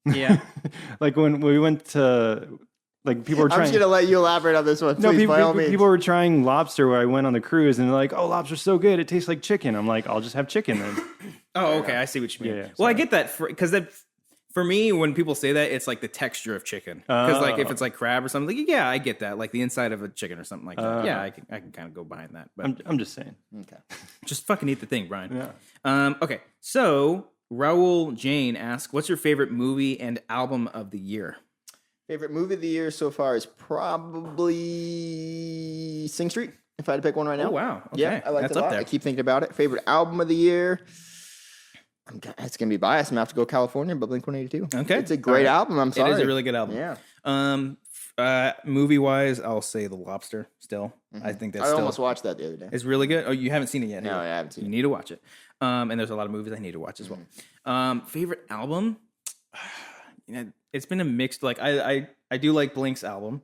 Speaker 2: Yeah.
Speaker 3: Like when we went to, like people were trying.
Speaker 1: I'm just going to let you elaborate on this one, please, by all means.
Speaker 3: People were trying lobster where I went on the cruise and they're like, oh, lobster's so good. It tastes like chicken. I'm like, I'll just have chicken then.
Speaker 2: Oh, okay. I see what you mean.
Speaker 3: Yeah,
Speaker 2: well, I get that because for me, when people say that, it's like the texture of chicken. Because like if it's like crab or something, like, yeah, I get that. Like the inside of a chicken or something like that. Yeah, I can kind of go behind that. But
Speaker 3: I'm just saying.
Speaker 1: Okay.
Speaker 2: Just fucking eat the thing, Brian.
Speaker 3: Yeah.
Speaker 2: Okay, so Raul Jane asks, what's your favorite movie and album of the year?
Speaker 1: Favorite movie of the year so far is probably Sing Street, if I had to pick one right now.
Speaker 2: Oh, wow. Okay.
Speaker 1: Yeah, I like
Speaker 2: That's
Speaker 1: it a
Speaker 2: up
Speaker 1: lot.
Speaker 2: there.
Speaker 1: I keep thinking about it. Favorite album of the year. It's going to be biased. I'm going to have to go California, but Blink-182.
Speaker 2: Okay.
Speaker 1: It's a great album. I'm sorry.
Speaker 2: It is a really good album.
Speaker 1: Yeah.
Speaker 2: Movie-wise, I'll say The Lobster still. I think that's
Speaker 1: I
Speaker 2: still...
Speaker 1: almost watched that the other day.
Speaker 2: It's really good? Oh, you haven't seen it yet?
Speaker 1: No, I haven't seen it.
Speaker 2: You need to watch it. And there's a lot of movies I need to watch as well. Favorite album? It's been a mixed... Like, I do like Blink's album.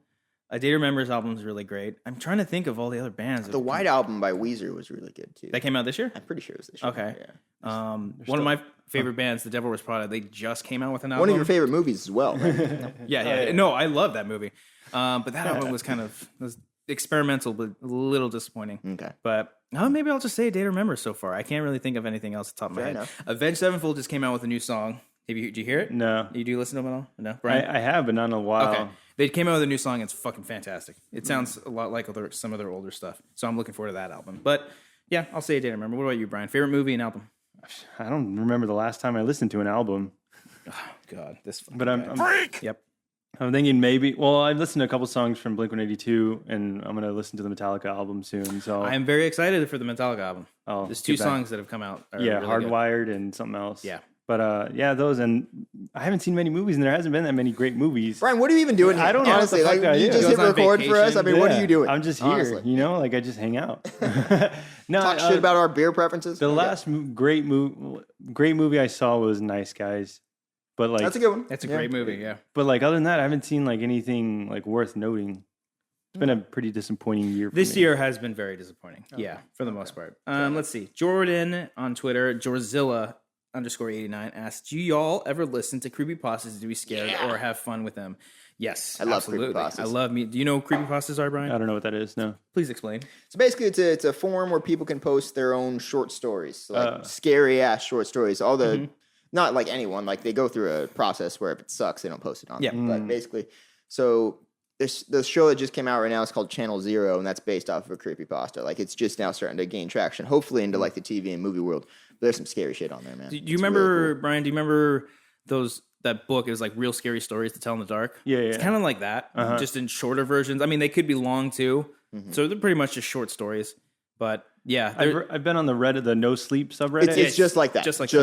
Speaker 2: I Day to Remember's album is really great. I'm trying to think of all the other bands.
Speaker 1: The White Album by Weezer was really good, too.
Speaker 2: That came out this year?
Speaker 1: I'm pretty sure it was this year.
Speaker 2: Okay.
Speaker 1: Yeah.
Speaker 2: One of my favorite bands, The Devil Wears Prada, they just came out with an album.
Speaker 1: One of your favorite movies as well, right?
Speaker 2: Yeah. No, I love that movie. But that album was kind of experimental, but a little disappointing.
Speaker 1: Okay.
Speaker 2: But maybe I'll just say Day to Remember so far. I can't really think of anything else at the top of my head.
Speaker 1: Enough.
Speaker 2: Avenged Sevenfold just came out with a new song. Did you hear it?
Speaker 3: No.
Speaker 2: You do listen to them at all? No, Brian?
Speaker 3: I have, but not in a while.
Speaker 2: Okay. They came out with a new song. It's fucking fantastic. It sounds a lot like some of their older stuff. So I'm looking forward to that album. But yeah, I'll say A Day to Remember. What about you, Brian? Favorite movie and album?
Speaker 3: I don't remember the last time I listened to an album.
Speaker 2: Oh, God.
Speaker 3: But I'm
Speaker 2: freak! Yep.
Speaker 3: I'm thinking maybe. Well, I've listened to a couple songs from Blink-182, and I'm gonna listen to the Metallica album soon. So
Speaker 2: I am very excited for the Metallica album.
Speaker 3: Oh,
Speaker 2: there's 2 songs that have come out.
Speaker 3: Yeah,
Speaker 2: really
Speaker 3: Hardwired
Speaker 2: good.
Speaker 3: and something else.
Speaker 2: Yeah.
Speaker 3: But those, and I haven't seen many movies, and there hasn't been that many great movies.
Speaker 1: Brian, what are you even doing?
Speaker 3: I don't know.
Speaker 1: Honestly,
Speaker 3: What the fuck I
Speaker 1: you
Speaker 3: do.
Speaker 1: just hit record for us. I mean, what are you doing?
Speaker 3: I'm just here.
Speaker 1: Honestly.
Speaker 3: I just hang out. No,
Speaker 1: Talk shit about our beer preferences.
Speaker 3: The last great movie I saw was Nice Guys. But
Speaker 1: that's a good one.
Speaker 2: That's a great movie, yeah.
Speaker 3: But other than that, I haven't seen anything worth noting. It's been a pretty disappointing year for me.
Speaker 2: This year has been very disappointing. Okay. Yeah, for the most part. Let's see. Jordan on Twitter, Jorzilla_89 asks, do y'all ever listen to creepypastas to be scared or have fun with them? Yes,
Speaker 1: I love
Speaker 2: absolutely.
Speaker 1: creepypastas.
Speaker 2: I love me. Do you know what creepypastas are, Brian?
Speaker 3: I don't know what that is. No.
Speaker 2: Please explain.
Speaker 1: So basically, it's a forum where people can post their own short stories, scary ass short stories. All the not like anyone, they go through a process where if it sucks, they don't post it on.
Speaker 2: Yeah.
Speaker 1: But basically, so the show that just came out right now is called Channel Zero, and that's based off of a creepypasta. It's just now starting to gain traction, hopefully into the TV and movie world. But there's some scary shit on there, man.
Speaker 2: Do you remember, really cool. Brian? Do you remember that book? It was real scary stories to tell in the dark.
Speaker 3: Yeah.
Speaker 2: It's kind of like that, just in shorter versions. I mean, they could be long too, so they're pretty much just short stories. But yeah,
Speaker 3: I've been on the Reddit, the No Sleep subreddit.
Speaker 1: It's just like that. Just like that.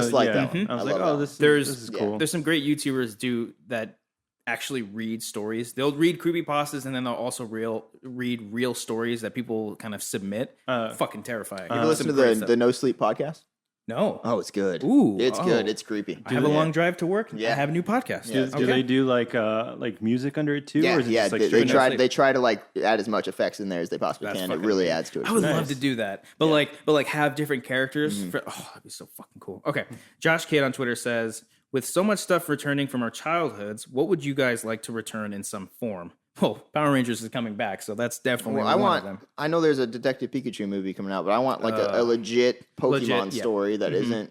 Speaker 3: I was like, this is cool.
Speaker 2: There's some great YouTubers that actually read stories. They'll read creepypastas and then they'll also read real stories that people kind of submit. Fucking terrifying.
Speaker 1: You ever listen to the No Sleep podcast?
Speaker 2: No.
Speaker 1: Oh, it's good.
Speaker 2: Ooh,
Speaker 1: it's good. It's creepy.
Speaker 2: I have a long drive to work.
Speaker 1: Yeah.
Speaker 2: I have a new podcast.
Speaker 1: Yeah.
Speaker 3: Do they do music under it too?
Speaker 1: Yeah,
Speaker 3: or is it just
Speaker 1: they try to add as much effects in there as they possibly can. It really adds to it.
Speaker 2: I would love to do that, but have different characters. That'd be so fucking cool. Okay, Josh Cade on Twitter says, with so much stuff returning from our childhoods, what would you guys like to return in some form? Well, Power Rangers is coming back, so that's definitely one of them.
Speaker 1: I know there's a Detective Pikachu movie coming out, but I want a legit Pokemon story that isn't,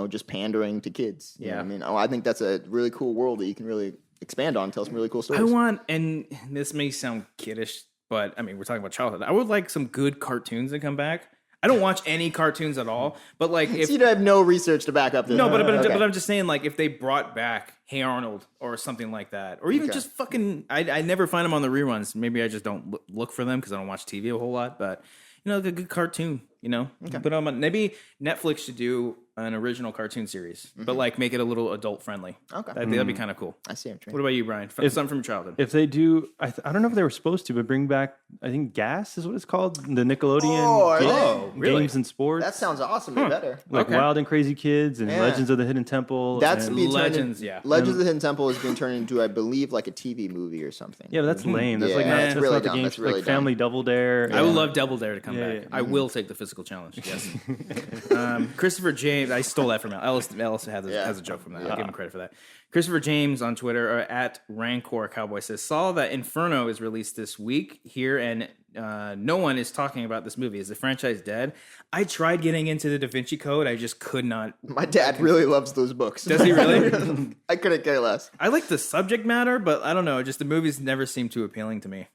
Speaker 1: just pandering to kids. You know what I mean, I think that's a really cool world that you can really expand on, tell some really cool stories.
Speaker 2: And this may sound kiddish, but I mean, we're talking about childhood. I would like some good cartoons to come back. I don't watch any cartoons at all, but if
Speaker 1: you have no research to back up this.
Speaker 2: No, but I'm just saying, if they brought back Hey Arnold or something like that, or even just fucking, I never find them on the reruns. Maybe I just don't look for them because I don't watch TV a whole lot. But a good cartoon, But maybe Netflix should do an original cartoon series, but make it a little adult friendly.
Speaker 1: Okay,
Speaker 2: that'd be kind of cool.
Speaker 1: I see.
Speaker 2: What about you, Brian? Something from your childhood?
Speaker 3: If they do, I don't know if they were supposed to, but bring back, I think Gas is what it's called, the Nickelodeon games and sports.
Speaker 1: That sounds awesome. Better.
Speaker 3: Wild and Crazy Kids and Legends of the Hidden Temple.
Speaker 1: That's
Speaker 2: Legends.
Speaker 1: Legends of the Hidden Temple has been turned into, I believe, a TV movie or something.
Speaker 3: Yeah, but that's lame. That's
Speaker 1: that's
Speaker 3: really not the game. That's really Family Double Dare.
Speaker 2: I would love Double Dare to come back. I will take the physical challenge. Yes. Christopher James, I stole that from Ellis has a joke from that. I'll give him credit for that. Christopher James on Twitter, or at Rancor Cowboy, says, saw that Inferno is released this week here, and no one is talking about this movie. Is the franchise dead? I tried getting into the Da Vinci Code. I just could not.
Speaker 1: My dad really loves those books.
Speaker 2: Does he really?
Speaker 1: I couldn't care less.
Speaker 2: I like the subject matter, but I don't know. Just the movies never seem too appealing to me.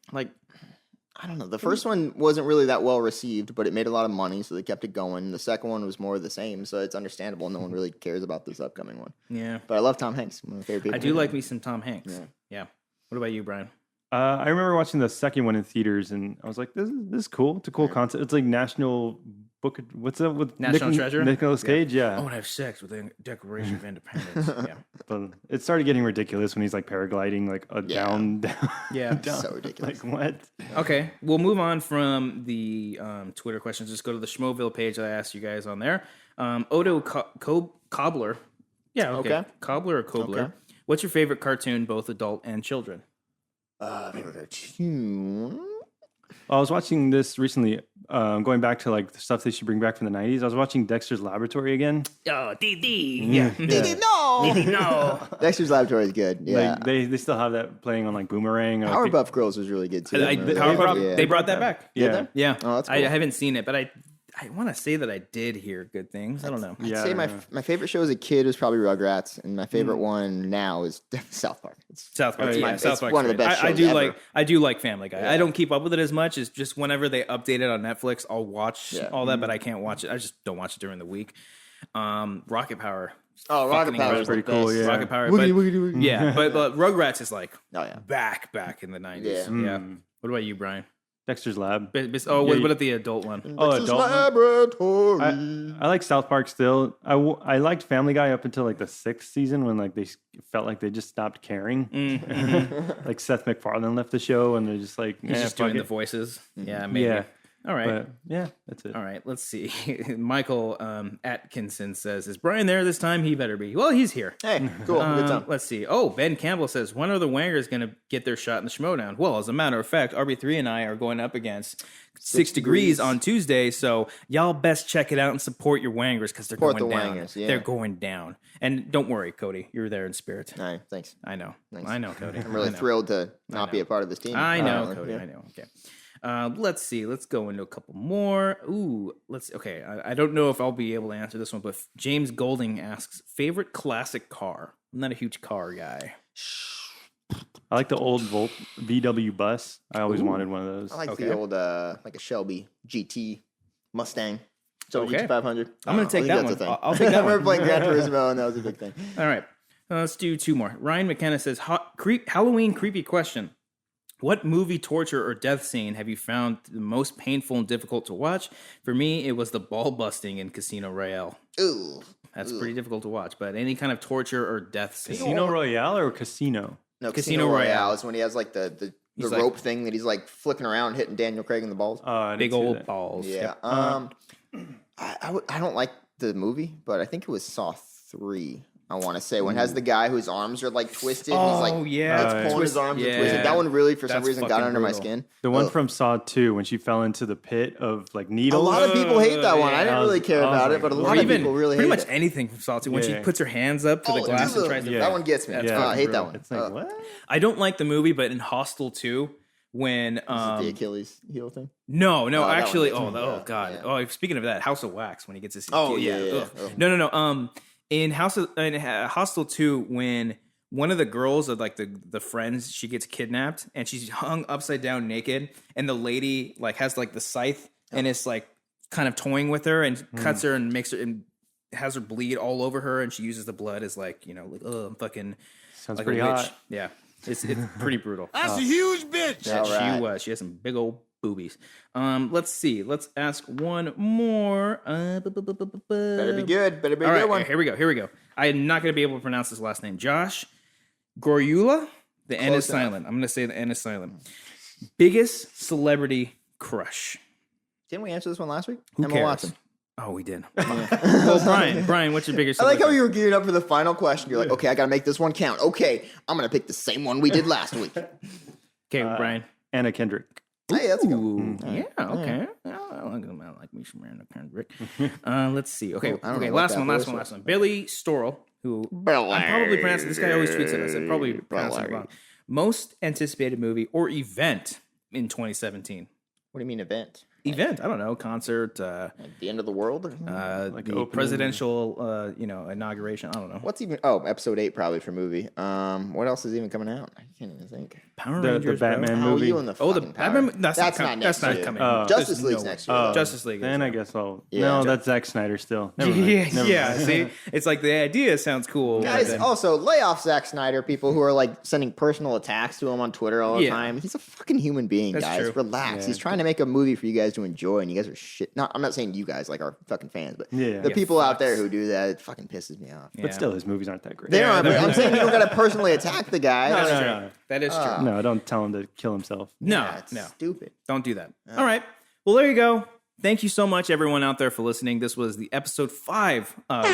Speaker 1: I don't know. The first one wasn't really that well received, but it made a lot of money, so they kept it going. The second one was more of the same, so it's understandable. No one really cares about this upcoming one.
Speaker 2: Yeah.
Speaker 1: But I love Tom Hanks. One of my favorite people.
Speaker 2: I do like me some Tom Hanks. Yeah. What about you, Brian?
Speaker 3: I remember watching the second one in theaters, and I was like, "This is cool. It's a cool concept. It's like National Book. What's up with
Speaker 2: National Treasure?
Speaker 3: Nicolas Cage? Yeah.
Speaker 2: I want to have sex with the Declaration of Independence. Yeah.
Speaker 3: But it started getting ridiculous when he's paragliding down.
Speaker 2: Yeah.
Speaker 3: Down.
Speaker 1: So ridiculous.
Speaker 3: What?
Speaker 2: Okay, we'll move on from the Twitter questions. Just go to the Schmoville page that I asked you guys on there. Odo Cobbler. Yeah. Okay. Cobbler or Kobler. Okay. What's your favorite cartoon, both adult and children?
Speaker 1: Favorite cartoon.
Speaker 3: I was watching this recently. going back to like the stuff they should bring back from the 90s. I was watching Dexter's Laboratory again.
Speaker 2: Oh, DD.
Speaker 3: Yeah.
Speaker 1: DD, no. Dexter's Laboratory is good. Yeah.
Speaker 3: Like, they still have that playing on like Boomerang. Or, like,
Speaker 1: Powerpuff Girls was really good too.
Speaker 2: They brought that back.
Speaker 3: Yeah.
Speaker 2: Yeah.
Speaker 1: Oh, that's cool.
Speaker 2: I haven't seen it, but I want to say that I did hear good things. I don't know.
Speaker 1: I'd say my favorite show as a kid was probably Rugrats, and my favorite one now is South Park.
Speaker 2: South Park.
Speaker 1: It's one of the best shows
Speaker 2: I do like Family Guy. I don't keep up with it as much. It's just whenever they update it on Netflix, I'll watch all that, but I can't watch it. I just don't watch it during the week. Rocket Power.
Speaker 1: Oh, Rocket Power is
Speaker 3: pretty cool. Yeah.
Speaker 2: Rocket Power.
Speaker 1: Woogity.
Speaker 2: Yeah, but Rugrats is like
Speaker 1: back
Speaker 2: in the 90s. Yeah. What about you, Brian?
Speaker 3: Dexter's Lab.
Speaker 2: What about the adult one?
Speaker 1: Dexter's Laboratory.
Speaker 3: I like South Park still. I liked Family Guy up until like the 6th season when like they felt like they just stopped caring.
Speaker 2: Mm-hmm.
Speaker 3: Like Seth MacFarlane left the show and they're just like
Speaker 2: he's just doing the voices. Yeah, maybe. Yeah. All right.
Speaker 3: But, yeah, that's it.
Speaker 2: All right, let's see. Michael Atkinson says, is Brian there this time? He better be. Well, he's here.
Speaker 1: Hey, cool. Good time.
Speaker 2: Let's see. Oh, Ben Campbell says, when are the Wangers going to get their shot in the Schmodown? Well, as a matter of fact, RB3 and I are going up against 6 Degrees on Tuesday, so y'all best check it out and support your Wangers because they're going down.
Speaker 1: Wangers, yeah.
Speaker 2: They're going down. And don't worry, Cody, you're there in spirit.
Speaker 1: All right, thanks.
Speaker 2: I know.
Speaker 1: Thanks.
Speaker 2: I know, Cody.
Speaker 1: I'm really thrilled to not be a part of this team.
Speaker 2: I know, Cody. I know. Okay. Let's see. Let's go into a couple more. Okay. I don't know if I'll be able to answer this one, but James Golding asks, favorite classic car? I'm not a huge car guy.
Speaker 3: I like the old VW bus. I always wanted one of those.
Speaker 1: I like the old, like a Shelby GT Mustang. So GT500.
Speaker 2: I'm going to take that one. I'll take that one.
Speaker 1: I remember playing Gran Turismo, and that was a big thing.
Speaker 2: All right. Let's do 2 more. Ryan McKenna says, Halloween creepy question. What movie, torture, or death scene have you found the most painful and difficult to watch? For me, it was the ball busting in Casino Royale.
Speaker 1: Ooh.
Speaker 2: That's pretty difficult to watch, but any kind of torture or death scene.
Speaker 3: Casino Royale or Casino?
Speaker 1: No, Casino Royale is when he has like the rope thing that he's like flipping around, hitting Daniel Craig in the balls.
Speaker 2: Big old balls.
Speaker 1: Yeah. I don't like the movie, but I think it was Saw 3. I want to say when it has the guy whose arms are like twisted. And he's like, pulling his arms and twisted. That one really, for some reason, got under my skin.
Speaker 3: The one from Saw 2 when she fell into the pit of like needles.
Speaker 1: A lot of people hate that one. I didn't really care about it, but a lot of people really hate it.
Speaker 2: Pretty much anything from Saw 2 when she puts her hands up to the glass and tries to.
Speaker 1: That one gets me. I hate that one.
Speaker 3: It's like what?
Speaker 2: I don't like the movie, but in Hostel 2. When
Speaker 1: the Achilles heel thing?
Speaker 2: No, actually. God. Yeah. Oh, speaking of that, House of Wax when he gets his. No. In Hostel 2, when one of the girls of like the friends, she gets kidnapped and she's hung upside down naked, and the lady like has like the scythe and is like kind of toying with her and cuts her and makes her and has her bleed all over her, and she uses the blood as like I'm fucking
Speaker 3: sounds
Speaker 2: like
Speaker 3: pretty hot.
Speaker 2: Yeah, it's pretty brutal.
Speaker 8: That's a huge bitch.
Speaker 2: Yeah, she has some big old boobies. Let's see. Let's ask one more.
Speaker 1: Better be good. Better be a good one.
Speaker 2: Here we go. I am not going to be able to pronounce his last name. Josh Gorula. The N is silent. I'm going to say the N is silent. Biggest celebrity crush.
Speaker 1: Didn't we answer this one last week?
Speaker 2: Who
Speaker 1: Emma
Speaker 2: cares?
Speaker 1: Watson.
Speaker 2: Oh, we did. Well, Brian, what's your biggest celebrity?
Speaker 1: I like how you were gearing up for the final question. You're like, okay, I got to make this one count. Okay, I'm going to pick the same one we did last week.
Speaker 2: Okay, Brian.
Speaker 3: Anna Kendrick.
Speaker 1: Hey, that's a good one.
Speaker 2: Yeah, okay. I like me some Miranda Kendrick. Let's see. Okay, last one. Billy Storrell, who I'm probably pronouncing. This guy always tweets at us. I probably pronounce it wrong. Most anticipated movie or event in 2017.
Speaker 1: What do you mean event?
Speaker 2: Event? I don't know. Concert.
Speaker 1: Like the end of the world?
Speaker 2: Like the presidential, inauguration. I don't know.
Speaker 1: What's even? Oh, episode 8 probably for movie. What else is even coming out? I can't even think.
Speaker 2: Power Rangers,
Speaker 3: the Batman movie.
Speaker 2: The Batman. That's not
Speaker 1: next year.
Speaker 2: coming.
Speaker 1: Justice League's next year.
Speaker 2: Justice League.
Speaker 3: Then I guess that's Zack Snyder still. Never
Speaker 2: mind. See, it's like the idea sounds cool.
Speaker 1: Guys, also lay off Zack Snyder. People who are like sending personal attacks to him on Twitter all the time. He's a fucking human being, guys. True. Relax. Yeah. He's trying to make a movie for you guys to enjoy, and you guys are shit. I'm not saying you guys like our fucking fans, but the people out there who do that, it fucking pisses me off.
Speaker 3: But still, his movies aren't that great.
Speaker 1: They aren't. But I'm saying you don't got to personally attack the guy.
Speaker 2: No. That is true.
Speaker 3: No, don't tell him to kill himself.
Speaker 2: No,
Speaker 1: stupid.
Speaker 2: Don't do that. All right. Well, there you go. Thank you so much, everyone out there, for listening. This was the episode 5 of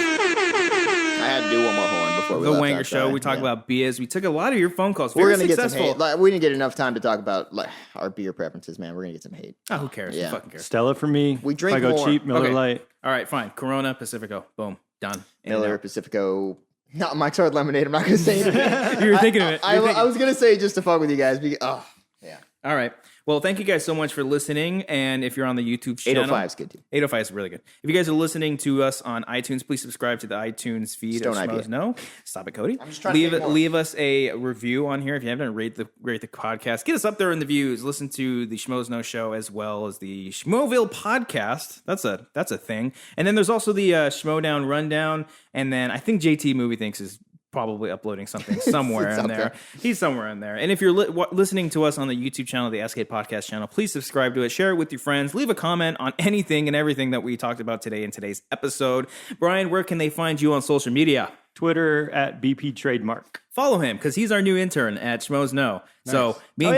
Speaker 1: I had to do one more horn before we
Speaker 2: The
Speaker 1: left
Speaker 2: Wanger
Speaker 1: outside.
Speaker 2: Show. We talk about beers. We took a lot of your phone calls.
Speaker 1: We're
Speaker 2: Very
Speaker 1: gonna get some
Speaker 2: successful.
Speaker 1: hate. Like, we didn't get enough time to talk about like our beer preferences, man. We're gonna get some hate.
Speaker 2: Oh, who cares?
Speaker 1: Yeah.
Speaker 2: Who fucking cares?
Speaker 3: Stella for me.
Speaker 1: We drink
Speaker 3: I go
Speaker 1: more.
Speaker 3: cheap, Miller
Speaker 2: Okay.
Speaker 3: Lite.
Speaker 2: All right, fine. Corona, Pacifico. Boom. Done. In and
Speaker 1: Miller,
Speaker 2: out.
Speaker 1: Pacifico. Not Mike's Hard Lemonade. I'm not gonna say it.
Speaker 2: You were thinking of it.
Speaker 1: I was gonna say just to fuck with you guys. Yeah.
Speaker 2: All right. Well, thank you guys so much for listening. And if you're on the YouTube channel,
Speaker 1: 805 is good too.
Speaker 2: 805 is really good. If you guys are listening to us on iTunes, please subscribe to the iTunes feed.
Speaker 1: Stone
Speaker 2: of Schmoes
Speaker 1: IPA.
Speaker 2: No. Stop it, Cody.
Speaker 1: I'm just trying to think more.
Speaker 2: Leave us a review on here if you haven't rate the podcast. Get us up there in the views. Listen to the Schmoes No Show as well as the Schmoville podcast. That's a thing. And then there's also the Schmodown Rundown. And then I think JT Movie Thinks is probably uploading something somewhere in there. He's somewhere in there. And if you're listening to us on the YouTube channel, the SK Podcast channel, please subscribe to it, share it with your friends, leave a comment on anything and everything that we talked about today in today's episode. Brian, where can they find you on social media?
Speaker 3: Twitter at BP Trademark.
Speaker 2: Follow him because he's our new intern at Schmoes No.
Speaker 3: Nice.
Speaker 2: So me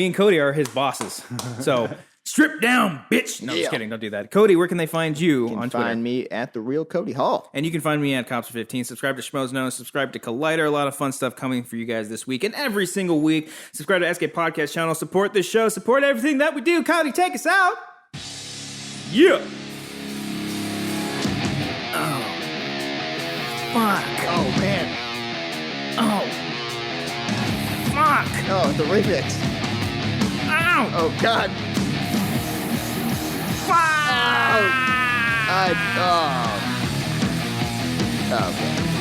Speaker 2: and Cody are his bosses. So strip down, bitch. No, just kidding. Don't do that. Cody, where can they find you on Twitter?
Speaker 1: Find me at The Real Cody Hall.
Speaker 2: And you can find me at Cops15. Subscribe to Schmoes No. Subscribe to Collider. A lot of fun stuff coming for you guys this week and every single week. Subscribe to SK Podcast channel. Support this show. Support everything that we do. Cody, take us out. Yeah. Oh. Fuck.
Speaker 1: Oh, man.
Speaker 2: Oh. Fuck.
Speaker 1: Oh, the remix.
Speaker 2: Ow.
Speaker 1: Oh, God.
Speaker 2: Fuck.
Speaker 1: Oh. Okay.